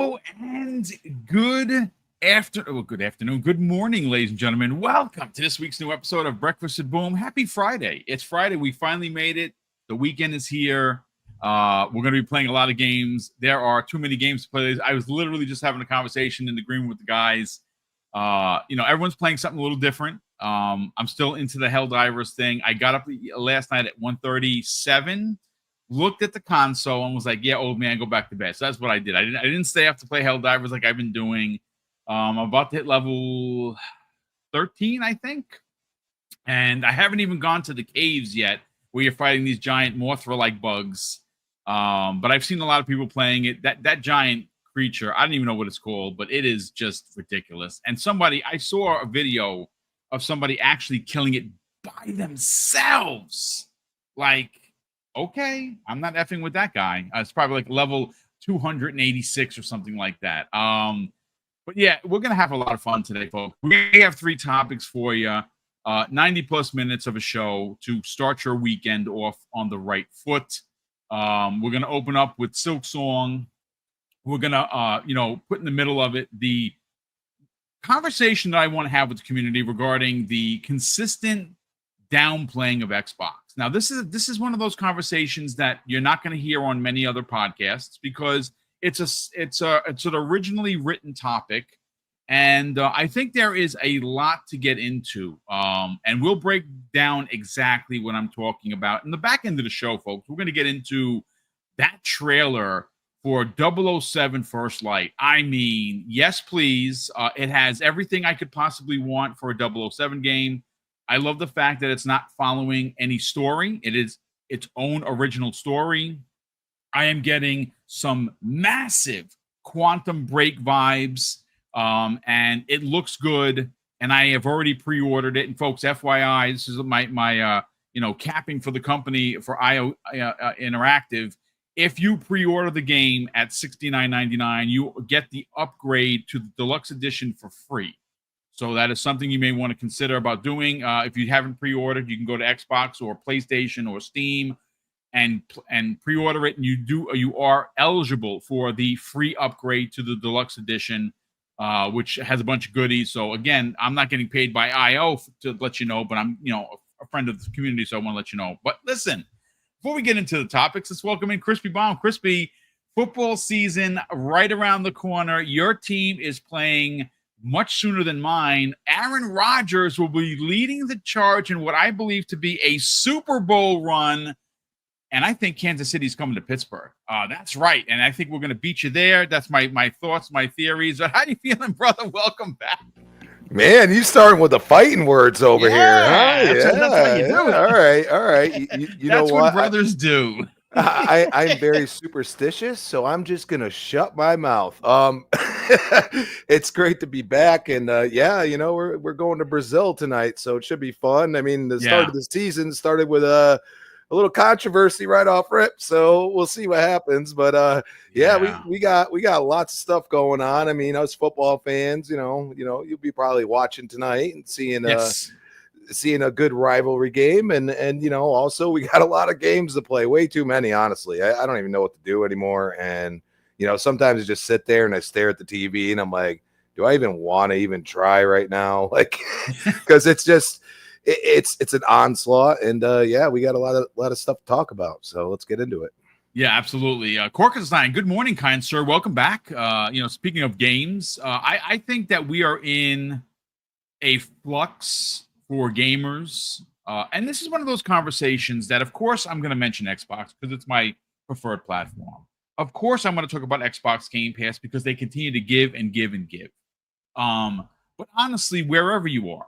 Hello and good afternoon, good morning, ladies and gentlemen. Welcome to this week's new episode of Breakfast at Boom. Happy Friday. It's Friday. We finally made it. The weekend is here. We're going to be playing a lot of games. There are too many games to play. I was literally just having a conversation in agreement with the guys. Everyone's playing something a little different. I'm still into the Helldivers thing. I got up last night at 1:37. Looked at the console and was like, yeah, old man, go back to bed. So that's what I did. I didn't stay up to play Helldivers like I've been doing. I'm about to hit level 13, I think. And I haven't even gone to the caves yet where you're fighting these giant Mothra-like bugs. But I've seen a lot of people playing it. That giant creature, I don't even know what it's called, but it is just ridiculous. And I saw a video of somebody actually killing it by themselves. Like, okay, I'm not effing with that guy. It's probably like level 286 or something like that. But yeah, we're going to have a lot of fun today, folks. We have 3 topics for you. 90 plus minutes of a show to start your weekend off on the right foot. We're going to open up with Silksong. We're going to, put in the middle of it the conversation that I want to have with the community regarding the consistent downplaying of Xbox. Now, this is one of those conversations that you're not going to hear on many other podcasts because it's an originally written topic, and I think there is a lot to get into. And we'll break down exactly what I'm talking about in the back end of the show, folks. We're going to get into that trailer for 007 First Light. I mean, yes, please. It has everything I could possibly want for a 007 game. I love the fact that it's not following any story. It is its own original story. I am getting some massive Quantum Break vibes, and it looks good. And I have already pre-ordered it. And folks, FYI, this is my capping for the company for IO Interactive. If you pre-order the game at $69.99, you get the upgrade to the deluxe edition for free. So that is something you may want to consider about doing. If you haven't pre-ordered, you can go to Xbox or PlayStation or Steam and pre-order it, and you are eligible for the free upgrade to the deluxe edition, which has a bunch of goodies. So again, I'm not getting paid by IO to let you know, but I'm a friend of the community, so I want to let you know. But listen, before we get into the topics, let's welcome in Crispy Baum. Crispy, football season right around the corner. Your team is playing much sooner than mine. Aaron Rodgers will be leading the charge in what I believe to be a Super Bowl run. And I think Kansas City's coming to Pittsburgh. That's right. And I think we're going to beat you there. That's my thoughts, my theories. But how you feeling, brother? Welcome back. Man, you starting with the fighting words over here, huh? That's how you do it. All right. You know That's what brothers do. I'm very superstitious, so I'm just gonna shut my mouth. It's great to be back, and we're going to Brazil tonight, so it should be fun. I mean, the start of the season started with a little controversy right off rip, so we'll see what happens. But we got lots of stuff going on. I mean, us football fans, you'll be probably watching tonight and seeing a good rivalry game, and also we got a lot of games to play, way too many, honestly. I don't even know what to do anymore, and sometimes I just sit there and I stare at the TV and I'm like, do I even want to even try right now? Like, because it's just it's an onslaught, and we got a lot of stuff to talk about, so let's get into it. Yeah, absolutely. Corkenstein, good morning, kind sir. Welcome back. Speaking of games, I think that we are in a flux for gamers. And this is one of those conversations that, of course, I'm going to mention Xbox because it's my preferred platform. Of course, I'm going to talk about Xbox Game Pass because they continue to give and give and give. But honestly, wherever you are,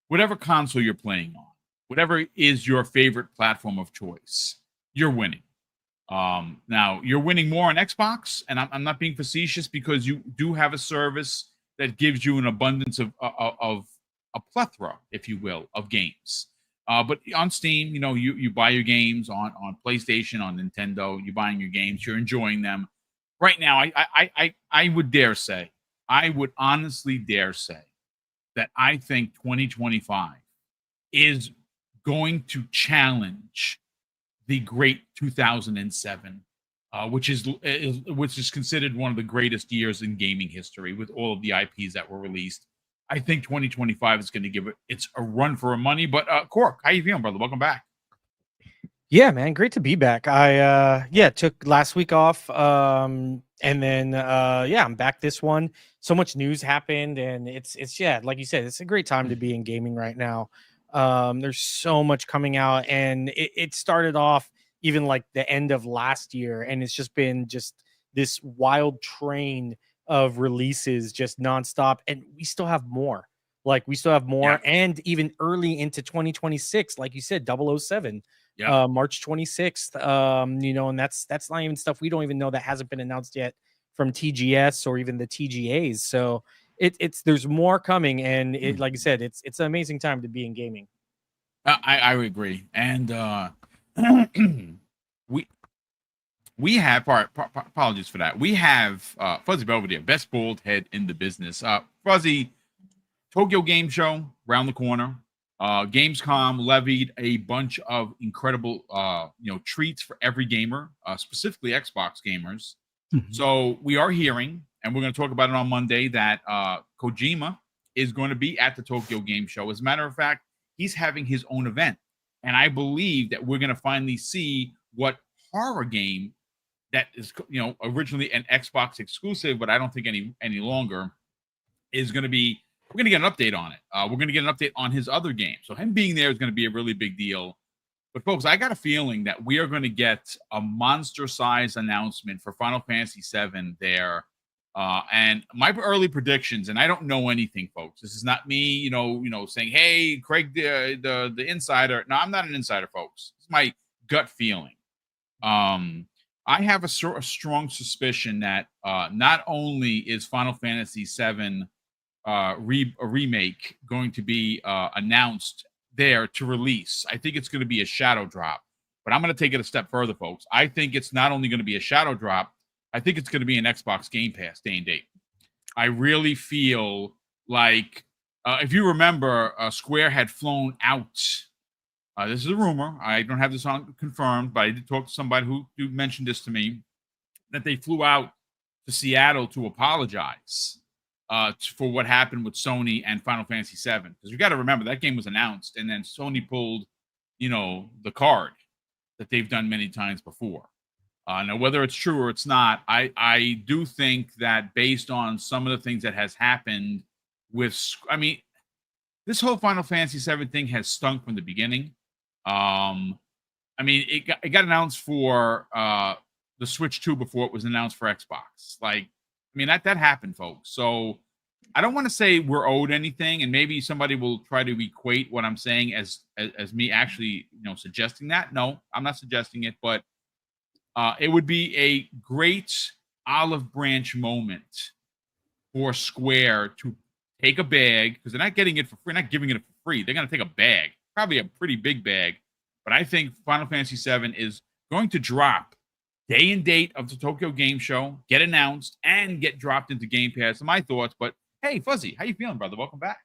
whatever console you're playing on, whatever is your favorite platform of choice, you're winning. Now, you're winning more on Xbox, and I'm not being facetious because you do have a service that gives you an abundance of a plethora, if you will, of games. But on Steam, you buy your games on PlayStation, on Nintendo. You're buying your games. You're enjoying them. Right now, I would honestly dare say that I think 2025 is going to challenge the great 2007 which is considered one of the greatest years in gaming history with all of the IPs that were released. I think 2025 is going to give it's a run for money. But Cork, how you feeling, brother? Welcome back. Yeah, man, great to be back. I took last week off, and then I'm back this one. So much news happened, and it's like you said, it's a great time to be in gaming right now. There's so much coming out, and it started off even like the end of last year, and it's just been this wild train of releases just nonstop, and we still have more. Like we still have more, Yeah. and even early into 2026, like you said, 007. Yeah. March 26th. And that's not even stuff we don't even know that hasn't been announced yet from TGS or even the TGAs. So it's there's more coming, and like you said, it's an amazing time to be in gaming. I would agree, and we have apologies for that. We have Fuzzy Belvedere, best bald head in the business. Fuzzy, Tokyo Game Show around the corner. Gamescom levied a bunch of incredible treats for every gamer, specifically Xbox gamers. So we are hearing, and we're going to talk about it on Monday, that Kojima is going to be at the Tokyo Game Show. As a matter of fact, he's having his own event, and I believe that we're going to finally see what horror game that is originally an Xbox exclusive, but I don't think any longer is going to be. We're going to get an update on it. We're going to get an update on his other game. So him being there is going to be a really big deal. But folks, I got a feeling that we are going to get a monster-sized announcement for Final Fantasy VII there. And my early predictions, and I don't know anything, folks. This is not me, saying, "Hey, Craig, the insider." No, I'm not an insider, folks. It's my gut feeling. I have a strong suspicion that not only is Final Fantasy VII a remake going to be announced there to release. I think it's going to be a shadow drop, but I'm going to take it a step further, folks. I think it's not only going to be a shadow drop, I think it's going to be an Xbox Game Pass day and date. I really feel like, if you remember, Square had flown out. This is a rumor. I don't have this on confirmed, but I did talk to somebody who mentioned this to me, that they flew out to Seattle to apologize for what happened with Sony and Final Fantasy VII. Because you got to remember, that game was announced, and then Sony pulled, the card that they've done many times before. Now, whether it's true or it's not, I do think that based on some of the things that has happened with, this whole Final Fantasy VII thing has stunk from the beginning. It got announced for the Switch 2 before it was announced for Xbox. That happened, folks. So I don't want to say we're owed anything, and maybe somebody will try to equate what I'm saying as me actually, suggesting that. No, I'm not suggesting it, but it would be a great olive branch moment for Square to take a bag, because they're not getting it for free, not giving it for free. They're going to take a bag, probably a pretty big bag. But I think Final Fantasy VII is going to drop day and date of the Tokyo Game Show, get announced, and get dropped into Game Pass. My thoughts, but hey, Fuzzy, how you feeling, brother? Welcome back.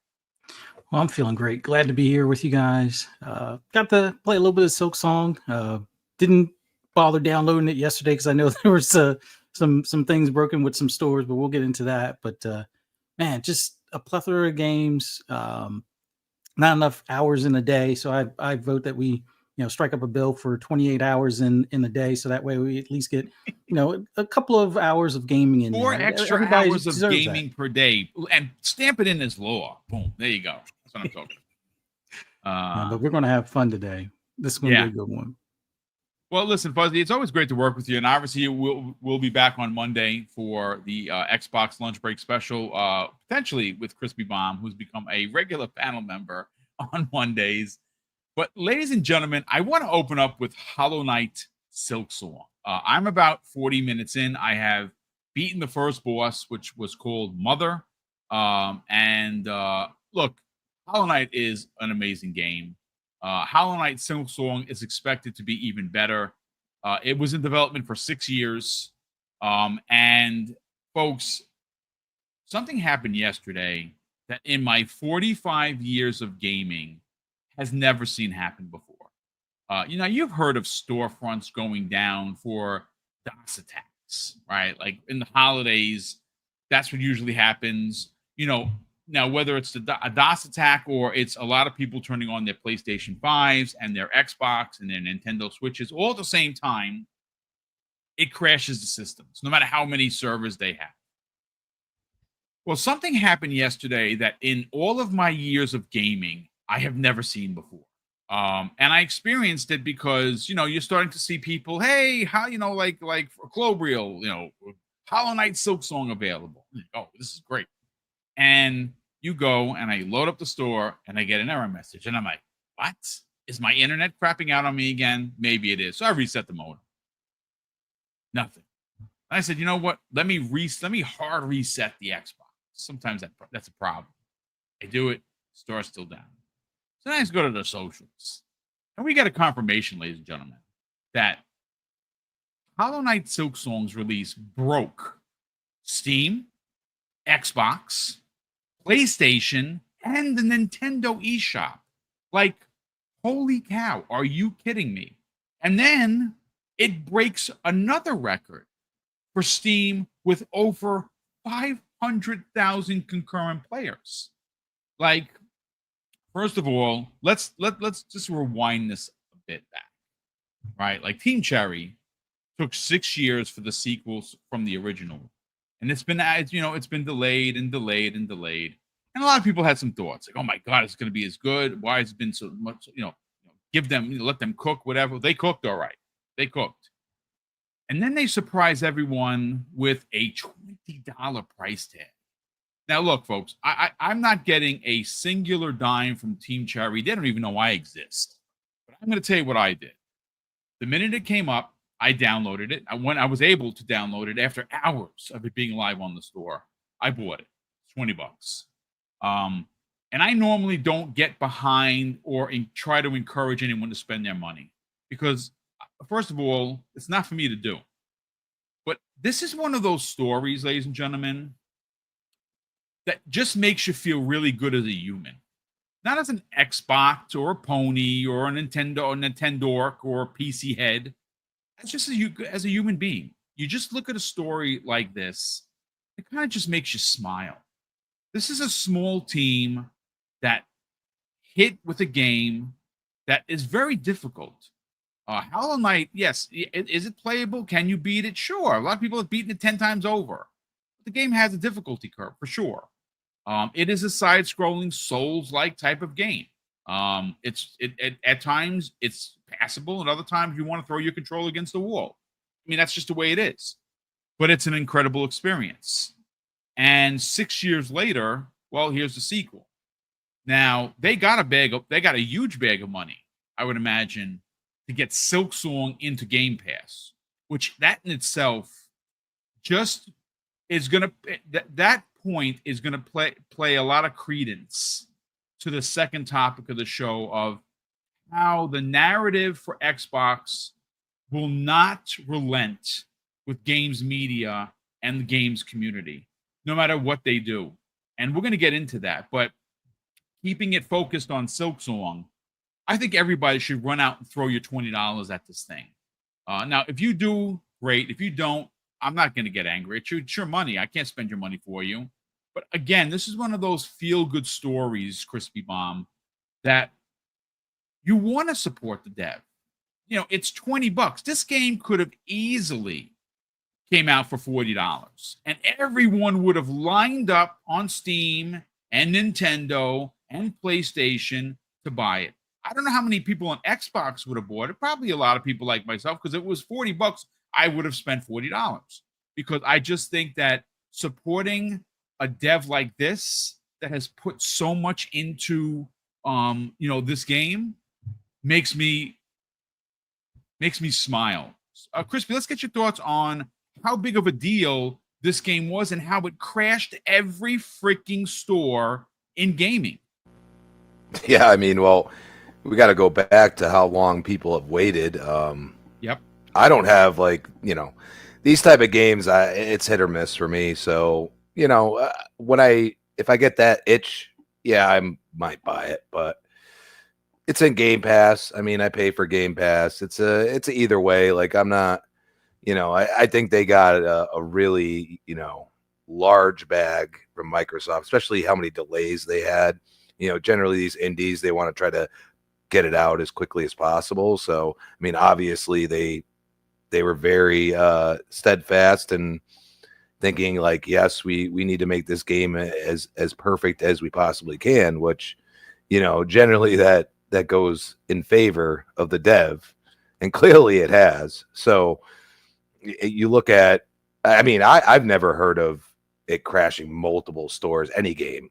Well, I'm feeling great. Glad to be here with you guys. Got to play a little bit of Silksong. Didn't bother downloading it yesterday because I know there was some things broken with some stores, but we'll get into that. But man, just a plethora of games. Not enough hours in a day, so I vote that we strike up a bill for 28 hours in the day, so that way we at least get a couple of hours of gaming in 4 there. extra Everybody hours of deserves gaming per day, and stamp it in as law. Boom, there you go. That's what I'm talking about. But we're going to have fun today. This is going to be a good one. Well, listen, Fuzzy, it's always great to work with you, and obviously we'll be back on Monday for the Xbox lunch break special, potentially with Crispy Bomb, who's become a regular panel member on Mondays. But ladies and gentlemen, I want to open up with Hollow Knight Silksong. I'm about 40 minutes in. I have beaten the first boss, which was called Mother. Look, Hollow Knight is an amazing game. Hollow Knight Silksong is expected to be even better. It was in development for 6 years. And folks, something happened yesterday that in my 45 years of gaming has never seen happen before. You've heard of storefronts going down for DOS attacks, right? Like in the holidays, that's what usually happens. Now whether it's a DOS attack or it's a lot of people turning on their PlayStation 5s and their Xbox and their Nintendo Switches all at the same time, it crashes the systems, no matter how many servers they have. Well, something happened yesterday that in all of my years of gaming, I have never seen before. And I experienced it because, you're starting to see people, hey, how, like for Clobriel, Hollow Knight Silksong available. Oh, this is great. And you go and I load up the store and I get an error message. And I'm like, what? Is my internet crapping out on me again? Maybe it is. So I reset the modem. Nothing. And I said, you know what? Let me hard reset the Xbox. Sometimes that's a problem. I do it, store's still down. So then I just go to the socials. And we got a confirmation, ladies and gentlemen, that Hollow Knight Silksong's release broke Steam, Xbox, PlayStation, and the Nintendo eShop. Like, holy cow, are you kidding me? And then it breaks another record for Steam with over 500,000 concurrent players. Like, first of all, let's just rewind this a bit back, right? Like Team Cherry took 6 years for the sequels from the original, and it's been delayed and delayed and delayed. And a lot of people had some thoughts like, "Oh my God, it's going to be as good. Why has it been so much? Give them, let them cook, whatever. They cooked all right. They cooked." And then they surprise everyone with a $20 price tag. Now, look, folks, I'm not getting a singular dime from Team Cherry. They don't even know I exist. But I'm going to tell you what I did. The minute it came up, I downloaded it. When I was able to download it after hours of it being live on the store, I bought it. $20. And I normally don't get behind or try to encourage anyone to spend their money because, first of all, it's not for me to do. But this is one of those stories, ladies and gentlemen, that just makes you feel really good as a human. Not as an Xbox or a pony or a Nintendork or a PC head. That's just as a human being. You just look at a story like this, it kind of just makes you smile. This is a small team that hit with a game that is very difficult. Hollow Knight, yes, is it playable? Can you beat it? Sure. A lot of people have beaten it 10 times over. The game has a difficulty curve for sure. It is a side-scrolling Souls-like type of game. At times it's passable, and other times you want to throw your controller against the wall. I mean, that's just the way it is. But it's an incredible experience. And 6 years later, well, here's the sequel. Now they got a huge bag of money, I would imagine, to get Silksong into Game Pass, which that in itself just is gonna that point is gonna play a lot of credence to the second topic of the show of how the narrative for Xbox will not relent with games media and the games community, no matter what they do. And we're going to get into that. But keeping it focused on Silksong, I think everybody should run out and throw your $20 at this thing. Now, if you do, great. If you don't, I'm not going to get angry. It's your money. I can't spend your money for you. But again, this is one of those feel-good stories, Crispy Bomb, that you want to support the dev. It's $20. This game could have easily came out for $40, and everyone would have lined up on Steam and Nintendo and PlayStation to buy it. I don't know how many people on Xbox would have bought it. Probably a lot of people like myself, because it was $40. I would have spent $40 because I just think that supporting a dev like this that has put so much into this game makes me smile. Crispy, let's get your thoughts on how big of a deal this game was and how it crashed every freaking store in gaming. Yeah, I mean, well, we got to go back to how long people have waited. Yep. I don't have these type of games. It's hit or miss for me. So if I get that itch, yeah, I might buy it. But it's in Game Pass. I mean, I pay for Game Pass. It's a either way. Like I'm not I think they got a really, large bag from Microsoft, especially how many delays they had. Generally these indies, they want to try to get it out as quickly as possible. So, I mean, obviously they were very steadfast and thinking like, yes, we need to make this game as perfect as we possibly can, which, generally that goes in favor of the dev, and clearly it has. So you look at, I mean, I've never heard of it crashing multiple stores, any game.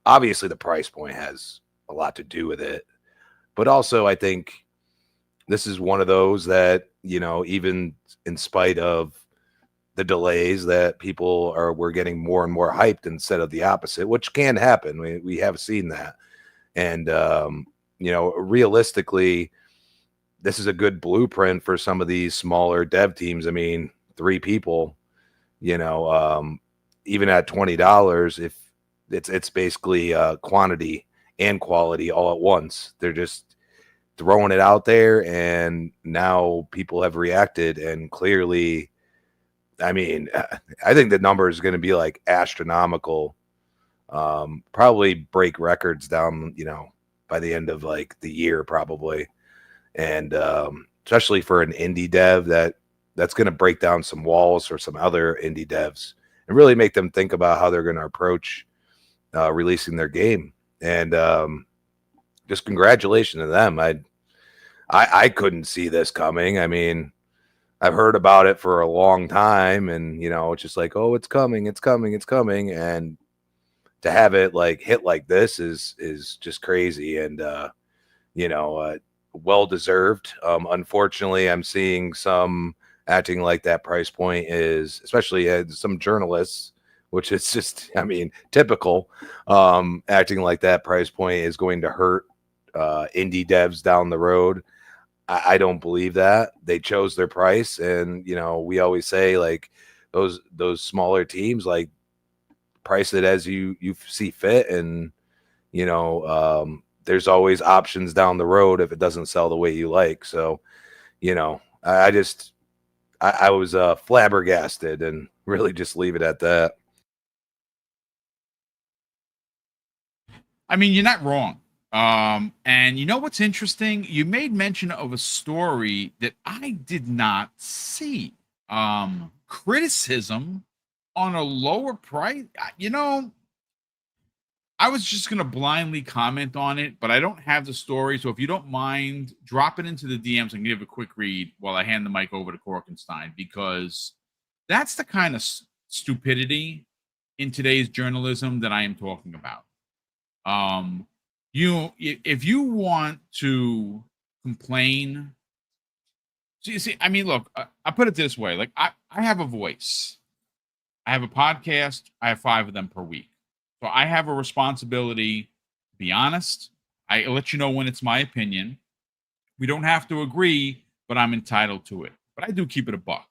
Obviously the price point has a lot to do with it, but also I think this is one of those that, even in spite of the delays, that we're getting more and more hyped instead of the opposite, which can happen. We have seen that. And, realistically, this is a good blueprint for some of these smaller dev teams. I mean, 3 people, even at $20, if it's basically quantity and quality all at once. They're just throwing it out there, and now people have reacted, and clearly, I mean, I think the number is going to be like astronomical. Probably break records down, by the end of like the year, probably. And especially for an indie dev, that's going to break down some walls for some other indie devs and really make them think about how they're going to approach releasing their game. And just congratulations to them. I couldn't see this coming. I mean, I've heard about it for a long time, and it's just like, oh, it's coming, and to have it like hit like this is just crazy, and well deserved. Unfortunately, I'm seeing some acting like that price point is, especially some journalists, which is just, I mean, typical. Acting like that price point is going to hurt indie devs down the road. I don't believe that. They chose their price, and we always say like those smaller teams, like, price it as you see fit, and there's always options down the road if it doesn't sell the way you like. So I was flabbergasted, and really just leave it at that. I mean, you're not wrong. And what's interesting? You made mention of a story that I did not see. Criticism on a lower price. I was just going to blindly comment on it, but I don't have the story. So if you don't mind, drop it into the DMs and give a quick read while I hand the mic over to Korkenstein, because that's the kind of stupidity in today's journalism that I am talking about. If you want to complain, see, I mean, look, I put it this way. Like, I have a voice. I have a podcast. I have 5 of them per week. So I have a responsibility to be honest. I let you know when it's my opinion. We don't have to agree, but I'm entitled to it. But I do keep it a buck.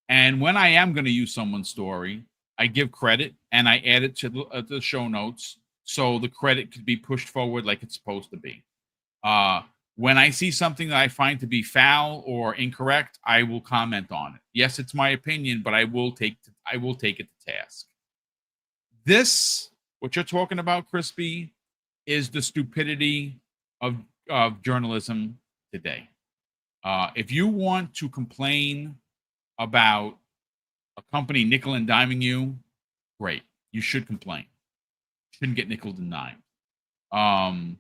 And when I am going to use someone's story, I give credit and I add it to the show notes, so the credit could be pushed forward like it's supposed to be. When I see something that I find to be foul or incorrect, I will comment on it. Yes, it's my opinion, but I will take it to task. This, what you're talking about, Crispy, is the stupidity of journalism today. If you want to complain about a company nickel and diming you, great. You should complain. You shouldn't get nickel and dimed.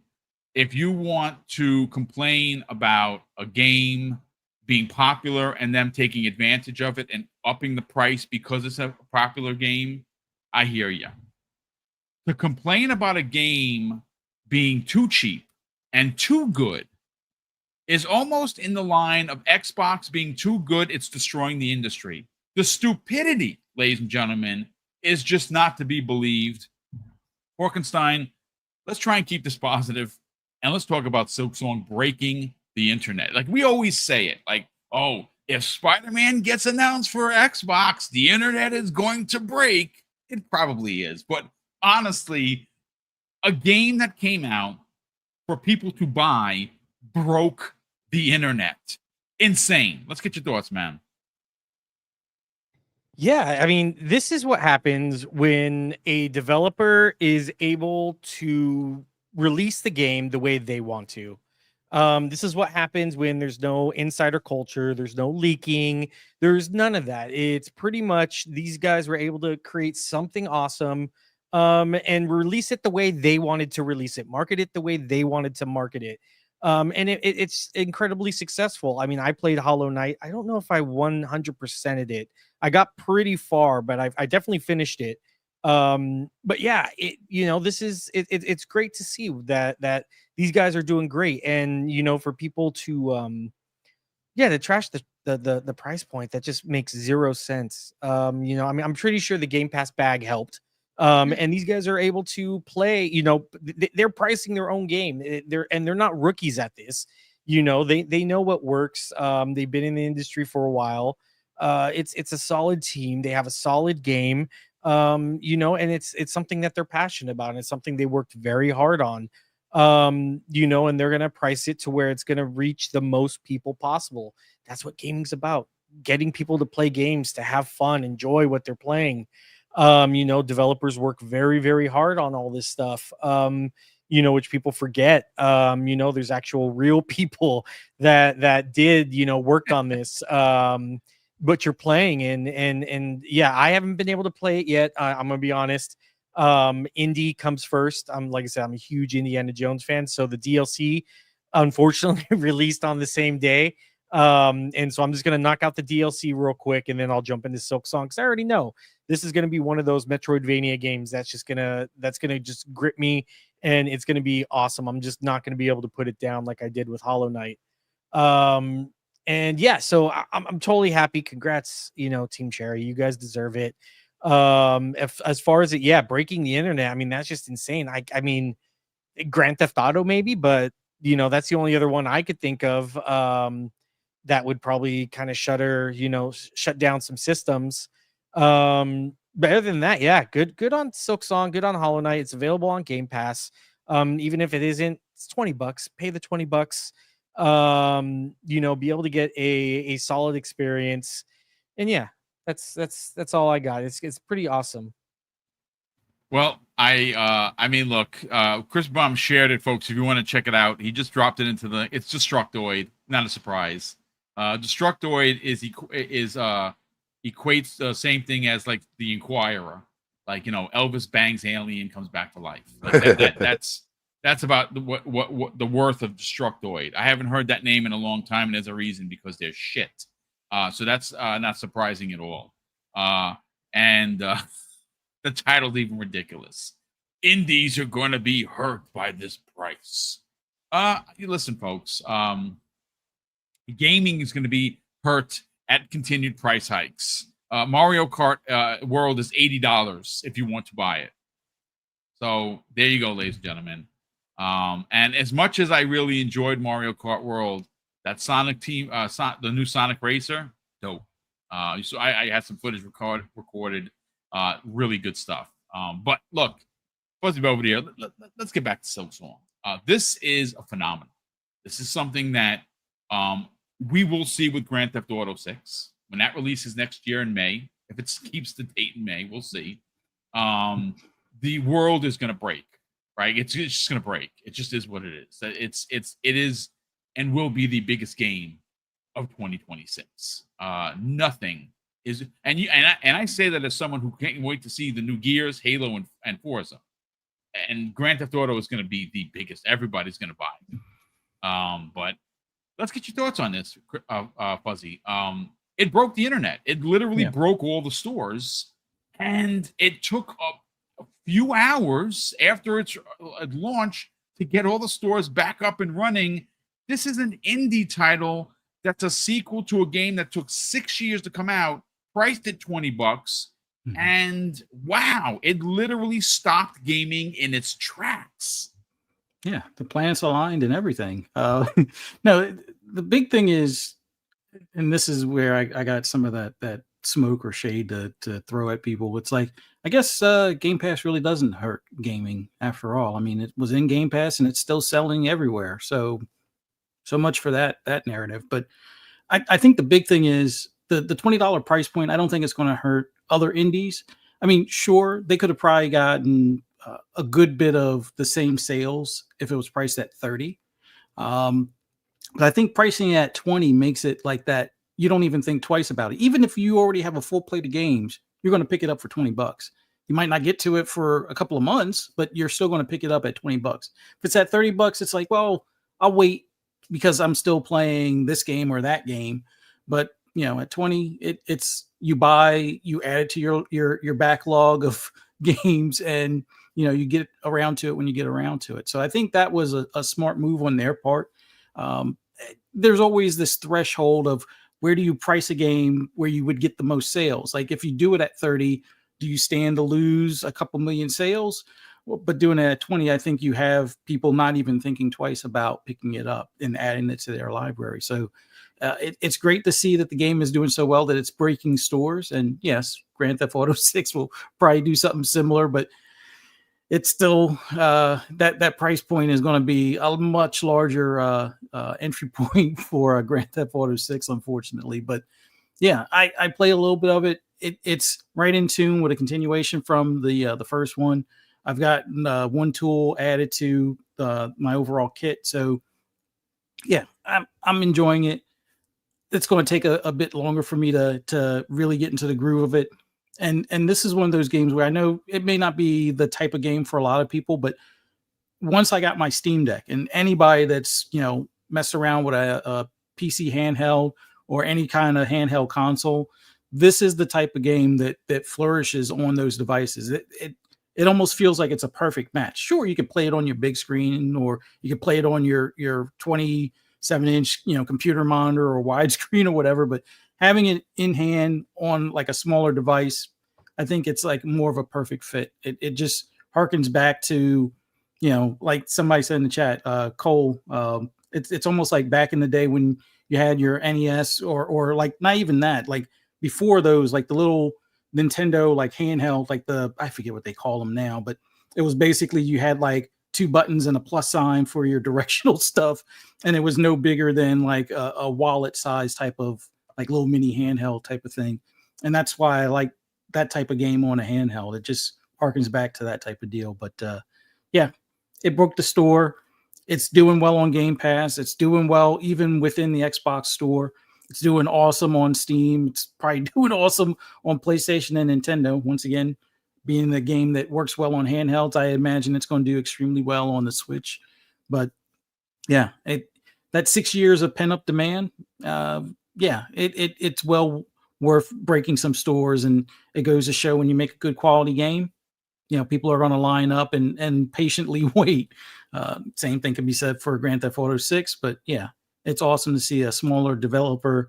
If you want to complain about a game being popular and them taking advantage of it and upping the price because it's a popular game, I hear you. To complain about a game being too cheap and too good is almost in the line of Xbox being too good, it's destroying the industry. The stupidity, ladies and gentlemen, is just not to be believed. Korkenstein, let's try and keep this positive, and let's talk about Silksong breaking the internet. Like we always say it, like, oh, if Spider-Man gets announced for Xbox, the internet is going to break. It probably is. But honestly, a game that came out for people to buy broke the internet. Insane. Let's get your thoughts, man. Yeah, I mean, this is what happens when a developer is able to release the game the way they want to. This is what happens when there's no insider culture, there's no leaking, there's none of that. It's pretty much these guys were able to create something awesome, and release it the way they wanted to release it, market it the way they wanted to market it. And it's incredibly successful. I mean, I played Hollow Knight. I don't know if I 100%ed it. I got pretty far, but I definitely finished it. But yeah, it's great to see that these guys are doing great, and for people to to trash the price point, that just makes zero sense. I mean, I'm pretty sure the Game Pass bag helped. And these guys are able to play, they're pricing their own game. They're not rookies at this. They know what works. They've been in the industry for a while. It's a solid team. They have a solid game. And it's something that they're passionate about, and it's something they worked very hard on. And they're gonna price it to where it's gonna reach the most people possible. That's what gaming's about. Getting people to play games, to have fun, enjoy what they're playing. Developers work very, very hard on all this stuff. Which people forget. There's actual real people that did, worked on this. But you're playing, and yeah, I haven't been able to play it yet. I'm gonna be honest. Indie comes first. Like I said, I'm a huge Indiana Jones fan, so the DLC unfortunately released on the same day. And so I'm just gonna knock out the DLC real quick, and then I'll jump into Silksong, because I already know this is gonna be one of those Metroidvania games that's gonna just grip me, and it's gonna be awesome. I'm just not gonna be able to put it down like I did with Hollow Knight. And yeah, so I'm totally happy. Congrats, Team Cherry. You guys deserve it. If as far as breaking the internet, I mean, that's just insane. I mean, Grand Theft Auto maybe, but that's the only other one I could think of. That would probably kind of shut down some systems. But other than that, yeah, good on Silksong, good on Hollow Knight. It's available on Game Pass. Even if it isn't, it's $20. Pay the $20. Be able to get a solid experience. And yeah, that's all I got. It's pretty awesome. Well, I mean, look, Chris Baum shared it, folks. If you want to check it out, he just dropped it into it's Destructoid, not a surprise. Destructoid equates the same thing as like the Inquirer, like Elvis bangs alien, comes back to life. Like that's about what the worth of Destructoid. I haven't heard that name in a long time, and there's a reason, because they're shit. So that's not surprising at all. And the title's even ridiculous. Indies are going to be hurt by this price. Listen, folks. Gaming is going to be hurt at continued price hikes. Mario Kart World is $80 if you want to buy it. So there you go, ladies and gentlemen. And as much as I really enjoyed Mario Kart World, that Sonic team, the new Sonic Racer, dope. So I had some footage recorded, really good stuff. But look, Fuzzy Belvedere, let's get back to Silksong. This is a phenomenon. This is something that we will see with Grand Theft Auto 6 when that releases next year in May. If it keeps the date in May, we'll see. The world is going to break, right? It's just going to break. It just is what it is. It is and will be the biggest game of 2026. Nothing is, and I say that as someone who can't wait to see the new Gears, Halo, and Forza. And Grand Theft Auto is going to be the biggest. Everybody's going to buy. But let's get your thoughts on this, Fuzzy. It broke the internet. It literally broke all the stores, and it took a few hours after its launch to get all the stores back up and running. This is an indie title that's a sequel to a game that took 6 years to come out, priced at $20. And wow, it literally stopped gaming in its tracks. Yeah, the planets aligned and everything. No, the big thing is, and this is where I got some of that smoke or shade to throw at people. It's like, I guess Game Pass really doesn't hurt gaming after all. I mean, it was in Game Pass and it's still selling everywhere. So much for that narrative. But I think the big thing is the $20 price point, I don't think it's going to hurt other indies. I mean, sure, they could have probably gotten a good bit of the same sales if it was priced at 30. But I think pricing at 20 makes it like that. You don't even think twice about it. Even if you already have a full plate of games, you're going to pick it up for $20. You might not get to it for a couple of months, but you're still going to pick it up at $20. If it's at $30, it's like, well, I'll wait because I'm still playing this game or that game. But at 20, it's you buy, you add it to your backlog of games, and you get around to it when you get around to it. So I think that was a smart move on their part. There's always this threshold of where do you price a game where you would get the most sales? Like if you do it at 30, do you stand to lose a couple million sales? Well, but doing it at 20, I think you have people not even thinking twice about picking it up and adding it to their library. So it's great to see that the game is doing so well that it's breaking stores. And yes, Grand Theft Auto 6 will probably do something similar, but it's still that price point is going to be a much larger entry point for Grand Theft Auto 6, unfortunately. But yeah, I play a little bit of it. It's right in tune with a continuation from the first one. I've got one tool added to my overall kit, so yeah, I'm enjoying it. It's going to take a bit longer for me to really get into the groove of it. And this is one of those games where I know it may not be the type of game for a lot of people, but once I got my Steam Deck, and anybody that's, messed around with a PC handheld or any kind of handheld console, this is the type of game that flourishes on those devices. It almost feels like it's a perfect match. Sure, you can play it on your big screen, or you can play it on your 27-inch, computer monitor or widescreen or whatever, but having it in hand on like a smaller device, I think it's like more of a perfect fit. It just harkens back to, like somebody said in the chat, Cole, it's almost like back in the day when you had your NES or like not even that, like before those, like the little Nintendo, like handheld, like I forget what they call them now, but it was basically, you had like 2 buttons and a plus sign for your directional stuff. And it was no bigger than like a wallet size type of like little mini handheld type of thing. And that's why I like that type of game on a handheld. It just harkens back to that type of deal. But yeah, it broke the store. It's doing well on Game Pass. It's doing well even within the Xbox store. It's doing awesome on Steam. It's probably doing awesome on PlayStation and Nintendo. Once again, being the game that works well on handhelds, I imagine it's going to do extremely well on the Switch. But yeah, that 6 years of pent-up demand, it's well worth breaking some stores. And it goes to show when you make a good quality game, people are going to line up and patiently wait. Same thing can be said for Grand Theft Auto 6, but yeah, it's awesome to see a smaller developer,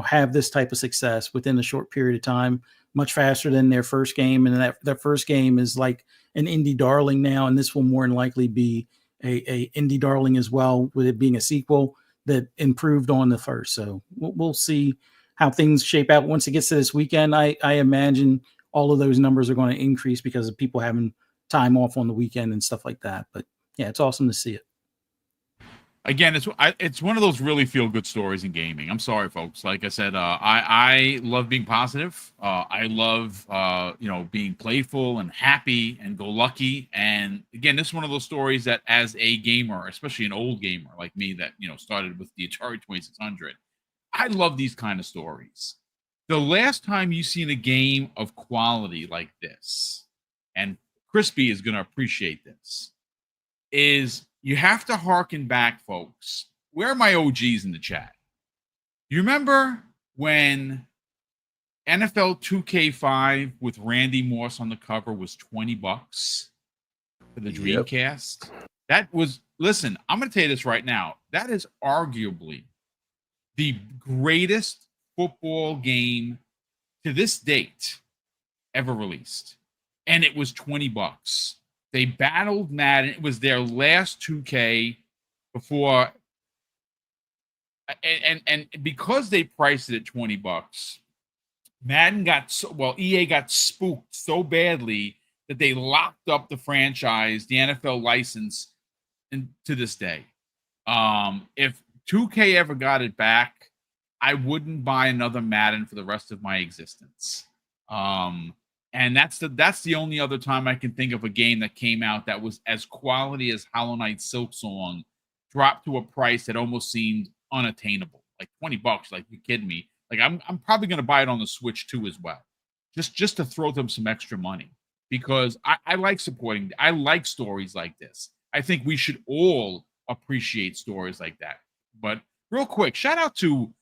have this type of success within a short period of time, much faster than their first game. And that first game is like an indie darling now, and this will more than likely be a indie darling as well, with it being a sequel that improved on the first. So we'll see how things shape out once it gets to this weekend. I imagine all of those numbers are going to increase because of people having time off on the weekend and stuff like that. But yeah, it's awesome to see it. Again, it's one of those really feel good stories in gaming. I'm sorry, folks. Like I said, I love being positive. I love being playful and happy and go lucky. And again, this is one of those stories that, as a gamer, especially an old gamer like me that started with the Atari 2600, I love these kind of stories. The last time you've seen a game of quality like this, and Crispy is going to appreciate this, is you have to harken back, folks. Where are my OGs in the chat? You remember when NFL 2K5 with Randy Moss on the cover was $20 for the Dreamcast? That was, listen, I'm going to tell you this right now. That is arguably the greatest football game to this date ever released. And it was $20. They battled Madden. It was their last 2K before, and because they priced it at $20, Madden EA got spooked so badly that they locked up the franchise, the NFL license, and to this day. If 2K ever got it back, I wouldn't buy another Madden for the rest of my existence. And that's the only other time I can think of a game that came out that was as quality as Hollow Knight Silksong, dropped to a price that almost seemed unattainable, like $20. Like, you kidding me? Like, I'm probably going to buy it on the Switch too as well, just to throw them some extra money, because I like supporting. I like stories like this. I think we should all appreciate stories like that. But real quick, shout out to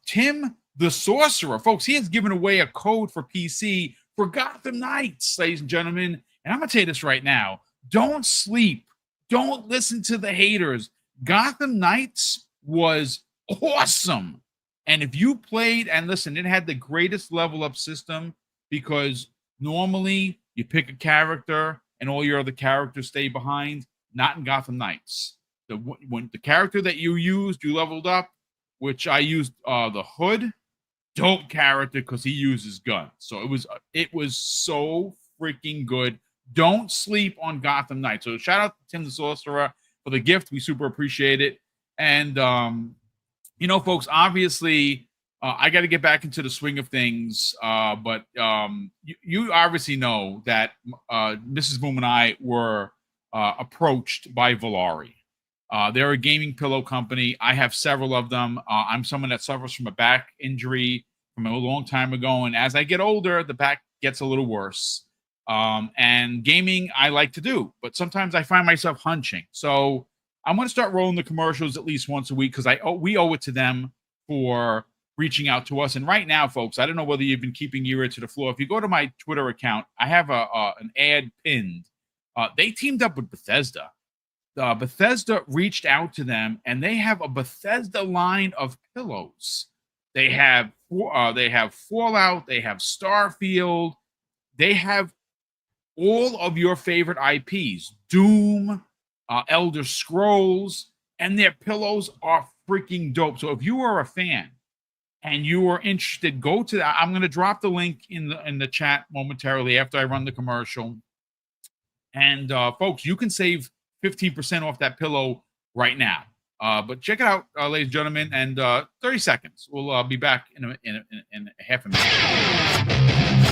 Tim the Sorcerer, folks. He has given away a code for PC for Gotham Knights, ladies and gentlemen. And I'm going to tell you this right now. Don't sleep. Don't listen to the haters. Gotham Knights was awesome. And if you played, and listen, it had the greatest level up system, because normally you pick a character and all your other characters stay behind. Not in Gotham Knights. When the character that you used, you leveled up, which I used the Hood. Dope character, because he uses guns. So it was so freaking good. Don't sleep on Gotham Knights. So shout out to Tim the Sorcerer for the gift. We super appreciate it. And folks, obviously I got to get back into the swing of things. But you obviously know that Mrs. Boom and I were approached by Volari. They're a gaming pillow company. I have several of them. I'm someone that suffers from a back injury from a long time ago. And as I get older, the back gets a little worse. And gaming, I like to do. But sometimes I find myself hunching. So I'm going to start rolling the commercials at least once a week, because we owe it to them for reaching out to us. And right now, folks, I don't know whether you've been keeping your ear to the floor. If you go to my Twitter account, I have an ad pinned. They teamed up with Bethesda. Bethesda reached out to them, and they have a Bethesda line of pillows. They have Fallout, they have Starfield, they have all of your favorite IPs, Doom, Elder Scrolls, and their pillows are freaking dope. So if you are a fan and you are interested, go to that. I'm going to drop the link in the chat momentarily after I run the commercial. And folks, you can save 15% off that pillow right now. But check it out, ladies and gentlemen, and 30 seconds. We'll be back in a half a minute.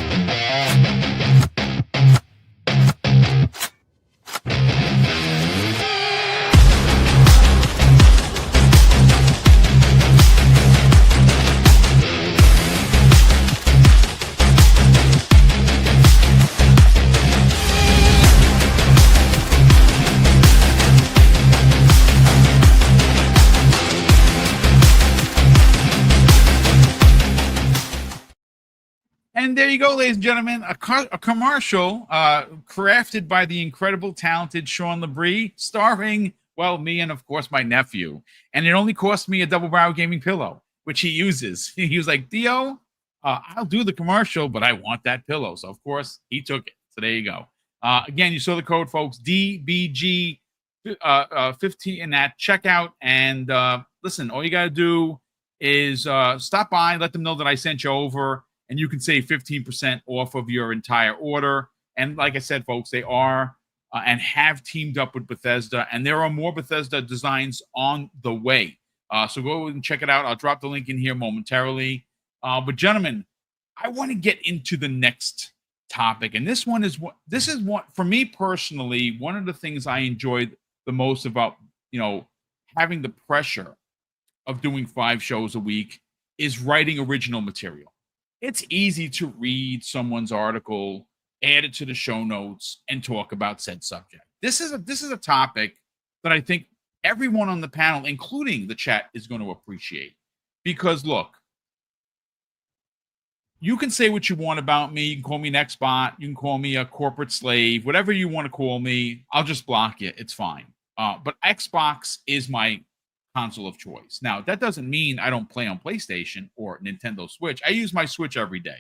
And there you go, ladies and gentlemen, a commercial crafted by the incredible, talented Sean Labrie, starring, well, me and, of course, my nephew. And it only cost me a double barrel gaming pillow, which he uses. He was like, Theo, I'll do the commercial, but I want that pillow. So, of course, he took it. So there you go. Again, you saw the code, folks, DBG 15 in that checkout. And listen, all you got to do is stop by, let them know that I sent you over, and you can save 15% off of your entire order. And like I said, folks, they are and have teamed up with Bethesda, and there are more Bethesda designs on the way. So go and check it out. I'll drop the link in here momentarily. But gentlemen, I want to get into the next topic, and this is what for me personally, one of the things I enjoyed the most about having the pressure of doing 5 shows a week is writing original material. It's easy to read someone's article, add it to the show notes, and talk about said subject. This is a topic that I think everyone on the panel, including the chat, is going to appreciate. Because look, you can say what you want about me. You can call me an Xbot. You can call me a corporate slave. Whatever you want to call me, I'll just block you. It's fine. But Xbox is my console of choice. Now, that doesn't mean I don't play on PlayStation or Nintendo Switch. I use my Switch every day.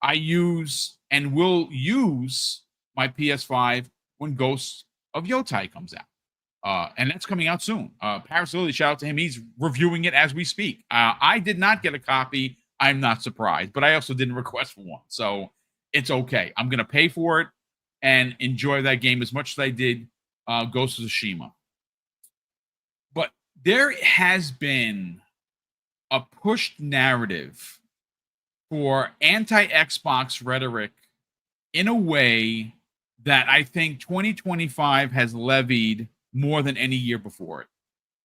I use and will use my PS5 when Ghosts of Yotai comes out. And that's coming out soon. Paris Lily, shout out to him. He's reviewing it as we speak. I did not get a copy. I'm not surprised, but I also didn't request for one. So it's okay. I'm going to pay for it and enjoy that game as much as I did Ghost of Tsushima. But there has been a pushed narrative for anti-Xbox rhetoric in a way that I think 2025 has levied more than any year before it.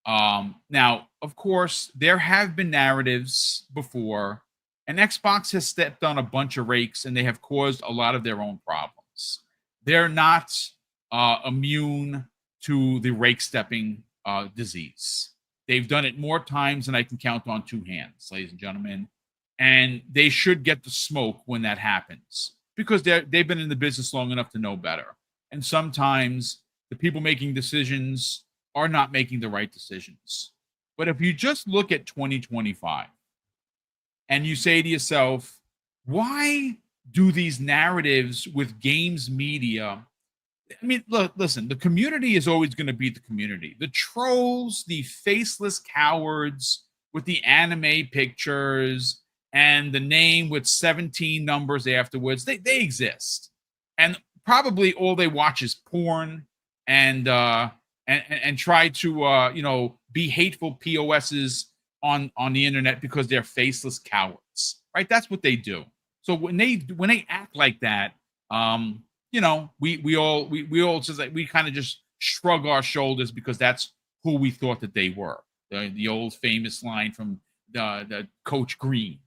Now, of course, there have been narratives before, and Xbox has stepped on a bunch of rakes, and they have caused a lot of their own problems. They're not immune to the rake stepping disease. They've done it more times than I can count on two hands, ladies and gentlemen. And they should get the smoke when that happens because they've been in the business long enough to know better. And sometimes the people making decisions are not making the right decisions. But if you just look at 2025 and you say to yourself, why do these narratives with games media? I mean, look, listen, the community is always going to be the community. The trolls, the faceless cowards with the anime pictures and the name with 17 numbers afterwards, they exist. And probably all they watch is porn and try to be hateful POSs on the internet because they're faceless cowards, right? That's what they do. So when they act like that, we all just like we kind of just shrug our shoulders because that's who we thought that they were. The old famous line from the Coach Green.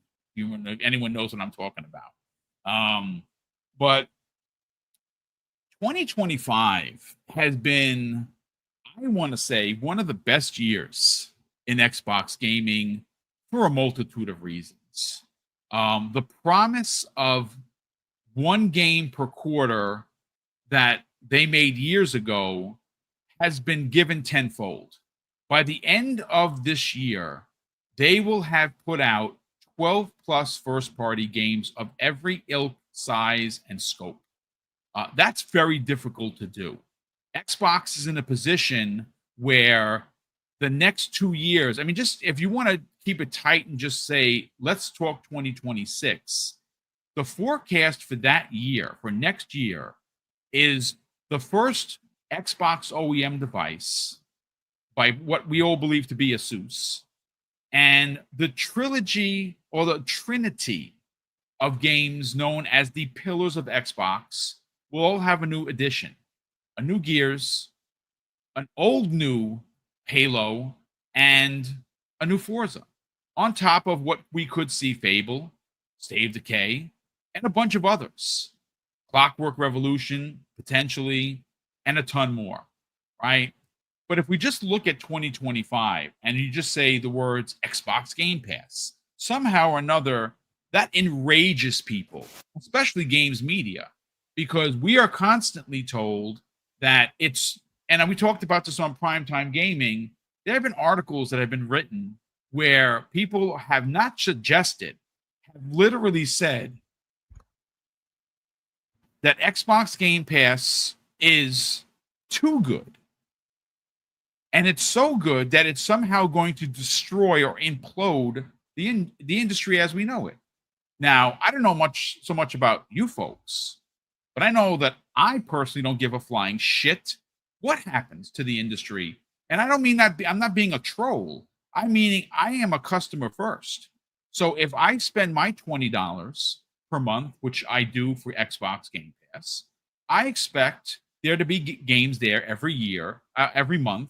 Anyone knows what I'm talking about. But 2025 has been, I want to say, one of the best years in Xbox gaming for a multitude of reasons. The promise of one game per quarter that they made years ago has been given tenfold. By the end of this year, they will have put out 12 plus first-party games of every ilk, size, and scope. That's very difficult to do. Xbox is in a position where the next 2 years, I mean, just if you want to keep it tight and just say, let's talk 2026, the forecast for that year, for next year, is the first Xbox OEM device by what we all believe to be Asus, and the trilogy or the trinity of games known as the Pillars of Xbox will all have a new edition, a new Gears, an old new Halo, and a new Forza, on top of what we could see Fable, State of Decay, and a bunch of others. Clockwork Revolution, potentially, and a ton more, right? But if we just look at 2025 and you just say the words Xbox Game Pass, somehow or another, that enrages people, especially games media, because we are constantly told that it's, and we talked about this on Primetime Gaming, there have been articles that have been written where people have not suggested, have literally said that Xbox Game Pass is too good. And it's so good that it's somehow going to destroy or implode the industry as we know it. Now, I don't know so much about you folks, but I know that I personally don't give a flying shit what happens to the industry. And I don't mean that I'm not being a troll. I mean, I am a customer first. So if I spend my $20 per month, which I do for Xbox Game Pass, I expect there to be games there every month,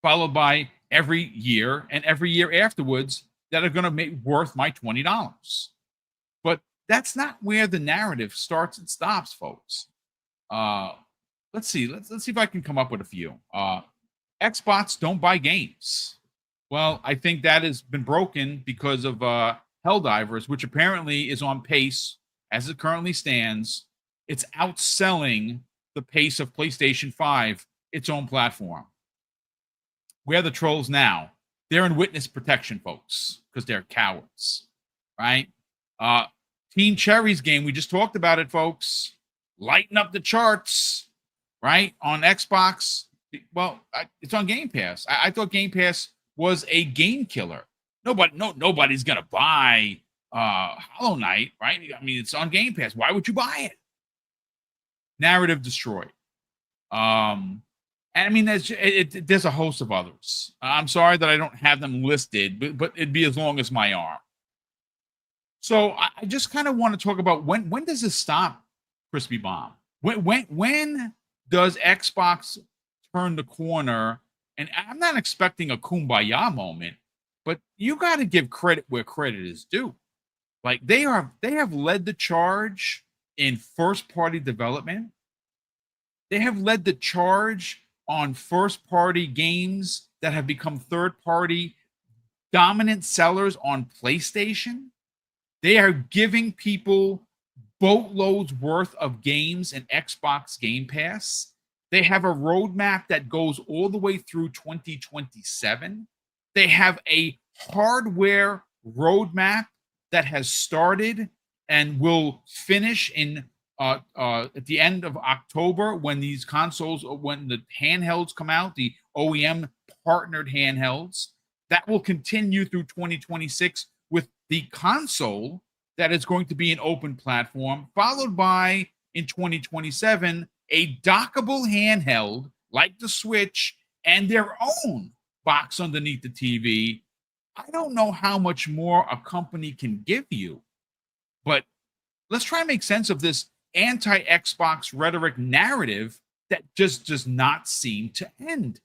followed by every year and every year afterwards that are going to make worth my $20. But that's not where the narrative starts and stops, folks. Let's see. Let's see if I can come up with a few. Xbox don't buy games. Well, I think that has been broken because of Helldivers, which apparently is on pace as it currently stands. It's outselling the pace of PlayStation 5, its own platform. Where are the trolls now? They're in witness protection, folks, because they're cowards, right? Team Cherry's game, we just talked about it, folks. Lighten up the charts, right? On Xbox. Well, it's on Game Pass. I thought Game Pass was a game killer. Nobody's going to buy Hollow Knight, right? I mean, it's on Game Pass. Why would you buy it? Narrative destroyed. And I mean, there's a host of others. I'm sorry that I don't have them listed, but it'd be as long as my arm. So I just kind of want to talk about when does this stop, Crispy Bomb? When does Xbox turn the corner? And I'm not expecting a kumbaya moment, but you got to give credit where credit is due. Like they have led the charge in first party development. They have led the charge on first party games that have become third party dominant sellers on PlayStation. They are giving people boatloads worth of games in Xbox Game Pass. They have a roadmap that goes all the way through 2027. They have a hardware roadmap that has started and will finish in at the end of October when these consoles, when the handhelds come out, the OEM partnered handhelds. That will continue through 2026 with the console that is going to be an open platform, followed by, in 2027, a dockable handheld like the Switch and their own box underneath the TV. I don't know how much more a company can give you, but let's try and make sense of this anti-Xbox rhetoric narrative that just does not seem to end.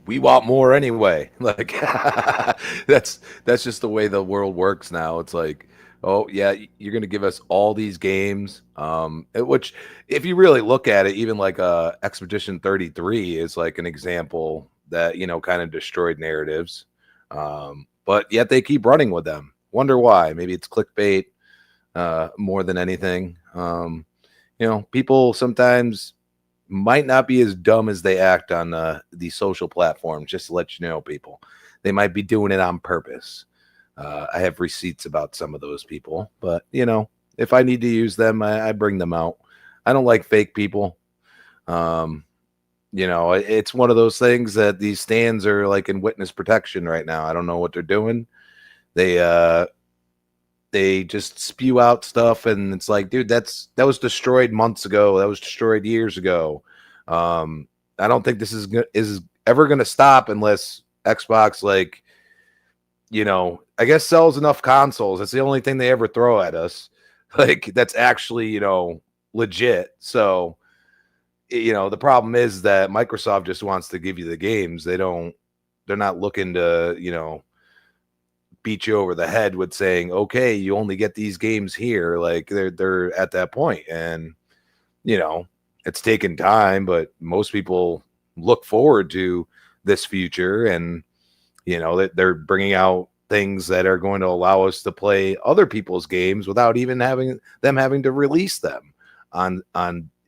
We want more anyway. Like that's just the way the world works now. It's like, oh yeah, you're gonna give us all these games. Which, if you really look at it, even like Expedition 33 is like an example that kind of destroyed narratives. But yet they keep running with them. Wonder why? Maybe it's clickbait more than anything. People sometimes might not be as dumb as they act on the social platforms, just to let you know, people. They might be doing it on purpose. I have receipts about some of those people, but if I need to use them, I bring them out. I don't like fake people. It's one of those things that these stands are like in witness protection right now. I don't know what they're doing. They just spew out stuff, and it's like, dude, that was destroyed months ago. That was destroyed years ago. I don't think this is ever going to stop unless Xbox, I guess, sells enough consoles. It's the only thing they ever throw at us. Like, that's actually, legit. So, the problem is that Microsoft just wants to give you the games. They're not looking to, beat you over the head with saying, okay, you only get these games here. Like they're at that point, and it's taken time, but most people look forward to this future, and that they're bringing out things that are going to allow us to play other people's games without even having to release them on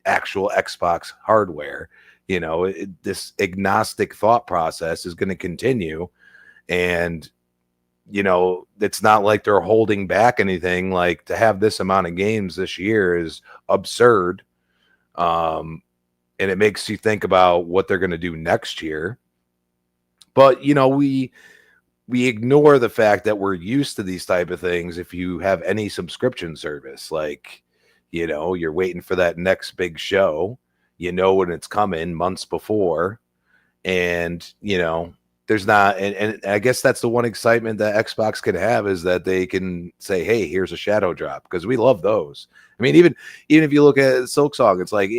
actual Xbox hardware. This agnostic thought process is going to continue, and it's not like they're holding back anything. Like, to have this amount of games this year is absurd. And it makes you think about what they're going to do next year. But, we ignore the fact that we're used to these type of things. If you have any subscription service, like, you're waiting for that next big show, when it's coming months before, and, there's not, and I guess that's the one excitement that Xbox can have, is that they can say, hey, here's a shadow drop, because we love those. I mean, even if you look at Silksong, it's like,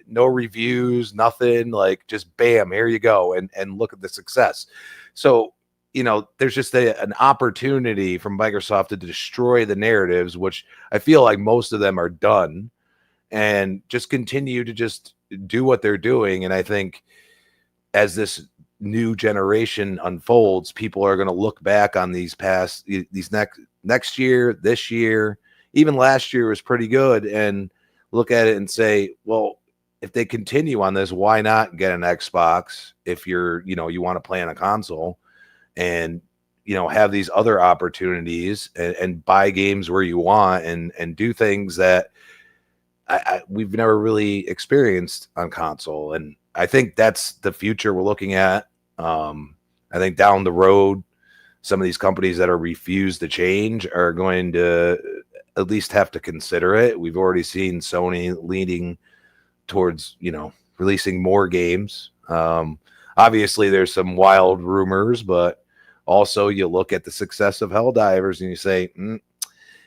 no reviews, nothing, like, just bam, here you go, and look at the success. So, there's just an opportunity from Microsoft to destroy the narratives, which I feel like most of them are done, and just continue to just do what they're doing. And I think as this new generation unfolds, people are going to look back on these next year, this year, even last year was pretty good, and look at it and say, well, if they continue on this, why not get an Xbox if you want to play on a console, and have these other opportunities, and buy games where you want, and do things that we've never really experienced on console. And I think that's the future we're looking at. I think down the road, some of these companies that are refused to change are going to at least have to consider it. We've already seen Sony leaning towards, releasing more games. Obviously, there's some wild rumors, but also you look at the success of Helldivers and you say,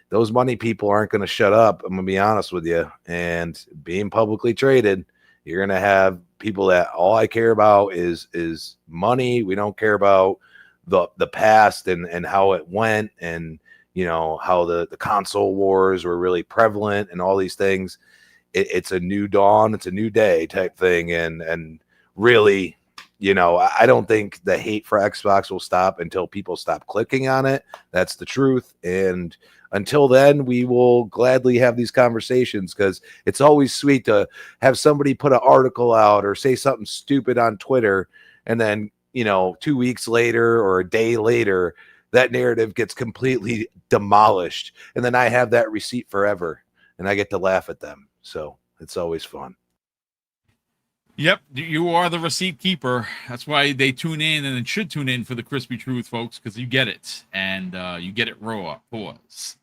those money people aren't going to shut up. I'm going to be honest with you. And being publicly traded, you're going to have people that all I care about is money. We don't care about the past and how it went, and how the console wars were really prevalent and all these things. It's a new dawn, it's a new day type thing, and really, I don't think the hate for Xbox will stop until people stop clicking on it. That's the truth. And until then, we will gladly have these conversations, because it's always sweet to have somebody put an article out or say something stupid on Twitter, and then 2 weeks later or a day later, that narrative gets completely demolished, and then I have that receipt forever and I get to laugh at them. So it's always fun. Yep, you are the receipt keeper. That's why they tune in, and it should tune in for the crispy truth, folks, because you get it, and you get it raw. Pause.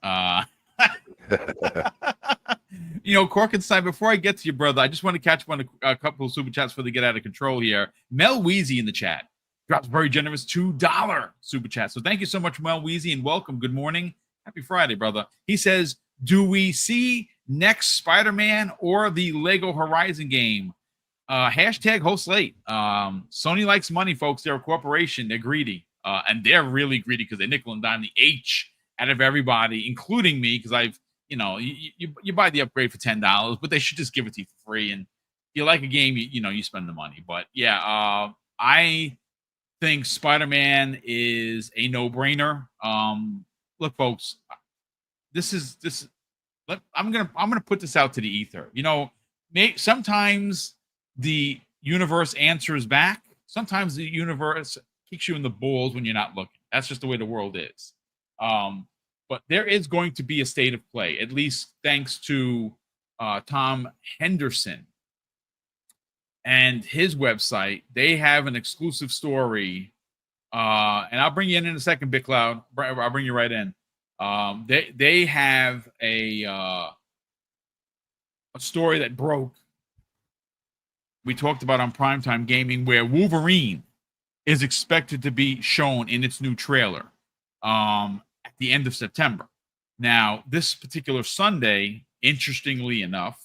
Corkinside, before I get to you, brother, I just want to catch up on a couple of super chats before they get out of control here. Mel Weezy in the chat drops a very generous $2 super chat. So thank you so much, Mel Weezy, and welcome. Good morning. Happy Friday, brother. He says, do we see next Spider-Man or the Lego Horizon game? Hashtag host late. Sony likes money, folks. They're a corporation. They're greedy. And they're really greedy because they nickel and dime the H out of everybody, including me, because I've, you buy the upgrade for $10, but they should just give it to you for free. And if you like a game, you spend the money. But yeah, I think Spider-Man is a no-brainer. Look, folks, I'm gonna put this out to the ether. Sometimes the universe answers back. Sometimes the universe kicks you in the balls when you're not looking. That's just the way the world is. But there is going to be a state of play, at least thanks to Tom Henderson and his website. They have an exclusive story, and I'll bring you in a second, Big Cloud. I'll bring you right in. They have a story that broke. We talked about on Primetime Gaming, where Wolverine is expected to be shown in its new trailer at the end of September. Now, this particular Sunday, interestingly enough,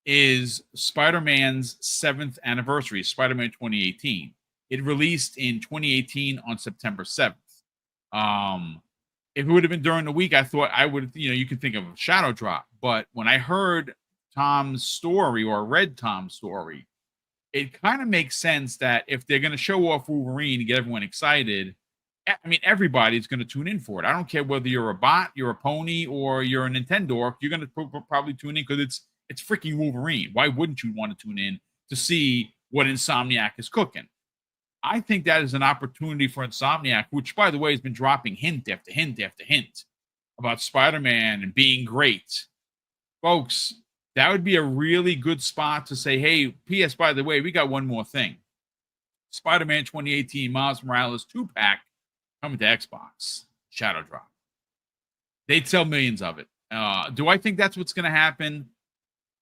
is Spider-Man's 7th anniversary, Spider-Man 2018. It released in 2018 on September 7th. If it would have been during the week, I thought I would, you could think of a shadow drop. But when I heard Tom's story, or read Tom's story, it kind of makes sense that if they're going to show off Wolverine and get everyone excited, I mean, everybody's going to tune in for it. I don't care whether you're a bot, you're a pony, or you're a Nintendo, you're going to probably tune in because it's freaking Wolverine. Why wouldn't you want to tune in to see what Insomniac is cooking? I think that is an opportunity for Insomniac, which, by the way, has been dropping hint after hint after hint about Spider-Man and being great. Folks, that would be a really good spot to say, hey, P.S., by the way, we got one more thing. Spider-Man 2018 Miles Morales 2-pack coming to Xbox. Shadow drop. They'd sell millions of it. Do I think that's what's going to happen?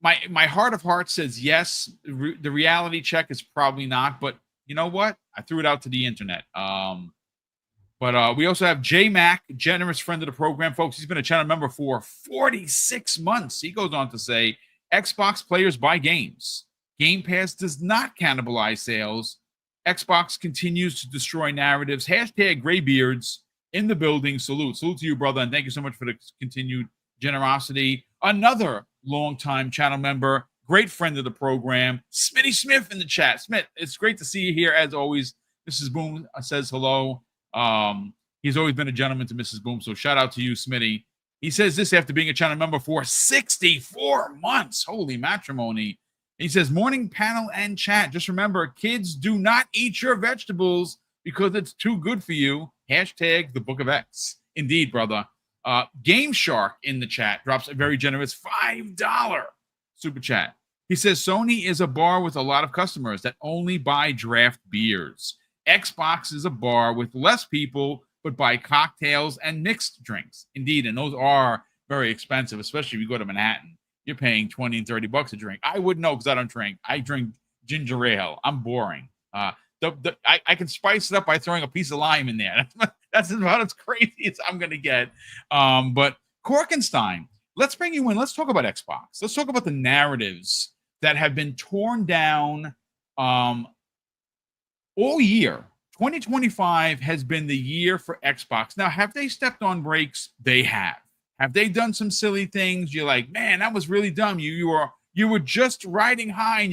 My heart of hearts says yes. The reality check is probably not, but you know what? I threw it out to the internet. But we also have J Mac, generous friend of the program, folks. He's been a channel member for 46 months. He goes on to say, Xbox players buy games. Game Pass does not cannibalize sales. Xbox continues to destroy narratives. Hashtag Graybeards in the building. Salute. Salute to you, brother, and thank you so much for the continued generosity. Another longtime channel member, great friend of the program, Smitty Smith in the chat. Smith, it's great to see you here as always. Mrs. Boom says hello. He's always been a gentleman to Mrs. Boom, so shout out to you, Smitty. He says this after being a channel member for 64 months. Holy matrimony. He says, morning panel and chat. Just remember, kids, do not eat your vegetables because it's too good for you. Hashtag the Book of X. Indeed, brother. Game Shark in the chat drops a very generous $5 super chat. He says, Sony is a bar with a lot of customers that only buy draft beers. Xbox is a bar with less people, but buy cocktails and mixed drinks. Indeed, and those are very expensive, especially if you go to Manhattan. You're paying $20 and $30 a drink. I wouldn't know because I don't drink. I drink ginger ale. I'm boring. I can spice it up by throwing a piece of lime in there. That's about as crazy as I'm gonna get. But Korkenstein, let's bring you in. Let's talk about Xbox. Let's talk about the narratives that have been torn down all year. 2025 has been the year for Xbox. Now, have they stepped on brakes? They have. Have they done some silly things? You're like, man, that was really dumb. You were just riding high and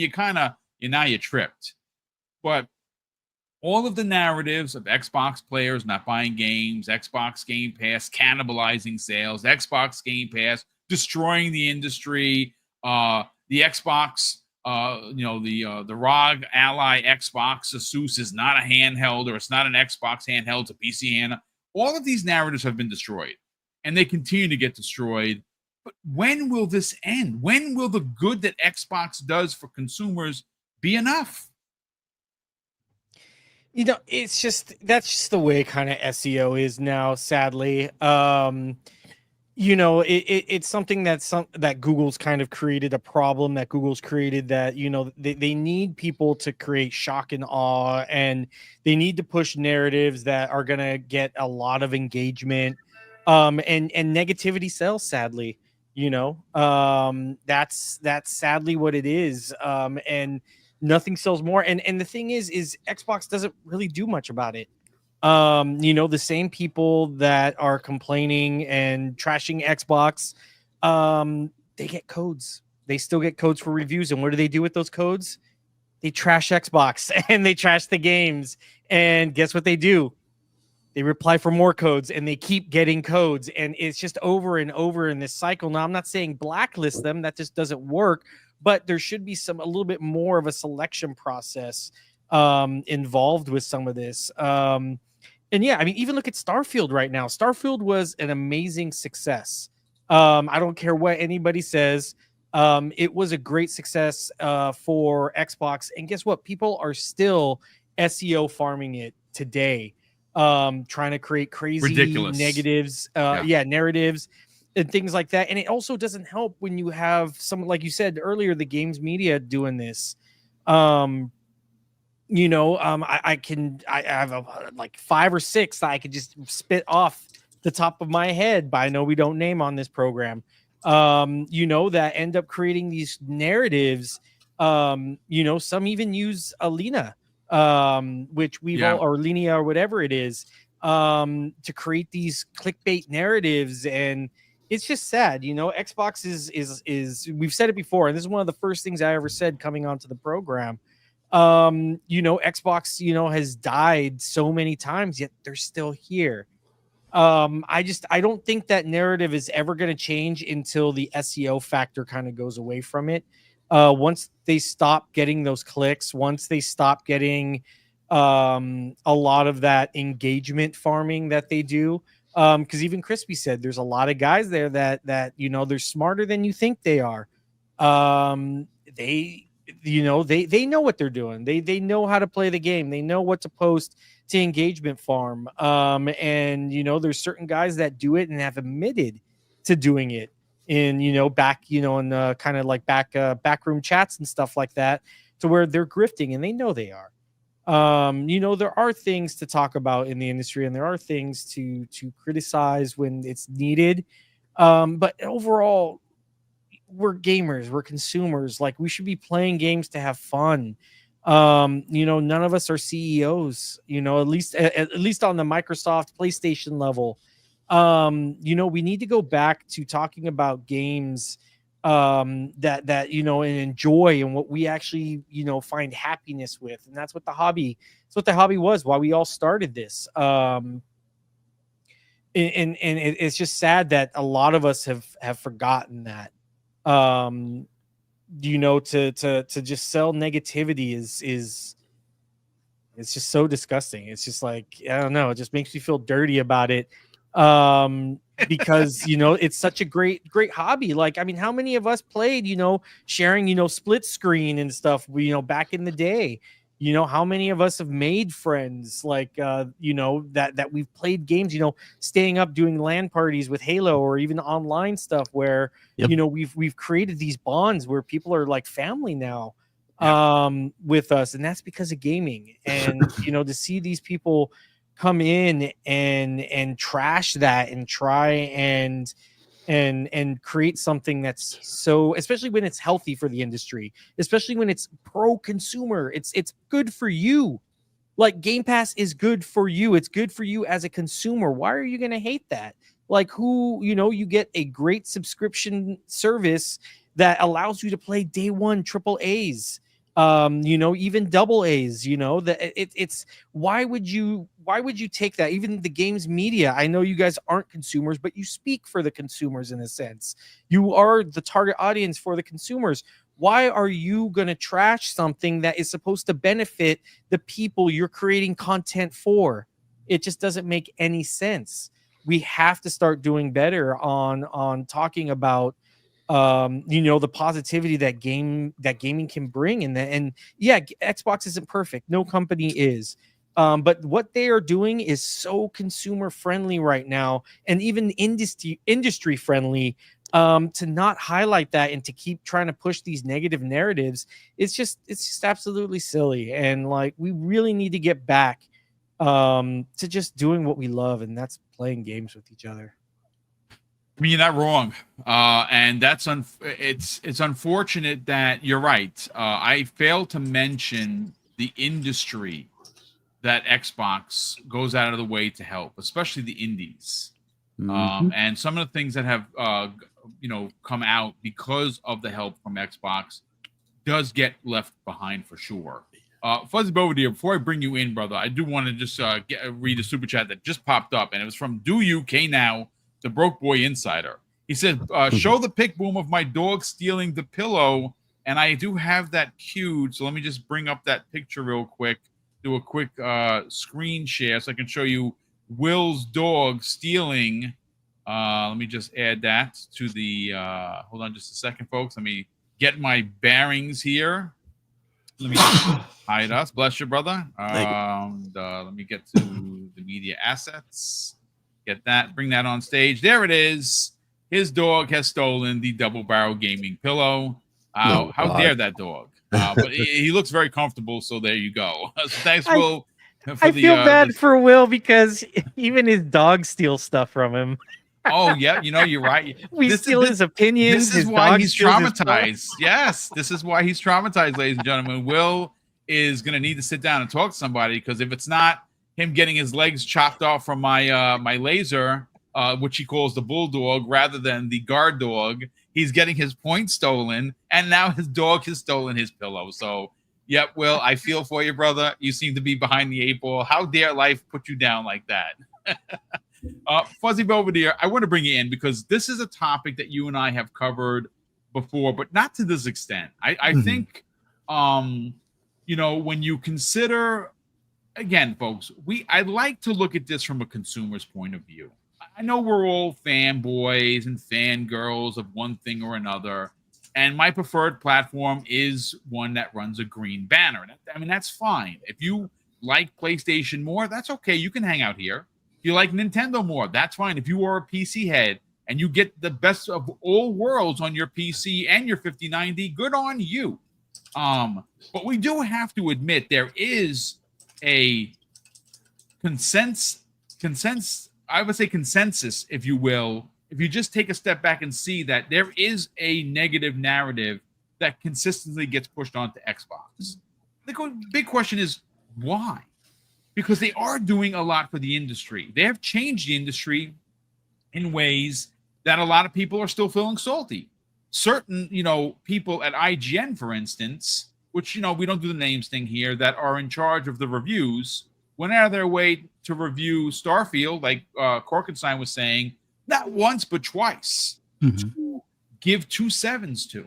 now you tripped. But all of the narratives of Xbox players not buying games, Xbox Game Pass cannibalizing sales, Xbox Game Pass destroying the industry, the Xbox, the ROG Ally Xbox Asus is not a handheld, or it's not an Xbox handheld, it's a PC handheld. All of these narratives have been destroyed, and they continue to get destroyed. But when will this end? When will the good that Xbox does for consumers be enough? That's just the way kind of SEO is now, sadly. It's something that Google's kind of created a problem, that Google's created, that, they need people to create shock and awe, and they need to push narratives that are going to get a lot of engagement, and negativity sells, sadly. That's sadly what it is. And nothing sells more. And the thing is Xbox doesn't really do much about it. The same people that are complaining and trashing Xbox, they get codes. They still get codes for reviews. And what do they do with those codes? They trash Xbox and they trash the games. And guess what they do? They reply for more codes, and they keep getting codes. And it's just over and over in this cycle. Now, I'm not saying blacklist them. That just doesn't work. But there should be a little bit more of a selection process involved with some of this. And yeah, I mean, even look at Starfield right now. Starfield was an amazing success. I don't care what anybody says. It was a great success for Xbox. And guess what? People are still SEO farming it today, trying to create crazy Ridiculous negatives, narratives and things like that. And it also doesn't help when you have someone, like you said earlier, the games media doing this. I have like 5 or 6 that I could just spit off the top of my head, but I know we don't name on this program, that end up creating these narratives. Some even use Alina, which we've all, or Linea or whatever it is, to create these clickbait narratives. And it's just sad. Xbox is we've said it before, and this is one of the first things I ever said coming onto the program. Xbox, has died so many times, yet they're still here. I don't think that narrative is ever going to change until the SEO factor kind of goes away from it. Once they stop getting those clicks, once they stop getting a lot of that engagement farming that they do. Because even Crispy said there's a lot of guys there that they're smarter than you think they are. They know what they're doing. They know how to play the game. They know what to post to engagement farm. And there's certain guys that do it and have admitted to doing it in back in the kind of like backroom chats and stuff like that, to where they're grifting, and they know they are. There are things to talk about in the industry, and there are things to criticize when it's needed. But overall, we're gamers, we're consumers. Like, we should be playing games to have fun. None of us are CEOs, at least on the Microsoft PlayStation level. We need to go back to talking about games that and enjoy, and what we actually find happiness with. And that's what the hobby was, why we all started this. And it's just sad that a lot of us have forgotten that. To just sell negativity is it's just so disgusting. It's just like, I don't know, it just makes me feel dirty about it. Because it's such a great hobby. Like, I mean, how many of us played sharing split screen and stuff back in the day? How many of us have made friends like that we've played games, staying up doing LAN parties with Halo, or even online stuff where we've created these bonds where people are like family now. with us, and that's because of gaming. And to see these people come in and trash that and try and create something that's so, especially when it's healthy for the industry, especially when it's pro consumer, it's good for you. Like, Game Pass is good for you. It's good for you as a consumer. Why are you going to hate that? Like, you get a great subscription service that allows you to play day one triple A's, even double A's, that it's why would you take that? Even the games media, I know you guys aren't consumers, but you speak for the consumers in a sense. You are the target audience for the consumers. Why are you going to trash something that is supposed to benefit the people you're creating content for? It just doesn't make any sense. We have to start doing better on talking about the positivity that gaming can bring. And yeah, Xbox isn't perfect. No company is. But what they are doing is so consumer friendly right now, and even industry friendly. To not highlight that and to keep trying to push these negative narratives, it's just absolutely silly. And like, we really need to get back to just doing what we love, and that's playing games with each other. I mean, you're not wrong, and that's it's unfortunate that you're right. I failed to mention the industry that Xbox goes out of the way to help, especially the indies, and some of the things that have come out because of the help from Xbox does get left behind for sure. Fuzzy Bovadier, before I bring you in, brother, I do want to just read a super chat that just popped up, and it was from Do You K Now, the Broke Boy Insider. He said, show the pic, Boom, of my dog stealing the pillow. And I do have that queued. So let me just bring up that picture real quick, do a quick screen share so I can show you Will's dog stealing. Let me just add that to the, hold on just a second, folks. Let me get my bearings here. Let me hide us. Bless you, brother. Let me get to the media assets. Get that. Bring that on stage. There it is. His dog has stolen the double barrel gaming pillow. How dare that dog? But he looks very comfortable. So there you go. So thanks, Will. I feel bad for Will because even his dog steals stuff from him. Oh yeah, you're right. We steal his opinions. This is why he's traumatized. Yes, this is why he's traumatized, ladies and gentlemen. Will is going to need to sit down and talk to somebody, because if it's not him getting his legs chopped off from my my laser, which he calls the bulldog rather than the guard dog, he's getting his points stolen, and now his dog has stolen his pillow. So, yep, Will, I feel for you, brother. You seem to be behind the 8 ball. How dare life put you down like that? Fuzzy Belvedere, I want to bring you in because this is a topic that you and I have covered before, but not to this extent. I think, when you consider, again, folks, I like to look at this from a consumer's point of view. I know we're all fanboys and fangirls of one thing or another, and my preferred platform is one that runs a green banner. I mean, that's fine. If you like PlayStation more, that's okay. You can hang out here. If you like Nintendo more, that's fine. If you are a PC head and you get the best of all worlds on your PC and your 5090, good on you. But we do have to admit there is a consensus, I would say consensus, if you will, if you just take a step back and see that there is a negative narrative that consistently gets pushed onto Xbox. The big question is why? Because they are doing a lot for the industry. They have changed the industry in ways that a lot of people are still feeling salty. Certain, people at IGN, for instance, which, we don't do the names thing here, that are in charge of the reviews, went out of their way to review Starfield, like Korkenstein was saying, not once but twice, to give 2 sevens to,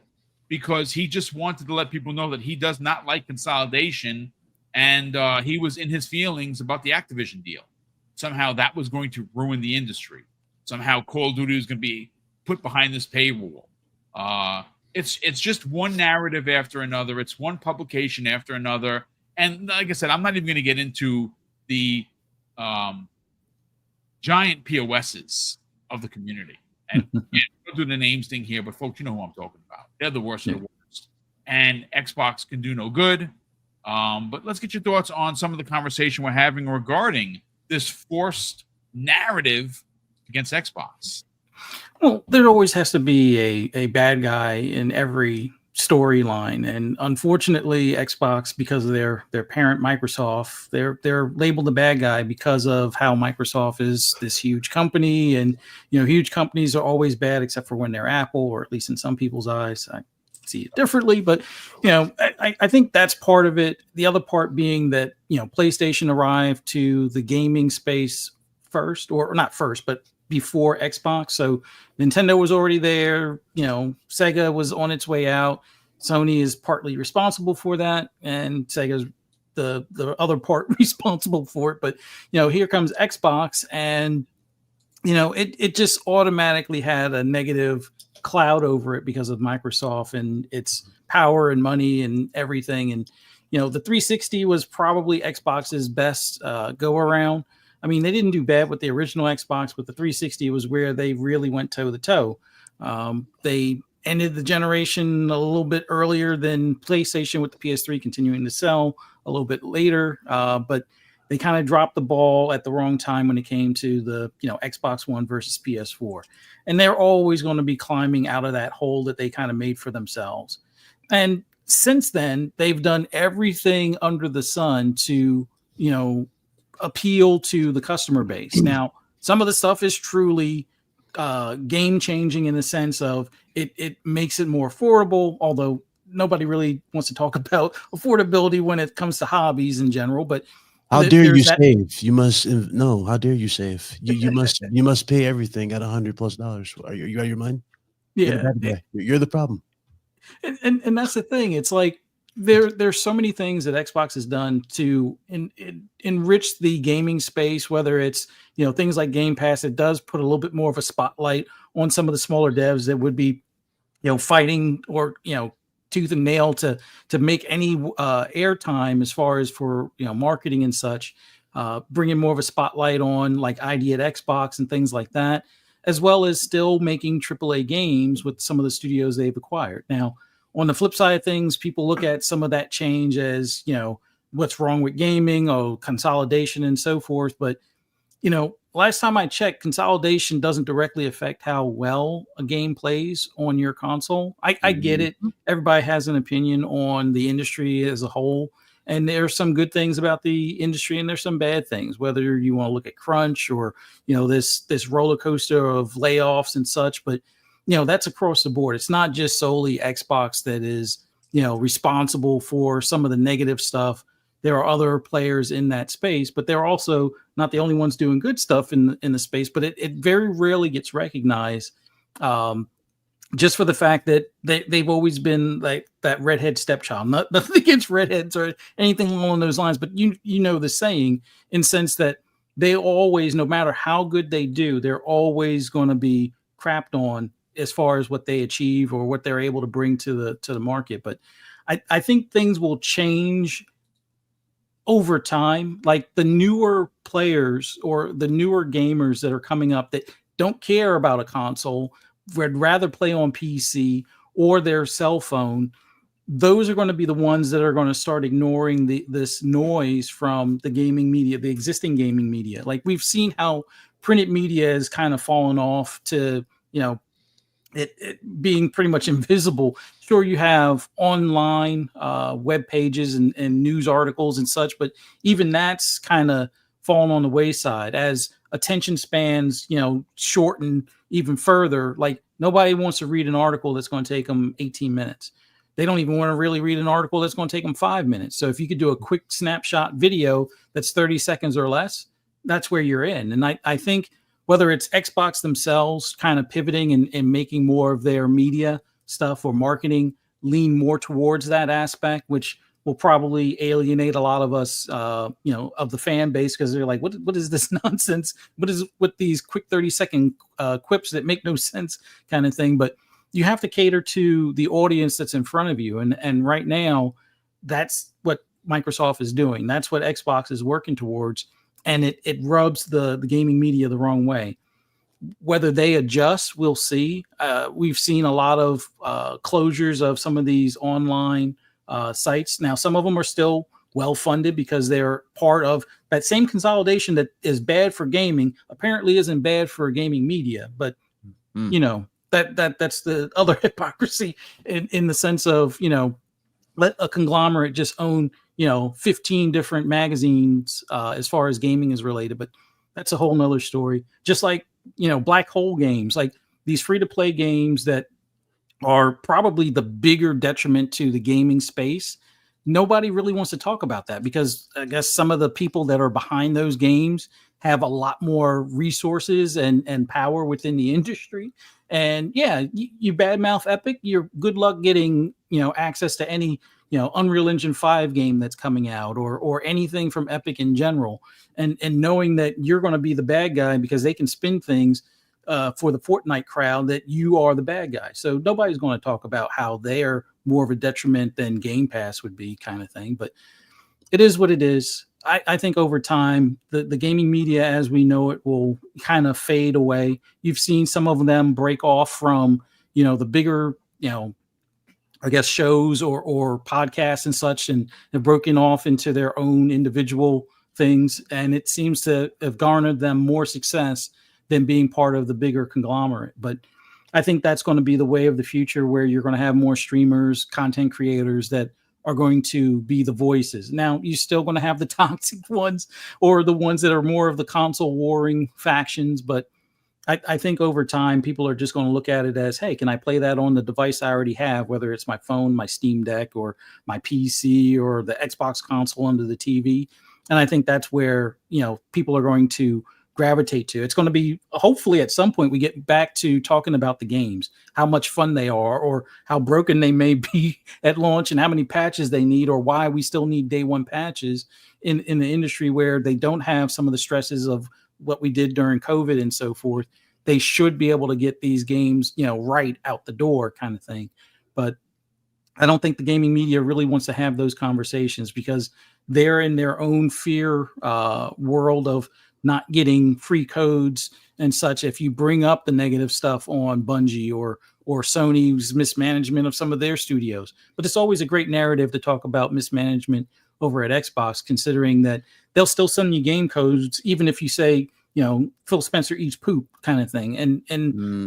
because he just wanted to let people know that he does not like consolidation, and he was in his feelings about the Activision deal. Somehow that was going to ruin the industry. Somehow Call of Duty is going to be put behind this paywall. It's just one narrative after another. It's one publication after another. And like I said, I'm not even going to get into the giant POSs of the community. And don't do the names thing here, but folks, you know who I'm talking about. They're the worst of the worst. and Xbox can do no good. But let's get your thoughts on some of the conversation we're having regarding this forced narrative against Xbox. Well, there always has to be a bad guy in every storyline, and unfortunately, Xbox, because of their parent Microsoft, they're labeled the bad guy because of how Microsoft is this huge company, and huge companies are always bad except for when they're Apple, or at least in some people's eyes. I see it differently, but I think that's part of it. The other part being that PlayStation arrived to the gaming space first, or not first, but before Xbox. So Nintendo was already there. Sega was on its way out. Sony is partly responsible for that, and Sega's the other part responsible for it. But here comes Xbox, and it just automatically had a negative cloud over it because of Microsoft and its power and money and everything. And the 360 was probably Xbox's best go around. I mean, they didn't do bad with the original Xbox, but the 360 was where they really went toe to toe. They ended the generation a little bit earlier than PlayStation, with the PS3 continuing to sell a little bit later. But they kind of dropped the ball at the wrong time when it came to the Xbox One versus PS4. And they're always going to be climbing out of that hole that they kind of made for themselves. And since then, they've done everything under the sun to, appeal to the customer base. Now, some of the stuff is truly game changing in the sense of it makes it more affordable, although nobody really wants to talk about affordability when it comes to hobbies in general. But how dare you save? You must no. How dare you save? You must pay everything at $100+. Are you out of your mind? Yeah, you're the problem. And that's the thing. It's like there's so many things that Xbox has done to enrich the gaming space, whether it's things like Game Pass. It does put a little bit more of a spotlight on some of the smaller devs that would be fighting or tooth and nail to make any airtime as far as for marketing and such, bringing more of a spotlight on like ID at Xbox and things like that, as well as still making AAA games with some of the studios they've acquired. Now, on the flip side of things, people look at some of that change as, what's wrong with gaming, consolidation and so forth. But, last time I checked, consolidation doesn't directly affect how well a game plays on your console. I get it. Everybody has an opinion on the industry as a whole. And there's some good things about the industry and there's some bad things, whether you want to look at crunch or, this roller coaster of layoffs and such. But that's across the board. It's not just solely Xbox that is, responsible for some of the negative stuff. There are other players in that space, but they're also not the only ones doing good stuff in the space. But it very rarely gets recognized, just for the fact that they've always been like that redhead stepchild. Nothing against redheads or anything along those lines, but the saying, in sense that they always, no matter how good they do, they're always going to be crapped on as far as what they achieve or what they're able to bring to the market. But I think things will change over time. Like the newer players or the newer gamers that are coming up that don't care about a console, would rather play on PC or their cell phone, those are going to be the ones that are going to start ignoring this noise from the gaming media, the existing gaming media. Like we've seen how printed media has kind of fallen off to, it being pretty much invisible. Sure, you have online web pages and news articles and such, but even that's kind of fallen on the wayside as attention spans, shorten even further. Like nobody wants to read an article that's going to take them 18 minutes. They don't even want to really read an article that's going to take them 5 minutes. So if you could do a quick snapshot video that's 30 seconds or less, that's where you're in. And I think whether it's Xbox themselves kind of pivoting and making more of their media stuff or marketing lean more towards that aspect, which will probably alienate a lot of us, of the fan base, because they're like, what is this nonsense? What is with these quick 30-second quips that make no sense kind of thing? But you have to cater to the audience that's in front of you. And right now, that's what Microsoft is doing. That's what Xbox is working towards. And it rubs the gaming media the wrong way. whether they adjust, we'll see. We've seen a lot of closures of some of these online sites. Now, some of them are still well funded because they're part of that same consolidation that is bad for gaming. Apparently, isn't bad for gaming media, but you know that's the other hypocrisy in the sense of let a conglomerate just own 15 different magazines as far as gaming is related, but that's a whole nother story. Just like black hole games, like these free to play games that are probably the bigger detriment to the gaming space. Nobody really wants to talk about that because I guess some of the people that are behind those games have a lot more resources and power within the industry. And yeah, you badmouth Epic, you're good luck getting access to any Unreal Engine 5 game that's coming out or anything from Epic in general. And knowing that you're going to be the bad guy because they can spin things for the Fortnite crowd, that you are the bad guy. So nobody's going to talk about how they're more of a detriment than Game Pass would be, kind of thing. But it is what it is. I think over time, the gaming media as we know it will kind of fade away. You've seen some of them break off from, the bigger, I guess shows or podcasts and such, and have broken off into their own individual things. And it seems to have garnered them more success than being part of the bigger conglomerate. But I think that's going to be the way of the future, where you're going to have more streamers, content creators that are going to be the voices. Now, you're still going to have the toxic ones or the ones that are more of the console warring factions. But I think over time, people are just going to look at it as, hey, can I play that on the device I already have, whether it's my phone, my Steam Deck, or my PC, or the Xbox console under the TV? And I think that's where, people are going to gravitate to. It's going to be, hopefully at some point we get back to talking about the games, how much fun they are, or how broken they may be at launch, and how many patches they need, or why we still need day one patches in the industry where they don't have some of the stresses of what we did during COVID and so forth. They should be able to get these games, right out the door, kind of thing. But I don't think the gaming media really wants to have those conversations because they're in their own fear world of not getting free codes and such. If you bring up the negative stuff on Bungie or Sony's mismanagement of some of their studios, but it's always a great narrative to talk about mismanagement over at Xbox, considering that they'll still send you game codes, even if you say, Phil Spencer eats poop, kind of thing. And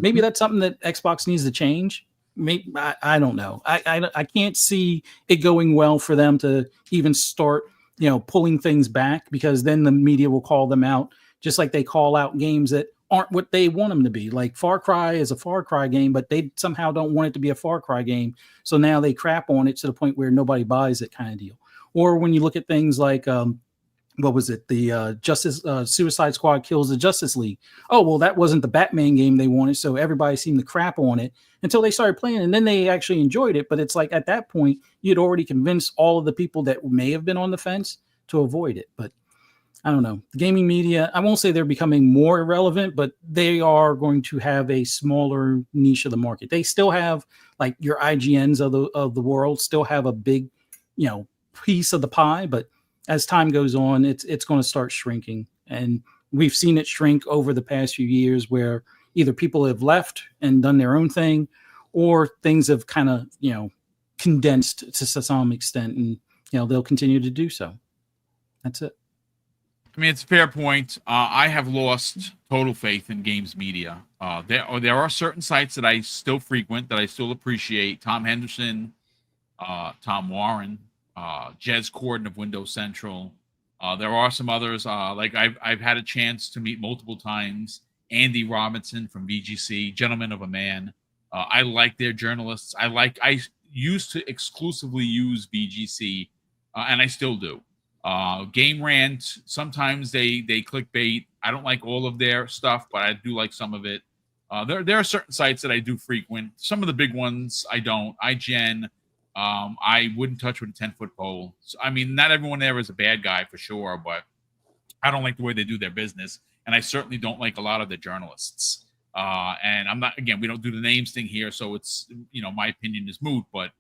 maybe that's something that Xbox needs to change. Maybe, I don't know. I can't see it going well for them to even start, pulling things back, because then the media will call them out, just like they call out games that aren't what they want them to be. Like Far Cry is a Far Cry game, but they somehow don't want it to be a Far Cry game. So now they crap on it to the point where nobody buys it, kind of deal. Or when you look at things like, what was it? The Suicide Squad Kills the Justice League. Oh, well, that wasn't the Batman game they wanted, so everybody seemed to crap on it until they started playing, and then they actually enjoyed it. But it's like at that point, you'd already convinced all of the people that may have been on the fence to avoid it. But I don't know. The gaming media, I won't say they're becoming more irrelevant, but they are going to have a smaller niche of the market. They still have, like, your IGNs of the world still have a big, piece of the pie, but as time goes on, it's going to start shrinking. And we've seen it shrink over the past few years, where either people have left and done their own thing, or things have kind of, condensed to some extent, and, they'll continue to do so. That's it. I mean, it's a fair point. I have lost total faith in games media. There are certain sites that I still frequent, that I still appreciate. Tom Henderson, Tom Warren, Jez Corden of Windows Central. There are some others, like I've had a chance to meet multiple times. Andy Robinson from VGC, Gentleman of a Man. I like their journalists. I used to exclusively use VGC, and I still do. Game Rant, sometimes they clickbait. I don't like all of their stuff, but I do like some of it. There are certain sites that I do frequent. Some of the big ones I don't. IGN, I wouldn't touch with a 10-foot pole. So, I mean, not everyone there is a bad guy for sure, but I don't like the way they do their business, and I certainly don't like a lot of the journalists. And I'm not, again, we don't do the names thing here, so it's, my opinion is moot. But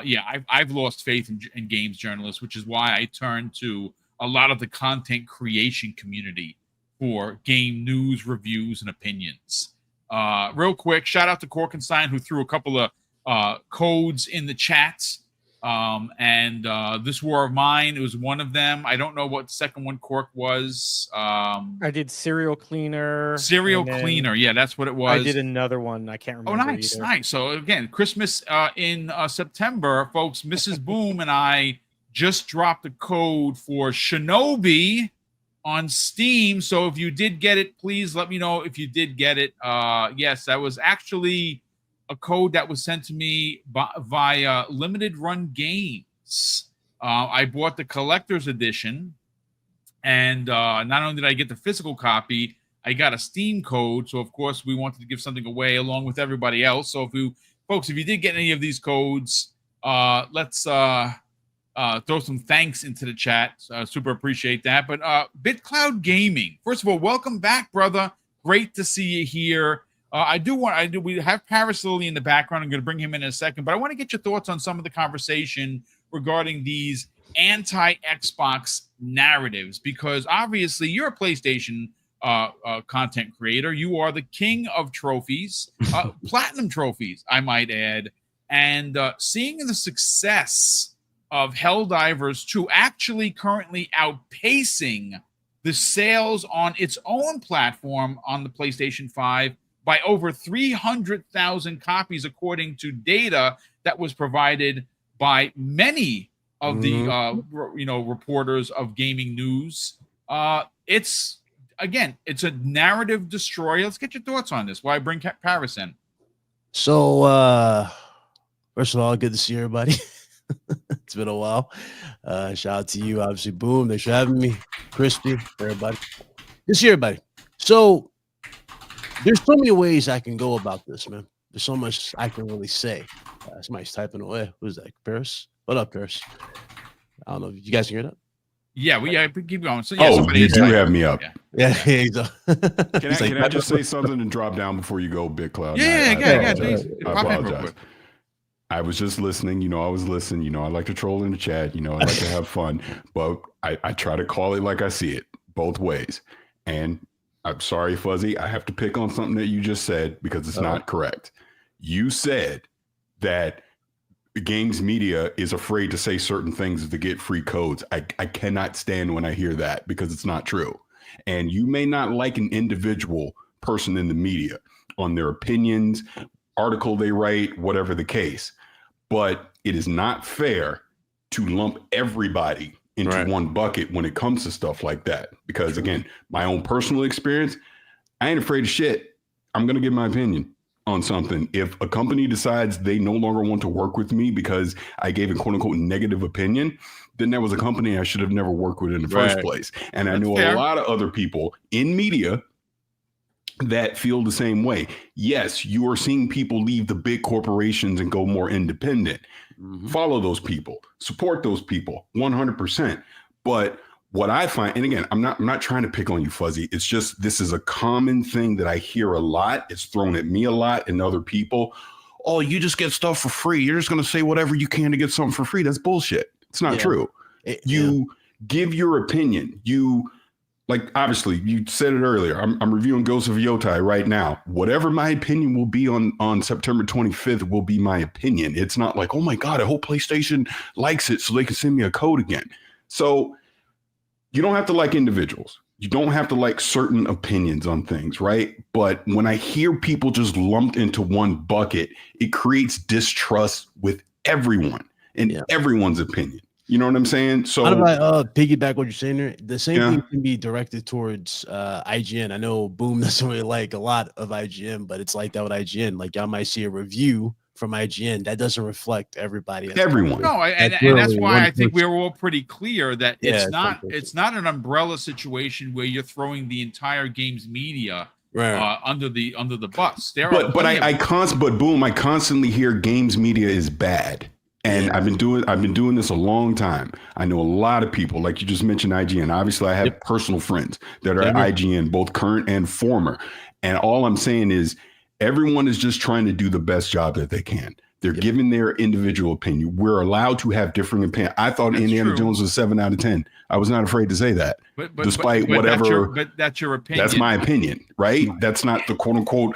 yeah, I've lost faith in games journalists, which is why I turn to a lot of the content creation community for game news, reviews, and opinions. Real quick, shout out to Korkenstein, who threw a couple of codes in the chats. And This War of Mine, it was one of them. I don't know what the second one, Cork, was. I did Serial Cleaner. Serial Cleaner. Yeah, that's what it was. I did another one. I can't remember. Oh, nice, nice. So again, Christmas in September, folks. Mrs. Boom and I just dropped a code for Shinobi on Steam. So if you did get it, please let me know if you did get it. Yes, that was actually a code that was sent to me via Limited Run Games. I bought the collector's edition, and not only did I get the physical copy, I got a Steam code. So of course we wanted to give something away along with everybody else. So if you did get any of these codes, let's throw some thanks into the chat. Super appreciate that. But BitCloud Gaming, first of all, welcome back, brother. Great to see you here. We have Paris Lily in the background. I'm going to bring him in a second, but I want to get your thoughts on some of the conversation regarding these anti-Xbox narratives, because obviously you're a PlayStation content creator. You are the king of trophies, platinum trophies, I might add, and seeing the success of Helldivers 2 actually currently outpacing the sales on its own platform on the PlayStation 5 by over 300,000 copies, according to data that was provided by many of the reporters of gaming news. It's a narrative destroyer. Let's get your thoughts on this. Why bring Paris in? So, first of all, good to see everybody. It's been a while. Shout out to you, obviously. Boom, thanks for having me. Crispy, everybody. Good to see everybody. So, there's so many ways I can go about this, man. There's so much I can really say. Somebody's typing away. Who's that? Paris? What up, Paris? I don't know if you guys can hear that. Yeah, we keep going. So, you do have me up. Yeah. Can I just say something and drop down before you go, Big Cloud? Yeah, please. I apologize. I was just listening. I was listening. I like to troll in the chat. I like to have fun. But I try to call it like I see it, both ways. And I'm sorry, Fuzzy, I have to pick on something that you just said because it's not correct. You said that the games media is afraid to say certain things to get free codes. I cannot stand when I hear that because it's not true. And you may not like an individual person in the media on their opinions, article they write, whatever the case, but it is not fair to lump everybody into one bucket when it comes to stuff like that. Because again, my own personal experience, I ain't afraid of shit. I'm going to give my opinion on something. If a company decides they no longer want to work with me because I gave a quote unquote negative opinion, then that was a company I should have never worked with in the first place. And I know a lot of other people in media that feel the same way. Yes, you are seeing people leave the big corporations and go more independent. Follow those people, support those people 100%. But what I find, and again, I'm not trying to pick on you, Fuzzy. It's just, this is a common thing that I hear a lot. It's thrown at me a lot and other people. Oh, you just get stuff for free. You're just going to say whatever you can to get something for free. That's bullshit. It's not true. You give your opinion. Like, obviously, you said it earlier. I'm reviewing Ghost of Yotai right now. Whatever my opinion will be on September 25th will be my opinion. It's not like, oh my God, I hope PlayStation likes it so they can send me a code again. So you don't have to like individuals. You don't have to like certain opinions on things, right? But when I hear people just lumped into one bucket, it creates distrust with everyone and everyone's opinion. You know what I'm saying? So how do I piggyback what you're saying there? The same thing can be directed towards IGN. I know Boom doesn't really like a lot of IGN, but it's like that with IGN. Like, y'all might see a review from IGN that doesn't reflect everybody. Everyone. No, and that's why I think we're all pretty clear that it's not an umbrella situation where you're throwing the entire games media under the bus. But I constantly hear games media is bad. And I've been doing this a long time. I know a lot of people, like you just mentioned IGN. Obviously, I have personal friends that are at IGN, both current and former. And all I'm saying is everyone is just trying to do the best job that they can. They're giving their individual opinion. We're allowed to have differing opinions. I thought That's Indiana true. Jones was 7 out of 10. I was not afraid to say that. But Despite whatever, that's your opinion. that's my opinion, right? That's not the quote unquote,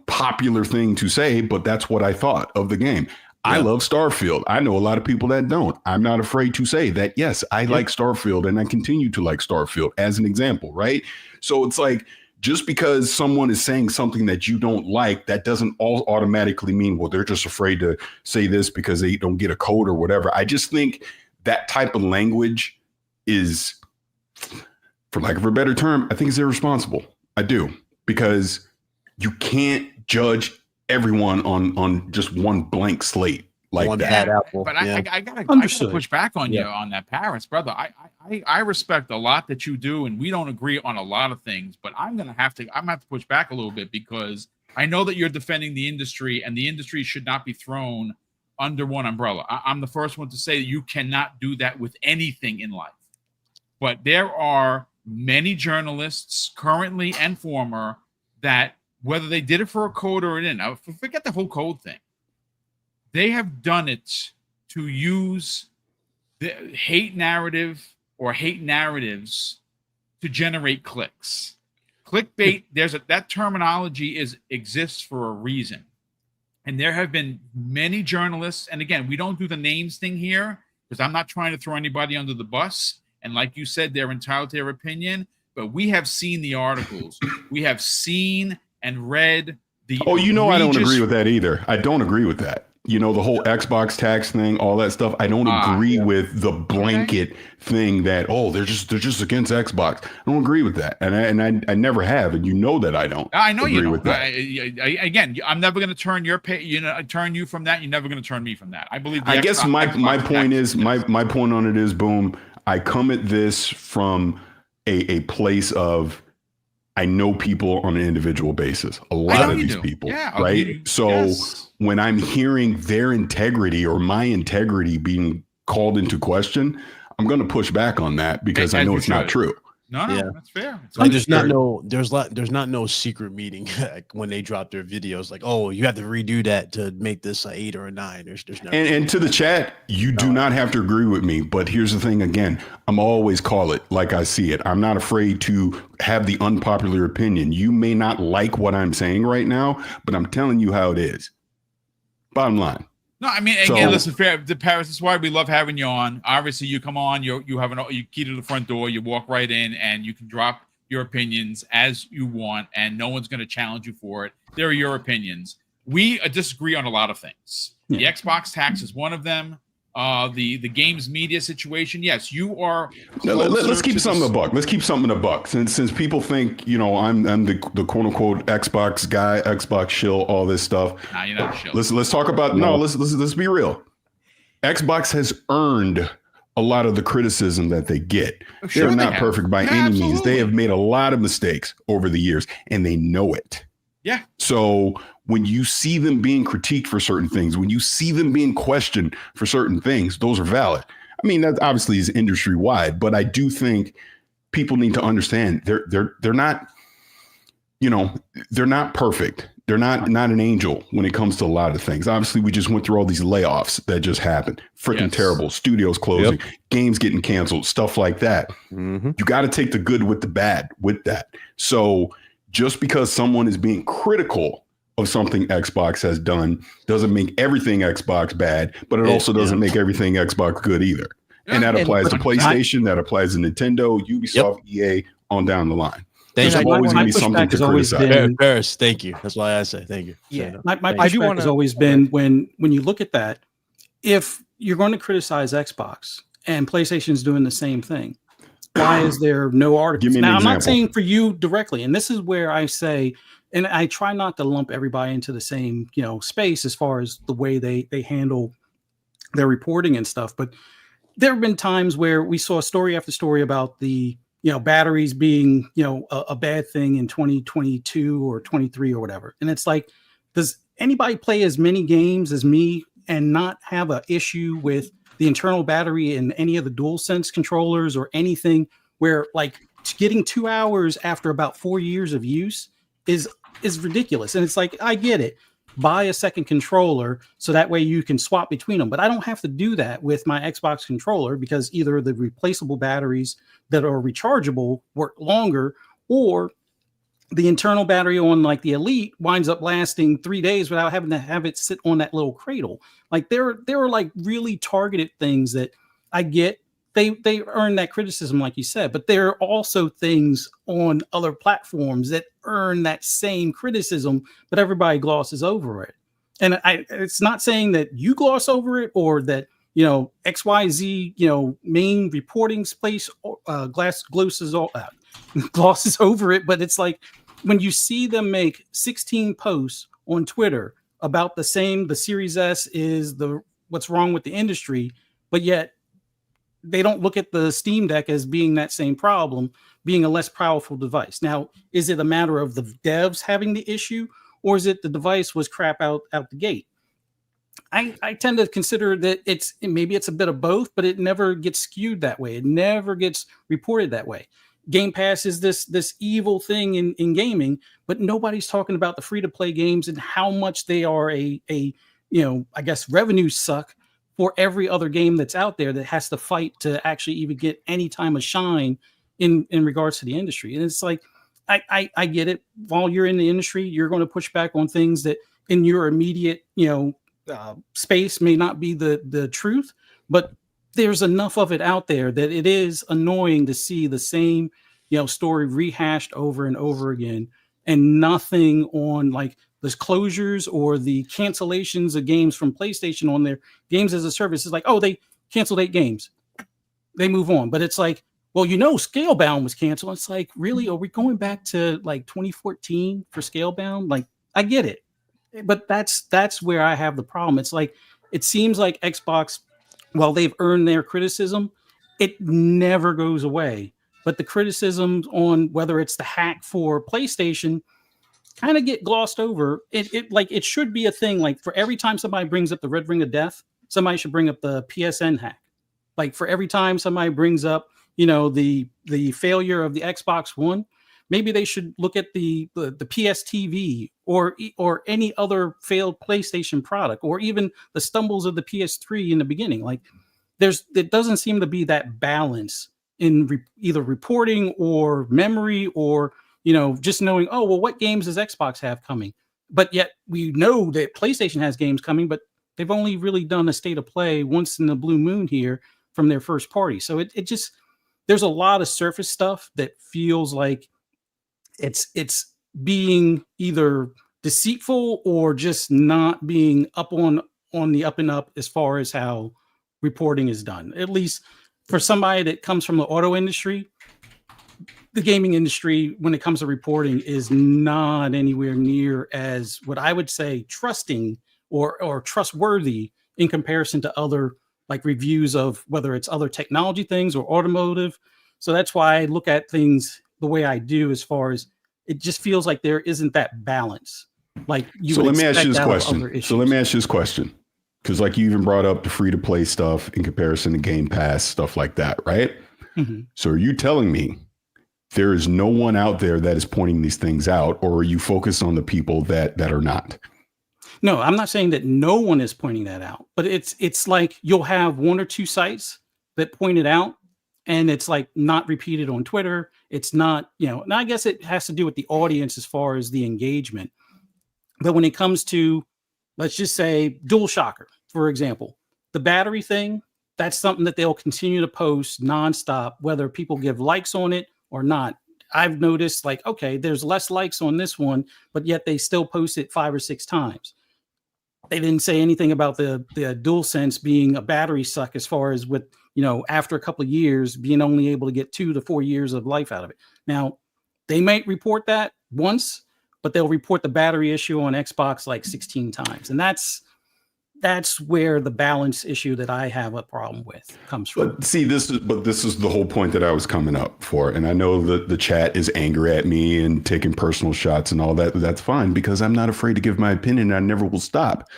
popular thing to say, but that's what I thought of the game. I love Starfield. I know a lot of people that don't. I'm not afraid to say that, yes, I like Starfield and I continue to like Starfield as an example, right? So it's like, just because someone is saying something that you don't like, that doesn't all automatically mean, well, they're just afraid to say this because they don't get a code or whatever. I just think that type of language is, for lack of a better term, I think is irresponsible. I do, because you can't judge everyone on just one blank slate like One that. bad apple. But Yeah. I gotta Understood. push back on you on that, Paris, brother. I respect a lot that you do, and we don't agree on a lot of things. But I'm gonna have to push back a little bit, because I know that you're defending the industry, and the industry should not be thrown under one umbrella. I'm the first one to say that you cannot do that with anything in life. But there are many journalists, currently and former, that whether they did it for a code or it didn't, now forget the whole code thing. They have done it to use the hate narrative or hate narratives to generate clicks. Clickbait, that terminology exists for a reason. And there have been many journalists, and again, we don't do the names thing here because I'm not trying to throw anybody under the bus. And like you said, they're entitled to their opinion, but we have seen the articles. We have seen and read the I don't agree with that either. I don't agree with that. The whole Xbox tax thing, all that stuff. I don't agree with the blanket thing that, they're just against Xbox. I don't agree with that. And I never have. And that I don't. I know agree you don't. with that. Again, I'm never going to turn turn you from that. You're never going to turn me from that. I believe. I guess my point is, my point on it is, Boom, I come at this from a place of, I know people on an individual basis, a lot of these people, right? So when I'm hearing their integrity or my integrity being called into question, I'm going to push back on that because I know it's not true. No, that's fair. Like there's not no secret meeting like when they drop their videos. Like, you have to redo that to make this an 8 or a 9. There's no. And to the chat, you do not have to agree with me. But here's the thing: again, I'm always call it like I see it. I'm not afraid to have the unpopular opinion. You may not like what I'm saying right now, but I'm telling you how it is. Bottom line. No, I mean, again, listen, fair. The Paris. That's why we love having you on. Obviously, you come on. You have you key to the front door. You walk right in, and you can drop your opinions as you want, and no one's going to challenge you for it. They're your opinions. We disagree on a lot of things. The Xbox tax is one of them. The games media situation. Yes, you are. Let's keep something a buck. Let's keep something a buck. Since people think I'm the quote unquote Xbox guy, Xbox shill, all this stuff. Nah, you're not a shill. Let's talk about let's be real. Xbox has earned a lot of the criticism that they get. Sure, They're not perfect by any means. They have made a lot of mistakes over the years, and they know it. Yeah. So when you see them being critiqued for certain things, when you see them being questioned for certain things, those are valid. I mean, that obviously is industry wide, but I do think people need to understand they're not, they're not perfect. They're not an angel when it comes to a lot of things. Obviously, we just went through all these layoffs that just happened. Freaking terrible. Studios closing, games getting canceled, stuff like that. Mm-hmm. You got to take the good with the bad with that. So just because someone is being critical of something Xbox has done doesn't make everything Xbox bad, but it also doesn't make everything Xbox good either. And that applies to PlayStation, that applies to Nintendo, Ubisoft, EA, on down the line. There's always going to be something to criticize. Paris, thank you. That's why I say thank you. Yeah, my pushback has always been when you look at that, if you're going to criticize Xbox and PlayStation's doing the same thing, why is there no articles? Now, I'm not saying for you directly, and this is where I say, and I try not to lump everybody into the same, space as far as the way they handle their reporting and stuff. But there have been times where we saw story after story about the, batteries being, a bad thing in 2022 or 23 or whatever. And it's like, does anybody play as many games as me and not have an issue with the internal battery in any of the DualSense controllers or anything where like getting 2 hours after about 4 years of use is ridiculous? And it's like, I get it. buy a second controller so that way you can swap between them. But I don't have to do that with my Xbox controller because either the replaceable batteries that are rechargeable work longer, or the internal battery on like the Elite winds up lasting 3 days without having to have it sit on that little cradle. Like there are like really targeted things that I get. They earn that criticism, like you said, but there are also things on other platforms that earn that same criticism, but everybody glosses over it. And it's not saying that you gloss over it or that, XYZ, main reporting place glosses over it, but it's like when you see them make 16 posts on Twitter about the Series S is what's wrong with the industry, but yet they don't look at the Steam Deck as being that same problem, being a less powerful device. Now, is it a matter of the devs having the issue, or is it the device was crap out the gate? I tend to consider that maybe it's a bit of both, but it never gets skewed that way. It never gets reported that way. Game Pass is this evil thing in gaming, but nobody's talking about the free-to-play games and how much they are I guess revenue suck for every other game that's out there that has to fight to actually even get any time of shine in regards to the industry. And it's like, I get it. While you're in the industry, you're going to push back on things that in your immediate, space may not be the truth, but there's enough of it out there that it is annoying to see the same, story rehashed over and over again, and nothing on like the closures or the cancellations of games from PlayStation on their games as a service. Is like, oh, they canceled 8 games. They move on. But it's like, well, Scalebound was canceled. It's like, really? Are we going back to like 2014 for Scalebound? Like, I get it. But that's where I have the problem. It's like, it seems like Xbox, while they've earned their criticism, it never goes away. But the criticisms on whether it's the hack for PlayStation kind of get glossed over. It should be a thing. Like for every time somebody brings up the Red Ring of Death, somebody should bring up the PSN hack. Like for every time somebody brings up, the failure of the Xbox One, maybe they should look at the PS TV or any other failed PlayStation product, or even the stumbles of the PS3 in the beginning. Like it doesn't seem to be that balance in either reporting or memory or just knowing, oh, well, what games does Xbox have coming? But yet we know that PlayStation has games coming, but they've only really done a state of play once in the blue moon here from their first party. So it just, there's a lot of surface stuff that feels like it's being either deceitful or just not being up on the up and up as far as how reporting is done. At least for somebody that comes from the auto industry, the gaming industry, when it comes to reporting, is not anywhere near as what I would say trusting or trustworthy in comparison to other like reviews of whether it's other technology things or automotive. So that's why I look at things the way I do, as far as it just feels like there isn't that balance. Like you. So let me ask you this question. Because like you even brought up the free to play stuff in comparison to Game Pass, stuff like that, right? Mm-hmm. So are you telling me there is no one out there that is pointing these things out, or are you focused on the people that are not? No, I'm not saying that no one is pointing that out, but it's like you'll have one or two sites that point it out, and it's like not repeated on Twitter. It's not, and I guess it has to do with the audience as far as the engagement. But when it comes to, let's just say DualShocker, for example, the battery thing, that's something that they'll continue to post nonstop, whether people give likes on it or not. I've noticed like, okay, there's less likes on this one, but yet they still post it 5 or 6 times. They didn't say anything about the DualSense being a battery suck, as far as with, after a couple of years being only able to get 2 to 4 years of life out of it. Now, they might report that once, but they'll report the battery issue on Xbox like 16 times. And that's where the balance issue that I have a problem with comes from. But see, this is the whole point that I was coming up for. And I know that the chat is angry at me and taking personal shots and all that. That's fine, because I'm not afraid to give my opinion, and I never will stop.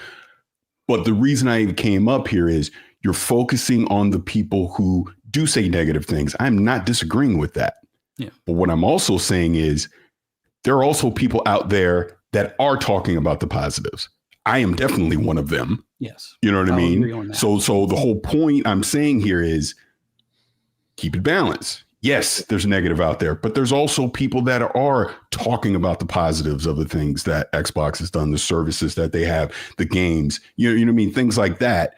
But the reason I came up here is you're focusing on the people who do say negative things. I'm not disagreeing with that. Yeah. But what I'm also saying is there are also people out there that are talking about the positives. I am definitely one of them. Yes. You know what I I'll agree mean? on that. So the whole point I'm saying here is keep it balanced. Yes, there's negative out there, but there's also people that are talking about the positives of the things that Xbox has done, the services that they have, the games, you know what I mean? Things like that.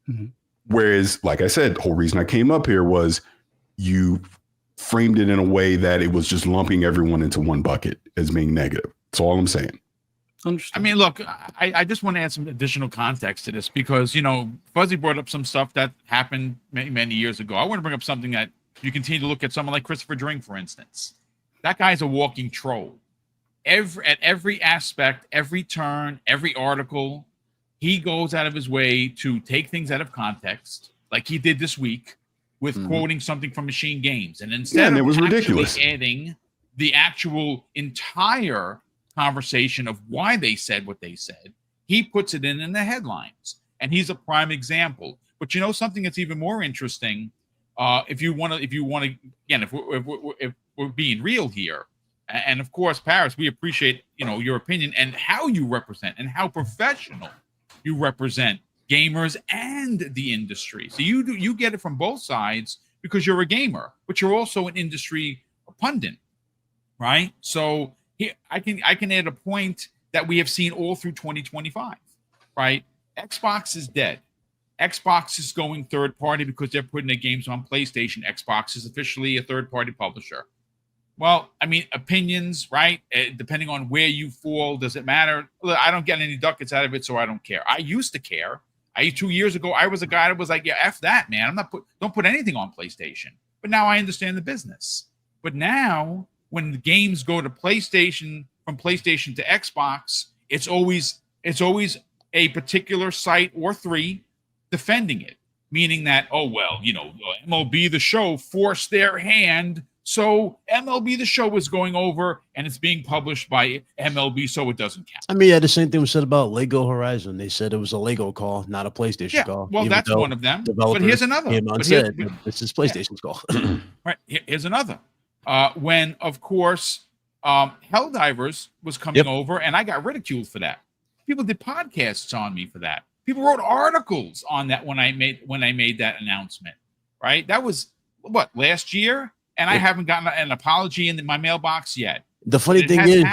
Mm-hmm. Whereas, like I said, the whole reason I came up here was you framed it in a way that it was just lumping everyone into one bucket as being negative. That's all I'm saying. Understood. I mean, look, I just want to add some additional context to this because, Fuzzy brought up some stuff that happened many, many years ago. I want to bring up something that you continue to look at someone like Christopher Drink, for instance. That guy's a walking troll. At every aspect, every turn, every article, he goes out of his way to take things out of context, like he did this week with quoting something from Machine Games. And instead it of was actually ridiculous. adding the actual entire conversation of why they said what they said, he puts it in the headlines. And he's a prime example. But something that's even more interesting, if we're being real here, and of course, Paris, we appreciate your opinion and how you represent and how professional you represent gamers and the industry. So you get it from both sides because you're a gamer, but you're also an industry pundit, right? So here I can add a point that we have seen all through 2025, right? Xbox is dead. Xbox is going third party because they're putting their games on PlayStation. Xbox is officially a third party publisher. Well, I mean, opinions, right? Depending on where you fall, does it matter? I don't get any ducats out of it, so I don't care. I used to care. 2 years ago, I was a guy that was like, yeah, F that, man. Don't put anything on PlayStation. But now I understand the business. But now, when the games go to PlayStation, from PlayStation to Xbox, it's always a particular site or three defending it, meaning that, MLB The Show forced their hand. So MLB The Show is going over and it's being published by MLB, so it doesn't count. I mean, the same thing was said about Lego Horizon. They said it was a Lego call, not a PlayStation call. Well, that's one of them. But here's another. This is PlayStation's call. Right. Here's another. When, of course, Helldivers was coming over, and I got ridiculed for that. People did podcasts on me for that. People wrote articles on that when I made that announcement. Right. That was last year. And I haven't gotten an apology in my mailbox yet. The funny thing is,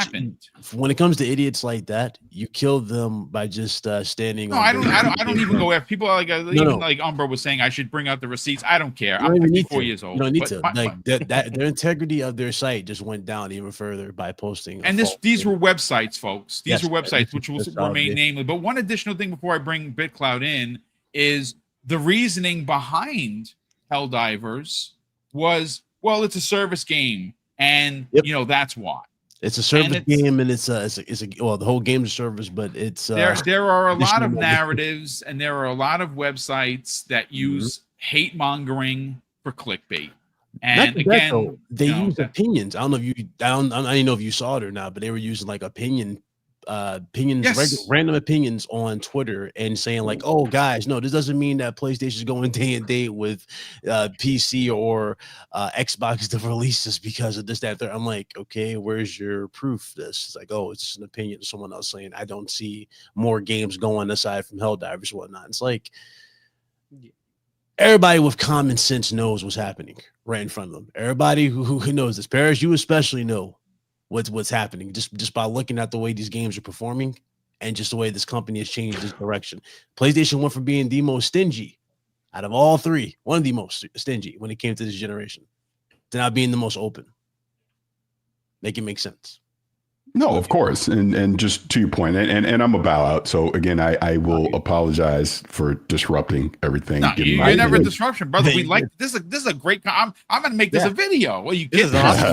when it comes to idiots like that, you kill them by just standing. No, I don't even go after people. Like Umbra was saying, I should bring out the receipts. I don't care. I'm 54 years old. You don't need to. Their integrity of their site just went down even further by posting. And these were websites, folks. These were websites, which will remain nameless. But one additional thing before I bring BitCloud in is the reasoning behind Helldivers was, well, it's a service game, and that's why. It's a service game, and it's the whole game's a service, but it's there are a lot of narratives, and there are a lot of websites that use hate mongering for clickbait. And again, they use opinions. I don't know if you saw it or not, but they were using like opinions, random opinions on Twitter and saying like, oh guys, no, this doesn't mean that PlayStation is going day and date with PC or Xbox to release this because of this, that, there. I'm like, okay, where's your proof? This is like, oh, it's just an opinion of someone else saying I don't see more games going aside from Helldivers and whatnot. It's like everybody with common sense knows what's happening right in front of them. Everybody who knows this, Paris, you especially know what's happening just by looking at the way these games are performing and just the way this company has changed its direction. PlayStation went from being the most stingy out of all three, one of the most stingy when it came to this generation, to now being the most open. Make it make sense. No, of course. And just to your point, and I'm a bow out. So again, I will apologize for disrupting everything. No, you're never a disruption, brother. We like this. Is a great. I'm going to make this a video. Well, you get awesome.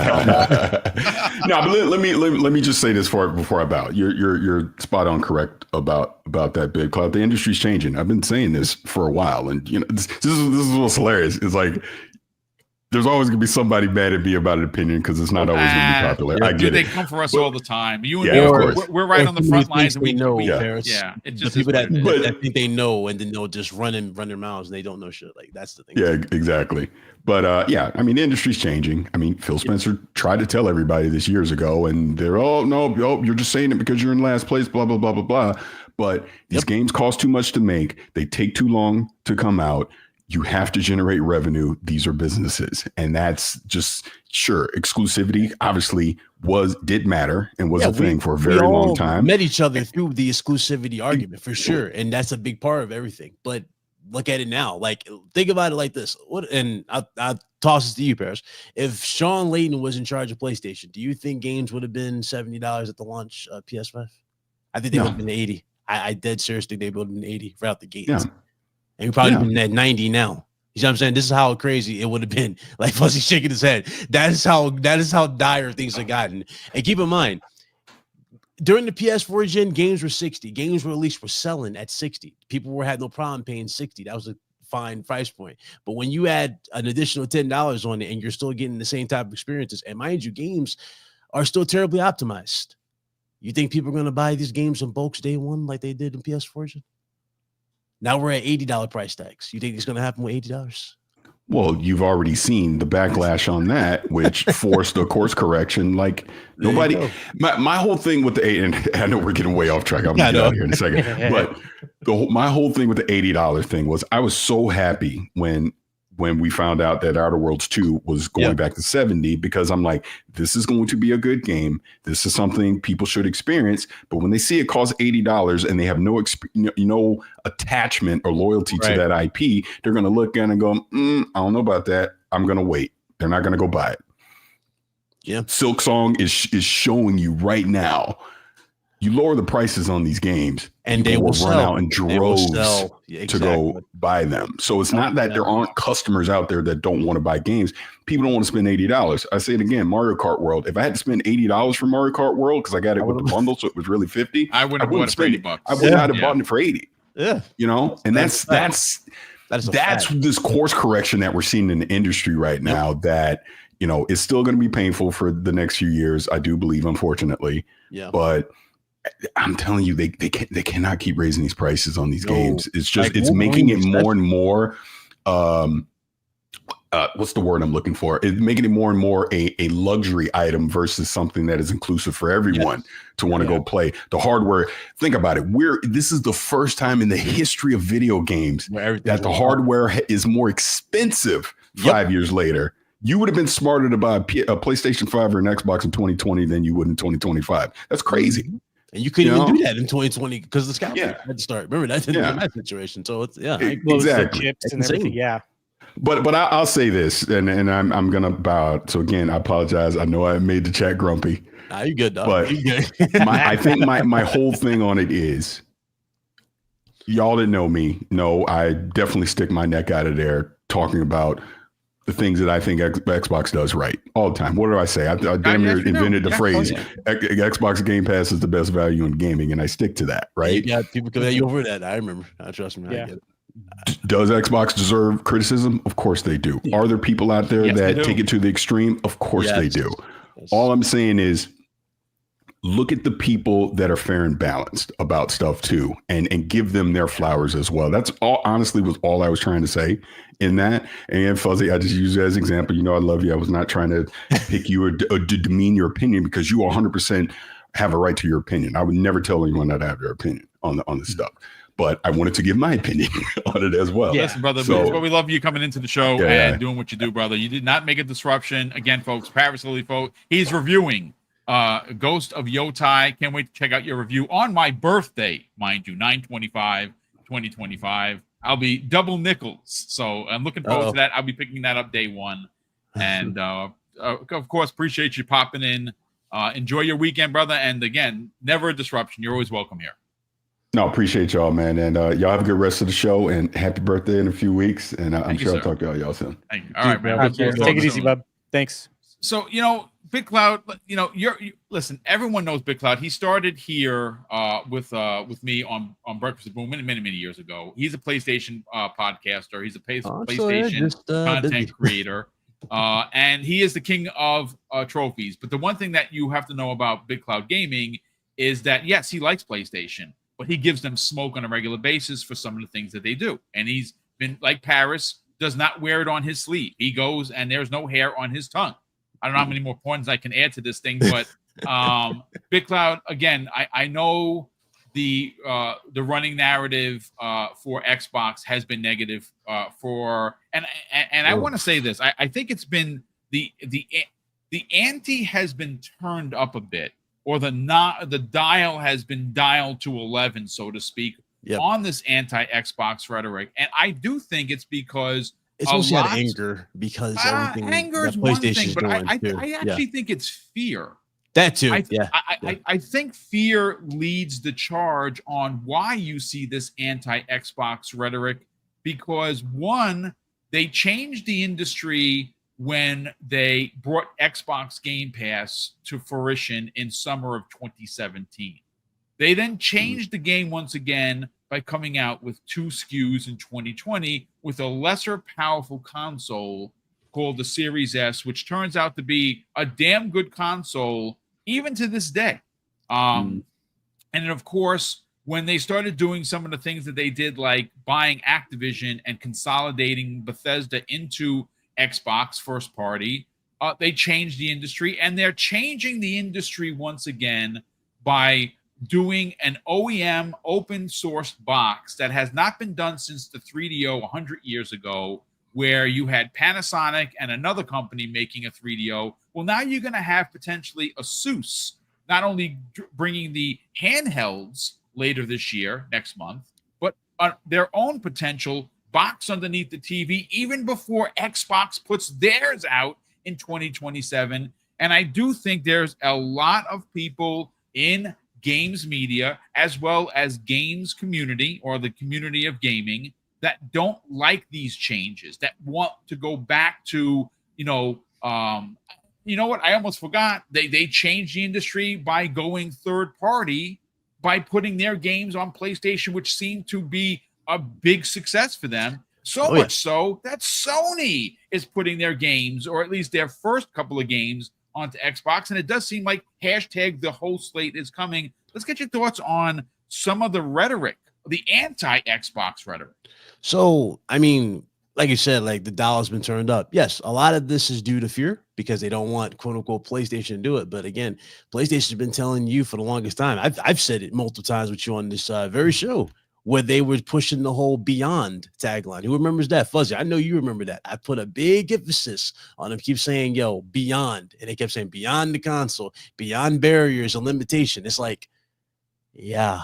No, but let me just say this before I bow. You're spot on correct about that, BitCloud. The industry's changing. I've been saying this for a while, and this is what's hilarious. It's like There's always gonna be somebody mad at me about an opinion because it's not always gonna be popular. I get They it. come for us But- all the time. You and Yeah, me, of we're, course. we're right on the front lines, and we know. we- Paris. yeah, it The just people is what it is. that think they know, and then they'll just run their mouths, and they don't know shit. Like that's the thing. Yeah, exactly. But yeah, I mean, the industry's changing. I mean, Phil Spencer tried to tell everybody this years ago, and they're, oh, no, you're just saying it because you're in last place, blah, blah, blah, blah, blah. But these games cost too much to make. They take too long to come out. You have to generate revenue. These are businesses. And that's just, sure, exclusivity obviously did matter and was a thing for a very long time. Met each other through the exclusivity argument for sure. And that's a big part of everything. But look at it now. Like, think about it like this. And I'll toss this to you, Paris. If Sean Layden was in charge of PlayStation, do you think games would have been $70 at the launch of PS5? I think they would have been 80. I dead seriously think they would have been 80 right out the gates. Yeah. And we probably been at 90 now. You know what I'm saying? This is how crazy it would have been. Like Fuzzy shaking his head. That is how dire things have gotten. And keep in mind, during the PS4 gen, games were 60. Games were selling at 60. People had no problem paying 60. That was a fine price point. But when you add an additional $10 on it and you're still getting the same type of experiences, and mind you, games are still terribly optimized. You think people are going to buy these games in bulks day one like they did in PS4 gen? Now we're at $80 price tags. You think it's going to happen with $80? Well, you've already seen the backlash on that, which forced a course correction. Like nobody, my whole thing with the and I know we're getting way off track. I'm gonna get out of here in a second. But my whole thing with the $80 thing was I was so happy when we found out that Outer Worlds 2 was going back to 70, because I'm like, this is going to be a good game. This is something people should experience. But when they see it costs $80 and they have no attachment or loyalty to that IP, they're going to look at it and go, I don't know about that. I'm going to wait. They're not going to go buy it. Yeah. Silksong is showing you right now. You lower the prices on these games, and they will run out in droves to go buy them. So it's not that there aren't customers out there that don't want to buy games. People don't want to spend $80. I say it again, Mario Kart World. If I had to spend $80 for Mario Kart World because I got it with the bundle, so it was really $50, I wouldn't have bought it for $80. I would not have bought it for $80. Yeah, you know, and that's this course correction that we're seeing in the industry right now. That is still going to be painful for the next few years. I do believe, unfortunately. Yeah, but I'm telling you, they cannot keep raising these prices on these games. It's just it's making it more and more. What's the word I'm looking for? It's making it more and more a luxury item versus something that is inclusive for everyone to want to go play. The hardware. Think about it. This is the first time in the history of video games that the hardware is more expensive 5 years later. You would have been smarter to buy a PlayStation 5 or an Xbox in 2020 than you would in 2025. That's crazy. And you couldn't even do that in 2020 because the scout had to start. Remember that that situation. So it's exactly chips and everything. Yeah. But I'll say this, and I'm gonna bow out. So again, I apologize. I know I made the chat grumpy. Nah, you good, dog. But you good. I think my whole thing on it is, y'all that know me know I definitely stick my neck out of there talking about the things that I think Xbox does right all the time. What do I say? I damn near invented the phrase Xbox Game Pass is the best value in gaming, and I stick to that, right? Yeah, people come at you over that. I remember. Trust me. I get it. Does Xbox deserve criticism? Of course they do. Are there people out there that take it to the extreme? Of course they do. Yes. All I'm saying is look at the people that are fair and balanced about stuff too, and give them their flowers as well. That's all, honestly, was all I was trying to say in that. And Fuzzy, I just use it as an example. I love you. I was not trying to pick you or demean your opinion, because you 100% have a right to your opinion. I would never tell anyone not to have their opinion on this stuff. But I wanted to give my opinion on it as well. Yes, brother. So, that's why we love you coming into the show and doing what you do, brother. You did not make a disruption. Again, folks, Paris Lily Folk, he's reviewing Ghost of Yotai. Can't wait to check out your review on my birthday, mind you, 9/25/2025. I'll be double nickels. So I'm looking forward to that. I'll be picking that up day one. And of course, appreciate you popping in. Enjoy your weekend, brother. And again, never a disruption. You're always welcome here. No, appreciate y'all, man. And y'all have a good rest of the show, and happy birthday in a few weeks. And I'm sure I'll talk to y'all soon. Thank you. All right, man. Take it easy, bub. Thanks. So, Big Cloud, listen, everyone knows Big Cloud. He started here with me on Breakfast with Boom many years ago. He's a PlayStation podcaster. He's a PlayStation content creator. And he is the king of trophies. But the one thing that you have to know about Big Cloud Gaming is that, yes, he likes PlayStation, but he gives them smoke on a regular basis for some of the things that they do. And he's been, like Paris, does not wear it on his sleeve. He goes and there's no hair on his tongue. I don't know how many more points I can add to this thing, but Big Cloud, again, I know the running narrative for Xbox has been negative and I want to say this. I think it's been the ante has been turned up a bit, or the dial has been dialed to 11, so to speak, on this anti-Xbox rhetoric. And I do think it's because it's mostly out of anger, because everything anger is one thing, but I actually think it's fear. That too. I think fear leads the charge on why you see this anti-Xbox rhetoric, because one, they changed the industry when they brought Xbox Game Pass to fruition in summer of 2017. They then changed the game once again by coming out with 2 SKUs in 2020 with a lesser powerful console called the Series S, which turns out to be a damn good console even to this day. And then, of course, when they started doing some of the things that they did, like buying Activision and consolidating Bethesda into Xbox first party, they changed the industry, and they're changing the industry once again by doing an OEM open source box that has not been done since the 3DO 100 years ago, where you had Panasonic and another company making a 3DO. Well, now you're going to have potentially ASUS not only bringing the handhelds later this year, next month, but their own potential box underneath the TV even before Xbox puts theirs out in 2027. And I do think there's a lot of people in games media, as well as games community, or the community of gaming, that don't like these changes, that want to go back to, you know what? I almost forgot. They changed the industry by going third party, by putting their games on PlayStation, which seemed to be a big success for them. So much so that Sony is putting their games, or at least their first couple of games, onto Xbox. And it does seem like hashtag the whole slate is coming. Let's get your thoughts on some of the rhetoric, the anti-Xbox rhetoric. So, I mean, like you said, like the dial has been turned up. Yes, a lot of this is due to fear, because they don't want quote unquote PlayStation to do it. But again, PlayStation's been telling you for the longest time. I've said it multiple times with you on this very show, where they were pushing the whole Beyond tagline. Who remembers that? Fuzzy, I know you remember that. I put a big emphasis on them, keep saying, yo, Beyond. And they kept saying beyond the console, beyond barriers and limitation. It's like, yeah,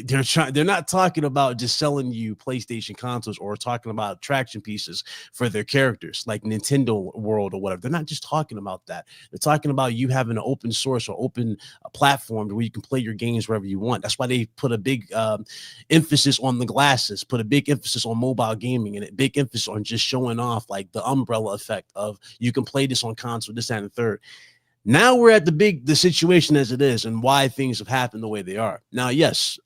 they're not talking about just selling you PlayStation consoles or talking about attraction pieces for their characters like Nintendo World or whatever. They're not just talking about that. They're talking about you having an open source or open platform where you can play your games wherever you want. That's why they put a big emphasis on the glasses, put a big emphasis on mobile gaming, and a big emphasis on just showing off like the umbrella effect of you can play this on console, this, and the third. Now we're at the situation as it is, and why things have happened the way they are. Now, yes,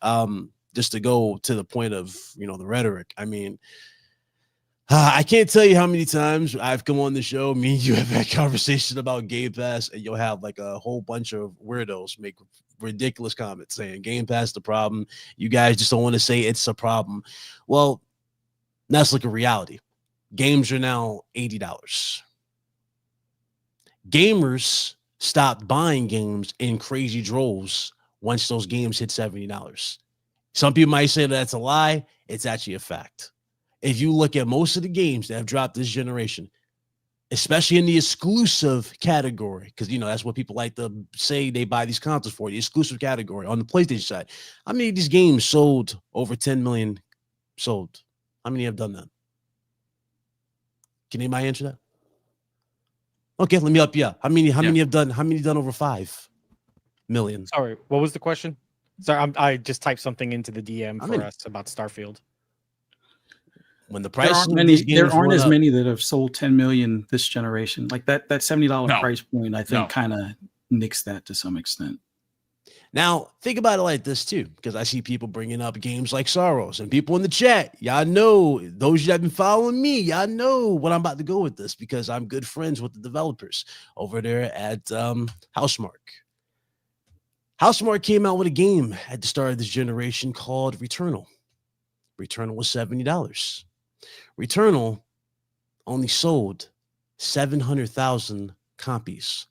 just to go to the point of, the rhetoric. I mean, I can't tell you how many times I've come on the show, me and you have had conversation about Game Pass, and you'll have like a whole bunch of weirdos make ridiculous comments saying Game Pass is the problem. You guys just don't want to say it's a problem. Well, let's look at reality. Games are now $80. Gamers stopped buying games in crazy droves once those games hit $70. Some people might say that's a lie. It's actually a fact. If you look at most of the games that have dropped this generation, especially in the exclusive category, because that's what people like to say they buy these consoles for, the exclusive category on the PlayStation side. How many of these games sold over 10 million sold? How many have done that? Can anybody answer that? Okay, let me up you. How many have done? How many done over 5 million? Sorry, what was the question? Sorry, I just typed something into the DM for us about Starfield. When the price there aren't as many that have sold 10 million this generation. Like that $70 price point, I think, kind of nicks that to some extent. Now, think about it like this too, because I see people bringing up games like Sorrows, and people in the chat, y'all know, those that have been following me, y'all know what I'm about to go with this, because I'm good friends with the developers over there at Housemarque. Housemarque came out with a game at the start of this generation called Returnal. Returnal was $70. Returnal only sold 700,000 copies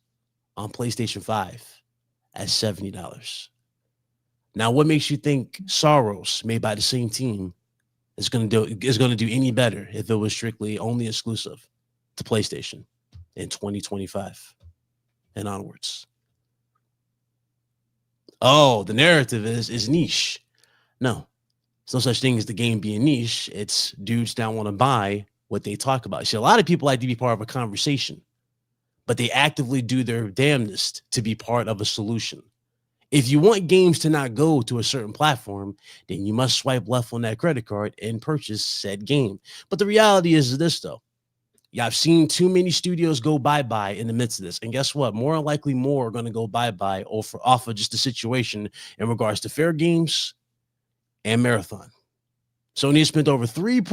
on PlayStation 5 at $70. Now, what makes you think Sorrows, made by the same team, is going to do any better if it was strictly only exclusive to PlayStation in 2025 and onwards? Oh, the narrative is niche. No, there's no such thing as the game being niche. It's dudes that want to buy what they talk about. See, a lot of people like to be part of a conversation, but they actively do their damnedest to be part of a solution. If you want games to not go to a certain platform, then you must swipe left on that credit card and purchase said game. But the reality is this, though. Yeah, I've seen too many studios go bye-bye in the midst of this. And guess what? More likely more are going to go bye-bye off of just the situation in regards to fair games and Marathon. Sony has spent over $3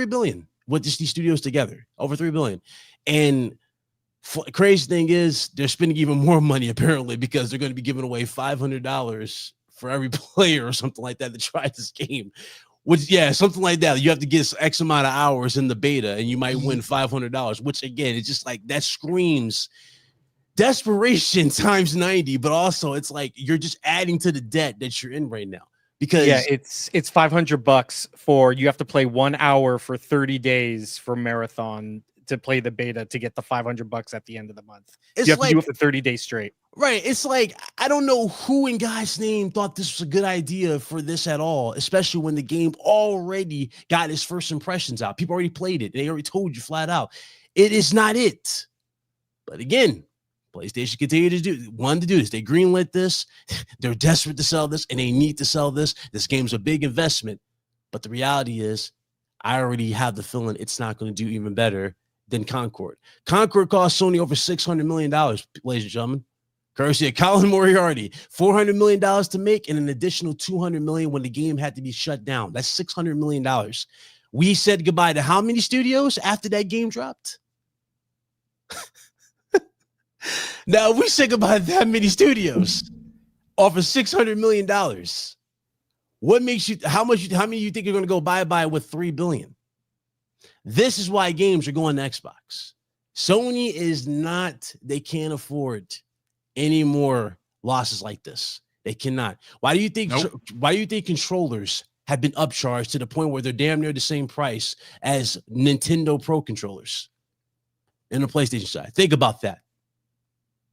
billion with these studios together. Over $3 billion. And crazy thing is, they're spending even more money apparently, because they're going to be giving away $500 for every player or something like that to try this game. Which, yeah, something like that. You have to get X amount of hours in the beta, and you might win $500. Which again, it's just like that screams desperation times 90. But also, it's like you're just adding to the debt that you're in right now. Because it's $500 for, you have to play 1 hour for 30 days for Marathon to play the beta to get the $500 at the end of the month. You have to do it for 30 days straight. Right. It's like, I don't know who in God's name thought this was a good idea for this at all, especially when the game already got its first impressions out. People already played it. They already told you flat out. It is not it. But again, PlayStation continued to do this. They greenlit this. They're desperate to sell this, and they need to sell this. This game's a big investment. But the reality is, I already have the feeling it's not going to do even better than Concord. Concord cost Sony over $600 million, ladies and gentlemen. Courtesy of Colin Moriarty. $400 million to make, and an additional $200 million when the game had to be shut down. That's $600 million. We said goodbye to how many studios after that game dropped? Now we said goodbye to that many studios off of $600 million. What makes you, how many you think you're going to go bye-bye with $3 billion? This is why games are going to Xbox. Sony is not, they can't afford any more losses like this. They cannot. Why do you think controllers have been upcharged to the point where they're damn near the same price as Nintendo Pro controllers in the PlayStation side? Think about that.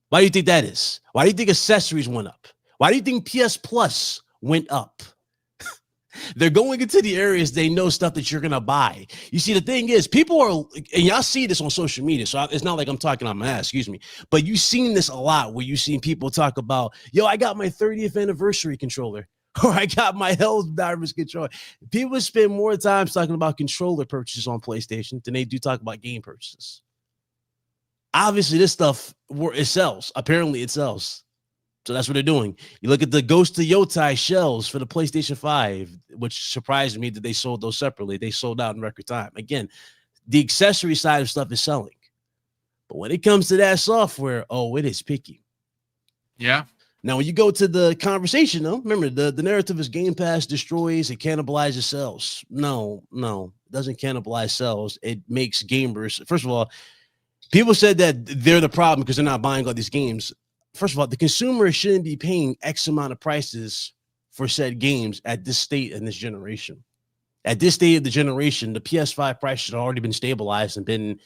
Why do you think that is? Why do you think accessories went up? Why do you think PS Plus went up? They're going into the areas they know stuff that you're going to buy. You see, the thing is, people are, and y'all see this on social media, so it's not like I'm talking on my ass, excuse me, but you've seen this a lot where you've seen people talk about, yo, I got my 30th anniversary controller, or I got my Helldivers controller. People spend more time talking about controller purchases on PlayStation than they do talk about game purchases. Obviously, this stuff, it sells. Apparently, it sells. So that's what they're doing. You look at the Ghost of Yotai shells for the PlayStation 5, which surprised me that they sold those separately. They sold out in record time. Again, the accessory side of stuff is selling. But when it comes to that software, it is picky. Yeah. Now, when you go to the conversation, though, remember, the narrative is Game Pass destroys, it cannibalizes sales. No, it doesn't cannibalize sales. It makes gamers, first of all, people said that they're the problem because they're not buying all these games. First of all, the consumer shouldn't be paying X amount of prices for said games at this state in this generation. At this state of the generation, the PS5 price should have already been stabilized and been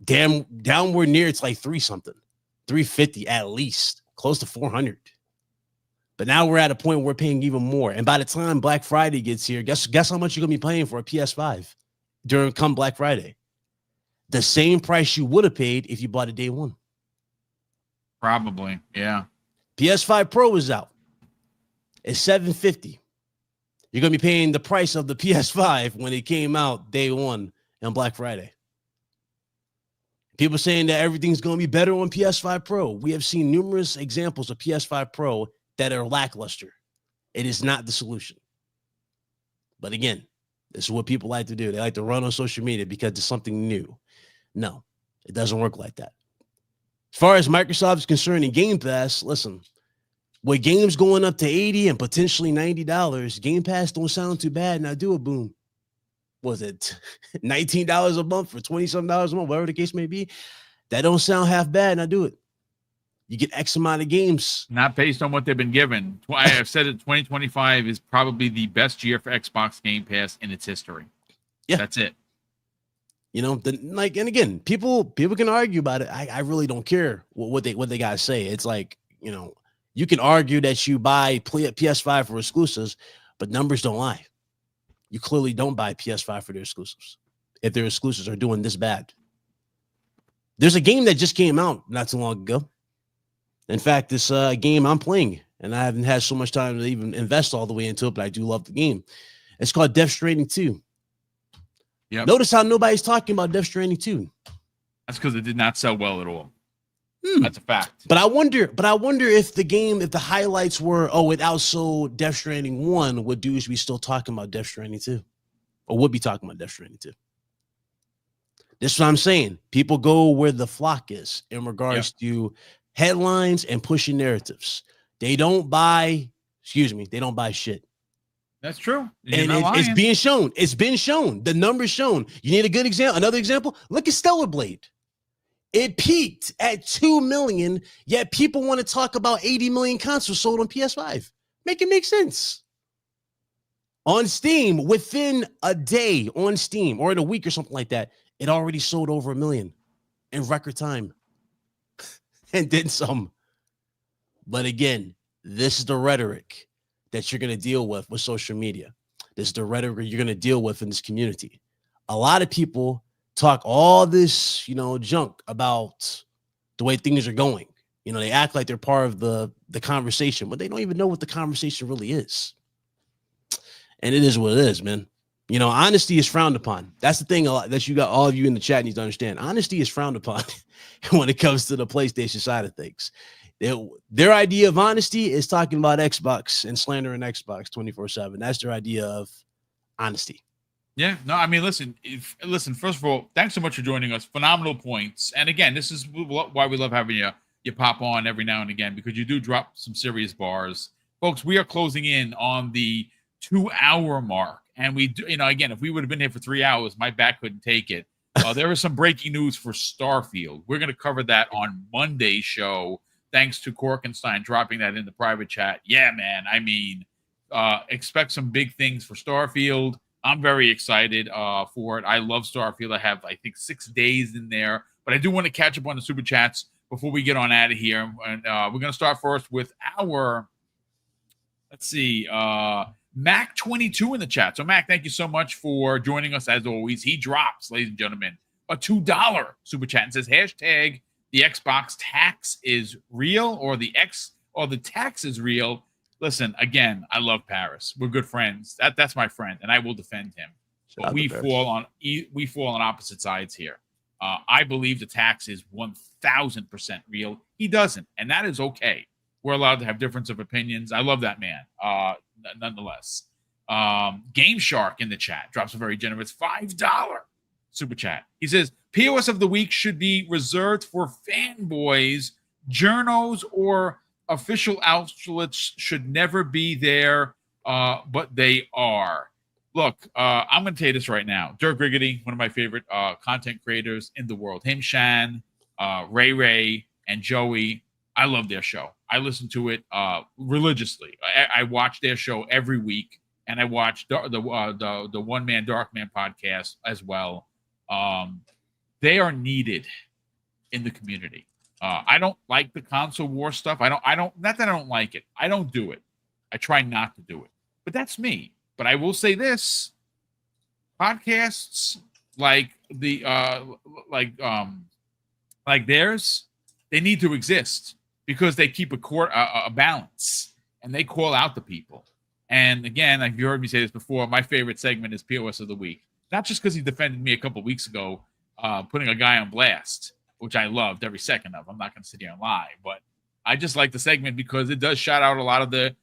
downward near. It's like $350 at least, close to 400. But now we're at a point where we're paying even more. And by the time Black Friday gets here, guess how much you're gonna be paying for a PS5 come Black Friday? The same price you would have paid if you bought it day one. Probably, yeah. PS5 Pro is out. It's $750. You're going to be paying the price of the PS5 when it came out day one on Black Friday. People saying that everything's going to be better on PS5 Pro. We have seen numerous examples of PS5 Pro that are lackluster. It is not the solution. But again, this is what people like to do. They like to run on social media because it's something new. No, it doesn't work like that. As far as Microsoft is concerned in Game Pass, listen, with games going up to $80 and potentially $90, Game Pass don't sound too bad. Now do it, boom. Was it $19 a month for $20-something a month, whatever the case may be? That don't sound half bad. Now do it. You get X amount of games. Not based on what they've been given. I have said it, 2025 is probably the best year for Xbox Game Pass in its history. Yeah. That's it. You know, and again, people can argue about it. I really don't care what they gotta say. It's like, you know, you can argue that you buy PS5 for exclusives, but numbers don't lie. You clearly don't buy PS5 for their exclusives if their exclusives are doing this bad. There's a game that just came out not too long ago. In fact, this game I'm playing, and I haven't had so much time to even invest all the way into it, but I do love the game. It's called Death Stranding 2. Yep. Notice how nobody's talking about Death Stranding 2. That's because it did not sell well at all. That's a fact. But I wonder if the highlights were, it outsold Death Stranding 1, would dudes be still talking about Death Stranding 2? Or would be talking about Death Stranding 2? This is what I'm saying. People go where the flock is in regards to headlines and pushing narratives. They don't buy shit. That's true. And it's being shown. It's been shown. The numbers shown. You need a good example. Another example. Look at Stellar Blade. It peaked at 2 million, yet people want to talk about 80 million consoles sold on PS5. Make it make sense. On Steam, within a day on Steam or in a week or something like that, it already sold over 1 million in record time. And then some. But again, this is the rhetoric that you're going to deal with social media. This is the rhetoric you're going to deal with in this community. A lot of people talk all this, junk about the way things are going. They act like they're part of the conversation, but they don't even know what the conversation really is. And it is what it is, man. Honesty is frowned upon. That's the thing that you got, all of you in the chat need to understand. Honesty is frowned upon when it comes to the PlayStation side of things. Their idea of honesty is talking about Xbox and slandering Xbox 24/7. That's their idea of honesty. Yeah, no, I mean, listen, first of all, thanks so much for joining us. Phenomenal points. And again, this is why we love having you pop on every now and again, because you do drop some serious bars. Folks, we are closing in on the 2-hour mark. And we do, again, if we would have been here for 3 hours, my back couldn't take it. There is some breaking news for Starfield. We're going to cover that on Monday's show. Thanks to Korkenstein dropping that in the private chat. Yeah, man. I mean, expect some big things for Starfield. I'm very excited for it. I love Starfield. I have, I think, 6 days in there. But I do want to catch up on the super chats before we get on out of here. And we're going to start first with our, Mac22 in the chat. So, Mac, thank you so much for joining us as always. He drops, ladies and gentlemen, a $2 super chat and says, hashtag the Xbox tax is real, or the tax is real. Listen, again, I love Paris. We're good friends. That's my friend, and I will defend him. But we fall on opposite sides here. I believe the tax is 1,000% real. He doesn't, and that is okay. We're allowed to have difference of opinions. I love that man. Nonetheless, Game Shark in the chat drops a very generous $5 super chat. He says, POS of the week should be reserved for fanboys, journos, or official outlets should never be there, but they are. Look, I'm going to tell you this right now. Dirk Riggedy, one of my favorite content creators in the world. Him, Shan, Ray, and Joey. I love their show. I listen to it religiously. I watch their show every week, and I watch the One Man Dark Man podcast as well. They are needed in the community. I don't like the console war stuff. I don't. Not that I don't like it. I don't do it. I try not to do it. But that's me. But I will say this: podcasts like theirs, they need to exist because they keep a balance and they call out the people. And again, like you heard me say this before, my favorite segment is POS of the week. Not just because he defended me a couple weeks ago, putting a guy on blast, which I loved every second of. I'm not going to sit here and lie, but I just like the segment because it does shout out a lot of the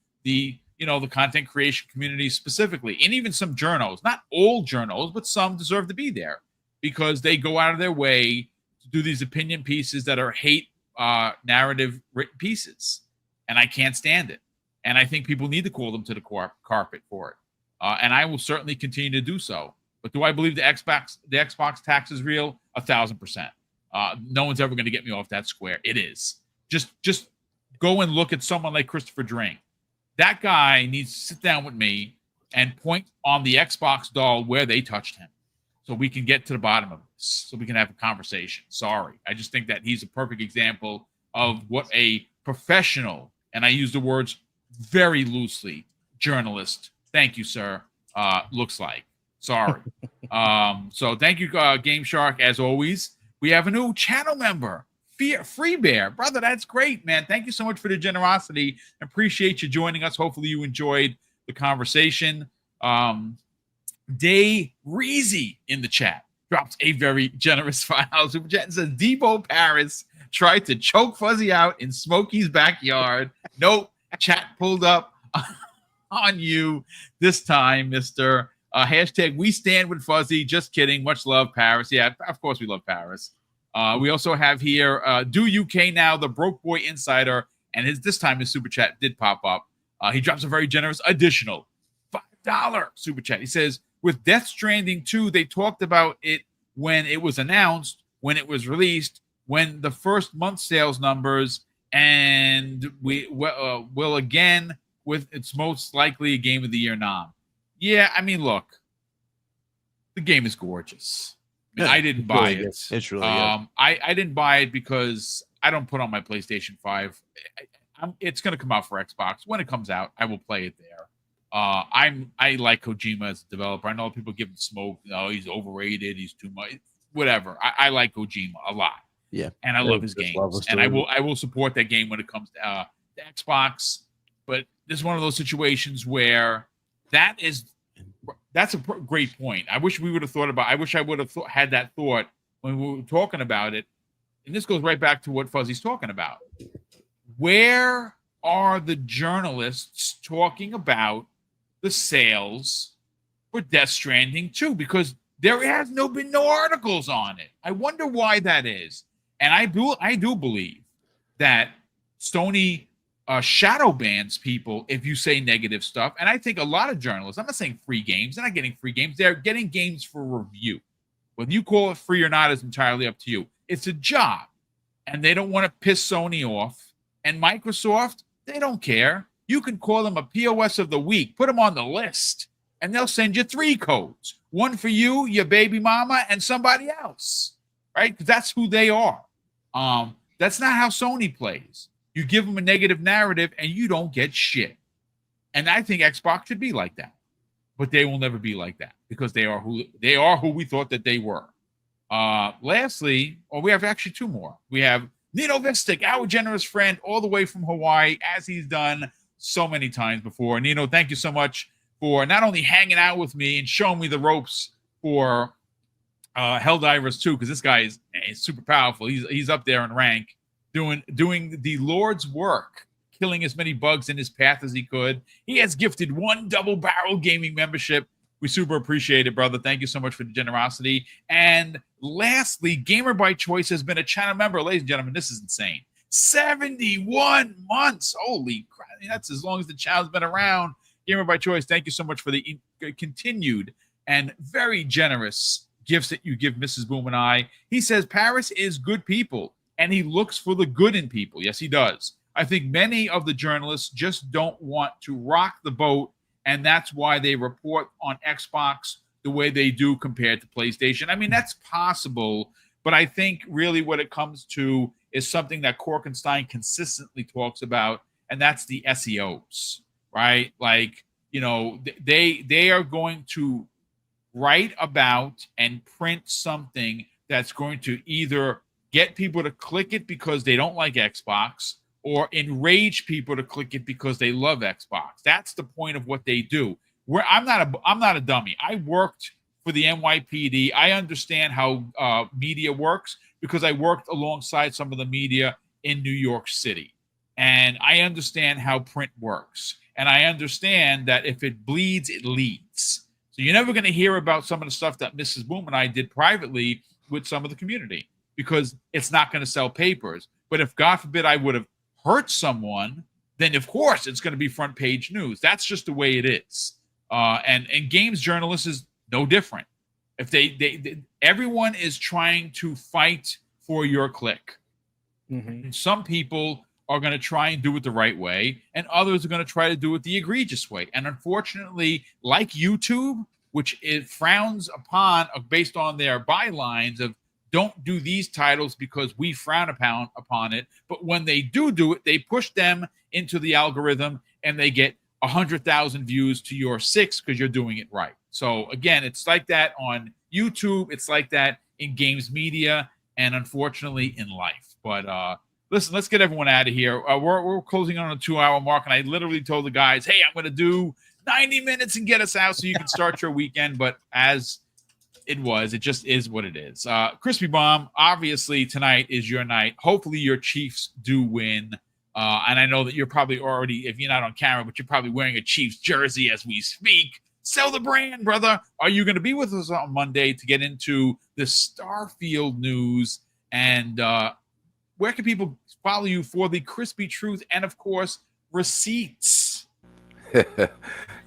content creation community specifically, and even some journals. Not all journals, but some deserve to be there because they go out of their way to do these opinion pieces that are hate narrative written pieces, and I can't stand it. And I think people need to call them to the carpet for it. And I will certainly continue to do so. But do I believe the Xbox tax is real? 1,000%. No one's ever going to get me off that square. It is. Just go and look at someone like Christopher Drain. That guy needs to sit down with me and point on the Xbox doll where they touched him, so we can get to the bottom of this, so we can have a conversation. Sorry, I just think that he's a perfect example of what a professional, and I use the words very loosely, journalist, thank you, sir, looks like. Sorry. So thank you, Game Shark, as always. We have a new channel member, Free Bear. Brother, that's great, man. Thank you so much for the generosity. Appreciate you joining us. Hopefully you enjoyed the conversation. Day Reezy in the chat drops a very generous $5 super chat and says, Debo Paris tried to choke Fuzzy out in Smokey's backyard. Nope. Chat pulled up on you this time, Mr. Hashtag we stand with Fuzzy. Just kidding. Much love, Paris. Yeah, of course we love Paris. We also have here Do UK Now, the Broke Boy Insider, and this time his super chat did pop up. He drops a very generous additional $5 super chat. He says, with Death Stranding 2, they talked about it when it was announced, when it was released, when the first month sales numbers, and we will again with its most likely a Game of the Year nom. Yeah, I mean, look, the game is gorgeous. I mean, I didn't buy it. It's really good. I didn't buy it because I don't put on my PlayStation 5. It's going to come out for Xbox. When it comes out, I will play it there. I like Kojima as a developer. I know people give him smoke. Oh, he's overrated. He's too much. Whatever. I like Kojima a lot. Yeah, and I love his games, and I will support that game when it comes to Xbox. But this is one of those situations where that's a great point. I wish we would have thought about. I wish I would have had that thought when we were talking about it. And this goes right back to what Fuzzy's talking about. Where are the journalists talking about the sales for Death Stranding 2? Because there has been no articles on it. I wonder why that is. And I do believe that Sony shadow bans people if you say negative stuff. And I think a lot of journalists, I'm not saying free games, they're not getting free games, they're getting games for review. Whether you call it free or not is entirely up to you. It's a job, and they don't want to piss Sony off. And Microsoft, they don't care. You can call them a POS of the week, put them on the list, and they'll send you 3 codes. One for you, your baby mama, and somebody else, right? Because that's who they are. That's not how Sony plays. You give them a negative narrative, and you don't get shit. And I think Xbox should be like that. But they will never be like that because they are who we thought that they were. Lastly, we have actually 2 more. We have Nino Vistic, our generous friend, all the way from Hawaii, as he's done so many times before. Nino, thank you so much for not only hanging out with me and showing me the ropes for Helldivers 2, because this guy is super powerful. He's up there in rank, doing the Lord's work, killing as many bugs in his path as he could. He has gifted 1 Double Barrel Gaming membership. We super appreciate it, brother. Thank you so much for the generosity. And lastly, Gamer by Choice has been a channel member. Ladies and gentlemen, this is insane. 71 months. Holy crap. I mean, that's as long as the channel's been around. Gamer by Choice, thank you so much for the continued and very generous gifts that you give Mrs. Boom and I. He says Paris is good people, and he looks for the good in people. Yes, he does. I think many of the journalists just don't want to rock the boat, and that's why they report on Xbox the way they do compared to PlayStation. I mean, that's possible, but I think really what it comes to is something that Korkenstein consistently talks about, and that's the SEOs, right? Like, you know, they are going to write about and print something that's going to either get people to click it because they don't like Xbox, or enrage people to click it because they love Xbox. That's the point of what they do. I'm not a dummy. I worked for the NYPD. I understand how media works because I worked alongside some of the media in New York City. And I understand how print works. And I understand that if it bleeds, it leads. So you're never going to hear about some of the stuff that Mrs. Boom and I did privately with some of the community because it's not going to sell papers. But if, God forbid, I would have hurt someone, then of course it's going to be front page news. That's just the way it is. And games journalists is no different. If they everyone is trying to fight for your click. Mm-hmm. Some people are going to try and do it the right way, and others are going to try to do it the egregious way. And unfortunately, like YouTube, which it frowns upon based on their bylines of don't do these titles because we frown upon it. But when they do it, they push them into the algorithm and they get 100,000 views to your 6 because you're doing it right. So again, it's like that on YouTube. It's like that in games media and unfortunately in life. But listen, let's get everyone out of here. We're closing on a 2-hour mark, and I literally told the guys, hey, I'm going to do 90 minutes and get us out so you can start your weekend. But as it just is what it is. Crispy Bomb, obviously tonight is your night. Hopefully your Chiefs do win. And I know that you're probably already, if you're not on camera, but you're probably wearing a Chiefs jersey as we speak. Sell the brand, brother. Are you going to be with us on Monday to get into the Starfield news? And where can people follow you for the crispy truth and, of course, receipts?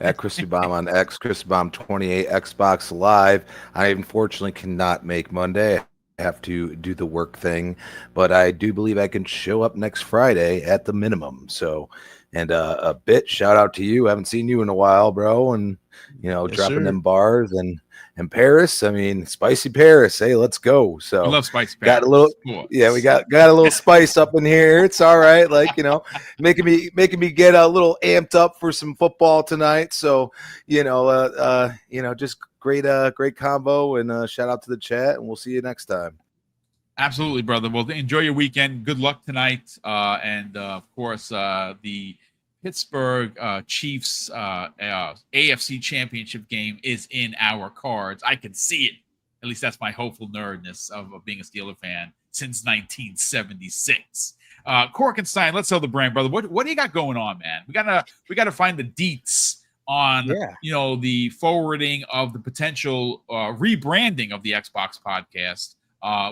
At Crispy Bomb on X, Crispy Bomb 28, Xbox Live. I unfortunately cannot make Monday. I have to do the work thing, but I do believe I can show up next Friday at the minimum. So, and a bit shout out to you. I haven't seen you in a while, bro. And Yes, dropping sir. them bars and Paris. I mean, spicy Paris. Hey, let's go. So I love spicy got a Paris. little, Cool. yeah, we got a little spice up in here. It's all right. Like, making me get a little amped up for some football tonight. So, just great combo, and shout out to the chat, and we'll see you next time. Absolutely, brother. Well, enjoy your weekend. Good luck tonight. And of course, the Pittsburgh Chiefs AFC Championship game is in our cards. I can see it. At least that's my hopeful nerdness of being a Steeler fan since 1976. Corkenstein, let's sell the brand, brother. What do you got going on, man? We gotta find the deets on the forwarding of the potential rebranding of the Xbox podcast.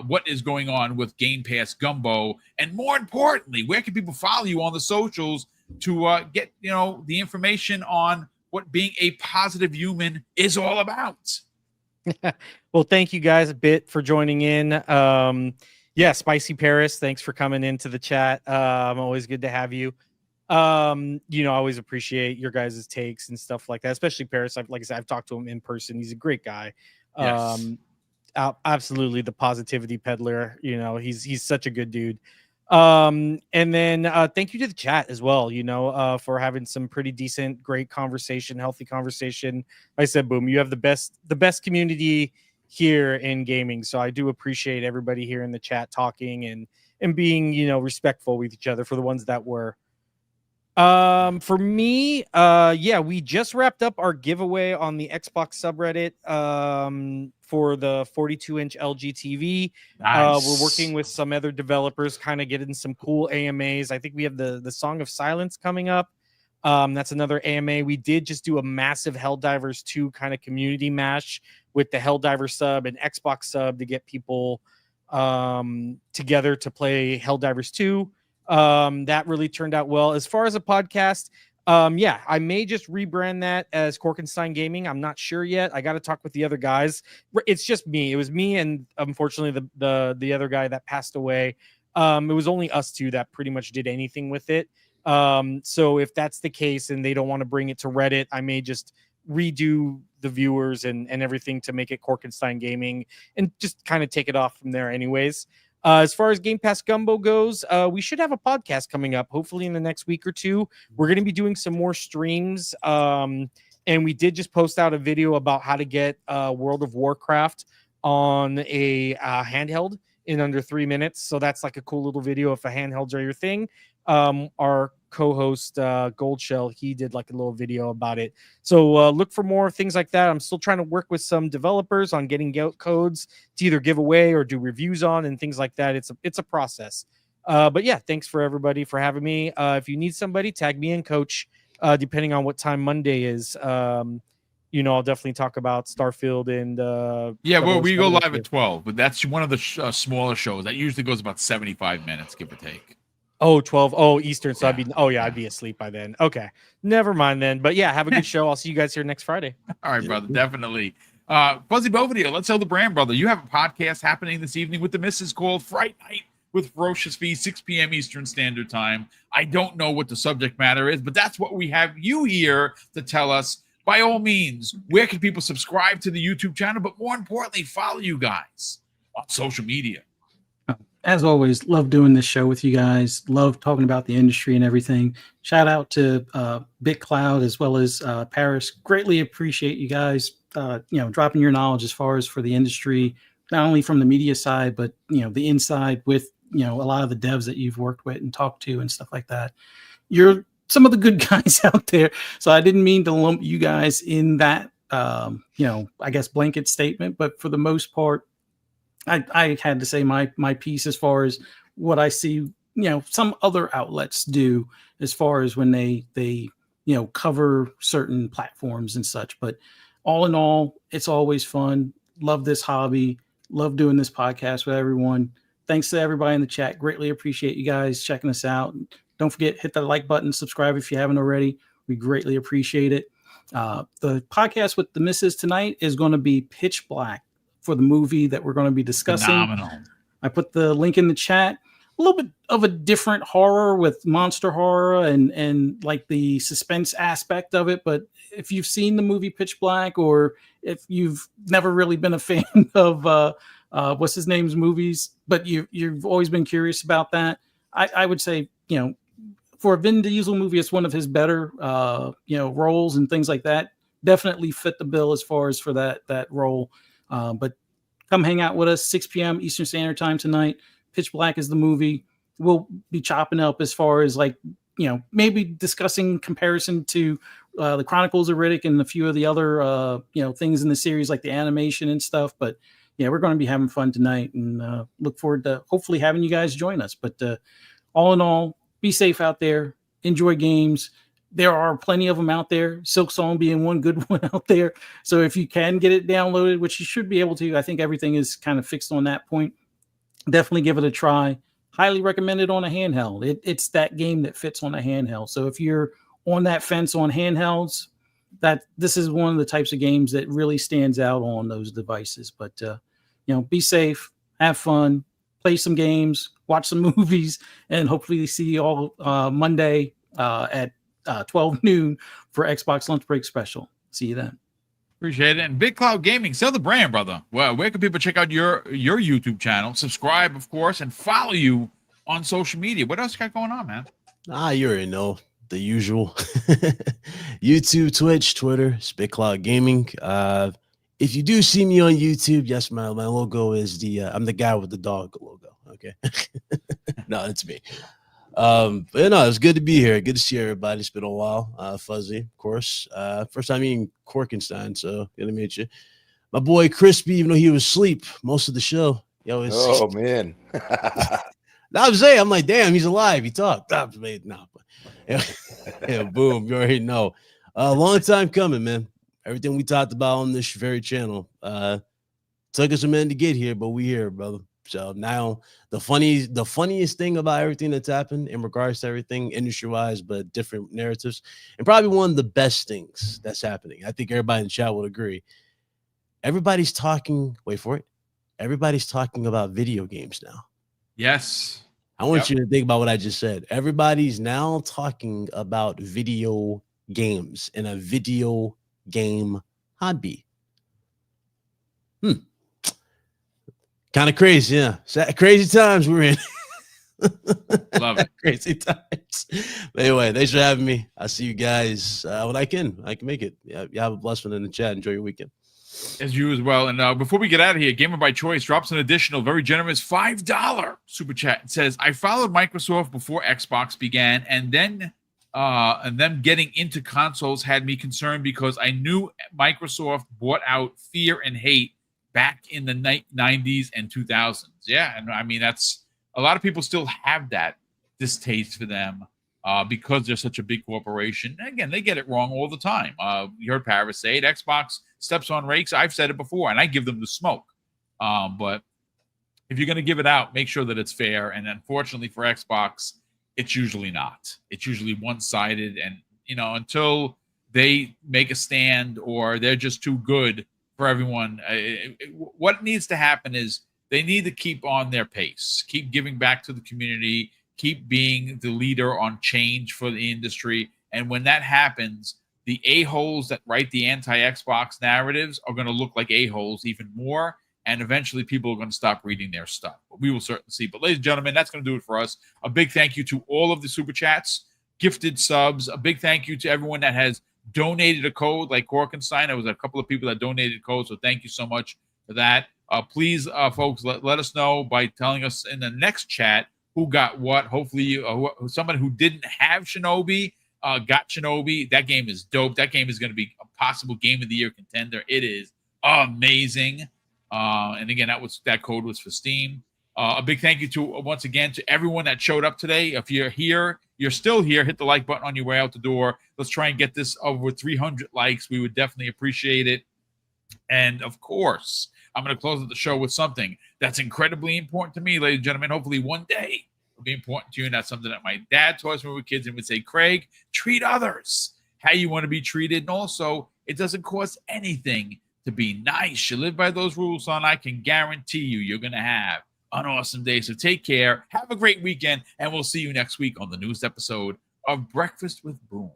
What is going on with Game Pass Gumbo, and more importantly, where can people follow you on the socials to get the information on what being a positive human is all about? Well, thank you guys a bit for joining in. Spicy Paris, thanks for coming into the chat. Always good to have you. I always appreciate your guys' takes and stuff like that, especially Paris. Like I said, I've talked to him in person. He's a great guy. Yes. Absolutely the positivity peddler. He's such a good dude. And then thank you to the chat as well, for having some pretty decent, great conversation, healthy conversation. Like I said, Boom, you have the best community here in gaming. So I do appreciate everybody here in the chat talking and being, respectful with each other for the ones that were. For me, we just wrapped up our giveaway on the Xbox subreddit for the 42-inch LG TV. Nice. We're working with some other developers, kind of getting some cool AMAs. I think we have the Song of Silence coming up. That's another AMA. We did just do a massive Helldivers 2 kind of community mash with the Helldiver sub and Xbox sub to get people together to play Helldivers 2. That really turned out well. As far as a podcast, I may just rebrand that as Corkenstein Gaming. I'm not sure yet. I got to talk with the other guys. It's just me. It was me, and unfortunately, the other guy that passed away. It was only us two that pretty much did anything with it. So if that's the case, and they don't want to bring it to Reddit, I may just redo the viewers and everything to make it Corkenstein Gaming, and just kind of take it off from there, anyways. As far as Game Pass Gumbo goes, we should have a podcast coming up, hopefully in the next week or two. We're going to be doing some more streams. And we did just post out a video about how to get World of Warcraft on a handheld in under 3 minutes. So that's like a cool little video if a handhelds are your thing. Our co-host Goldshell, he did like a little video about it. So look for more things like that. I'm still trying to work with some developers on getting codes to either give away or do reviews on and things like that. It's a process. But yeah, thanks for everybody for having me. If you need somebody, tag me and Coach, depending on what time Monday is. I'll definitely talk about Starfield and Yeah, the well, whole we go show. live at 12, but that's one of the smaller shows. That usually goes about 75 minutes, give or take. Oh, 12. Oh, Eastern. So Yeah. I'd be asleep by then. Okay. Never mind then. But yeah, have a good show. I'll see you guys here next Friday. All right, brother, definitely. Fuzzy Belvedere, let's sell the brand, brother. You have a podcast happening this evening with the missus called Fright Night with Ferocious Fee, 6 p.m. Eastern Standard Time. I don't know what the subject matter is, but that's what we have you here to tell us. By all means, where can people subscribe to the YouTube channel, but more importantly, follow you guys on social media? As always, love doing this show with you guys. Love talking about the industry and everything. Shout out to BitCloud as well as Paris. Greatly appreciate you guys, dropping your knowledge as far as for the industry, not only from the media side, but the inside with a lot of the devs that you've worked with and talked to and stuff like that. You're some of the good guys out there. So I didn't mean to lump you guys in that, I guess blanket statement, but for the most part, I had to say my piece as far as what I see, some other outlets do as far as when they cover certain platforms and such. But all in all, it's always fun. Love this hobby. Love doing this podcast with everyone. Thanks to everybody in the chat. Greatly appreciate you guys checking us out. Don't forget, hit the like button, subscribe if you haven't already. We greatly appreciate it. The podcast with the missus tonight is going to be Pitch Black, for the movie that we're going to be discussing. Phenomenal. I put the link in the chat. A little bit of a different horror with monster horror and like the suspense aspect of it. But if you've seen the movie Pitch Black, or if you've never really been a fan of what's his name's movies, but you've always been curious about that, I would say, for a Vin Diesel movie, it's one of his better roles and things like that. Definitely fit the bill as far as for that role. But come hang out with us, 6 p.m. Eastern Standard Time tonight. Pitch Black is the movie. We'll be chopping up as far as maybe discussing comparison to the Chronicles of Riddick and a few of the other, things in the series like the animation and stuff. But yeah, we're going to be having fun tonight and look forward to hopefully having you guys join us. But all in all, be safe out there. Enjoy games. There are plenty of them out there, Silksong being one good one out there. So if you can get it downloaded, which you should be able to, I think everything is kind of fixed on that point. Definitely give it a try. Highly recommend it on a handheld. It's that game that fits on a handheld. So if you're on that fence on handhelds, this is one of the types of games that really stands out on those devices. But, be safe, have fun, play some games, watch some movies, and hopefully see you all Monday at 12 noon for Xbox Lunch Break Special. See you then. Appreciate it. And Big Cloud Gaming, sell the brand, brother. Well, where can people check out your YouTube channel? Subscribe, of course, and follow you on social media. What else you got going on, man? You already know the usual. YouTube, Twitch, Twitter, it's Big Cloud Gaming. If you do see me on YouTube, yes, my logo is I'm the guy with the dog logo. Okay. No, it's me. It's good to be here. Good to see everybody. It's been a while. Fuzzy, of course. First time eating Korkenstein, so good to meet you. My boy Crispy, even though he was asleep most of the show. Oh man. I'm like, damn, he's alive. He talked. Yeah, boom. You already know. Long time coming, man. Everything we talked about on this very channel. Took us a minute to get here, but we here, brother. So now the funniest thing about everything that's happened in regards to everything industry-wise, but different narratives, and probably one of the best things that's happening. I think everybody in the chat would agree. Everybody's talking, wait for it. Everybody's talking about video games now. Yes. I want you to think about what I just said. Everybody's now talking about video games and a video game hobby. Kind of crazy, yeah. Crazy times we're in. Love it. Crazy times. But anyway, thanks for having me. I'll see you guys when I can make it. Yeah, you have a blessed one in the chat. Enjoy your weekend. As you as well. And before we get out of here, Gamer by Choice drops an additional, very generous $5 super chat. It says, I followed Microsoft before Xbox began, and then them getting into consoles had me concerned because I knew Microsoft bought out Fear and Hate back in the 90s and 2000s. Yeah, and I mean, that's a lot of people still have that distaste for them because they're such a big corporation. And again, they get it wrong all the time. You heard Paris say it. Xbox steps on rakes. I've said it before, and I give them the smoke. But if you're going to give it out, make sure that it's fair. And unfortunately for Xbox, it's usually not. It's usually one-sided. And, until they make a stand or they're just too good for everyone, what needs to happen is they need to keep on their pace, keep giving back to the community, keep being the leader on change for the industry. And when that happens, the a-holes that write the anti-Xbox narratives are going to look like a-holes even more. And eventually people are going to stop reading their stuff. But we will certainly see. But ladies and gentlemen, that's going to do it for us. A big thank you to all of the super chats, gifted subs. A big thank you to everyone that has donated a code like Korkenstein. There was a couple of people that donated codes. So thank you so much for that. Please, folks, let us know by telling us in the next chat who got what. Hopefully, someone who didn't have Shinobi got Shinobi. That game is dope. That game is going to be a possible Game of the Year contender. It is amazing. And again, that code was for Steam. A big thank you to once again to everyone that showed up today. If you're here, you're still here, hit the like button on your way out the door. Let's try and get this over 300 likes. We would definitely appreciate it. And of course, I'm going to close out the show with something that's incredibly important to me, ladies and gentlemen. Hopefully one day it'll be important to you. And that's something that my dad taught us when we were kids and would say, Craig, treat others how you want to be treated. And also, it doesn't cost anything to be nice. You live by those rules, son. I can guarantee you're going to have an awesome day. So take care. Have a great weekend. And we'll see you next week on the newest episode of Breakfast with Boom.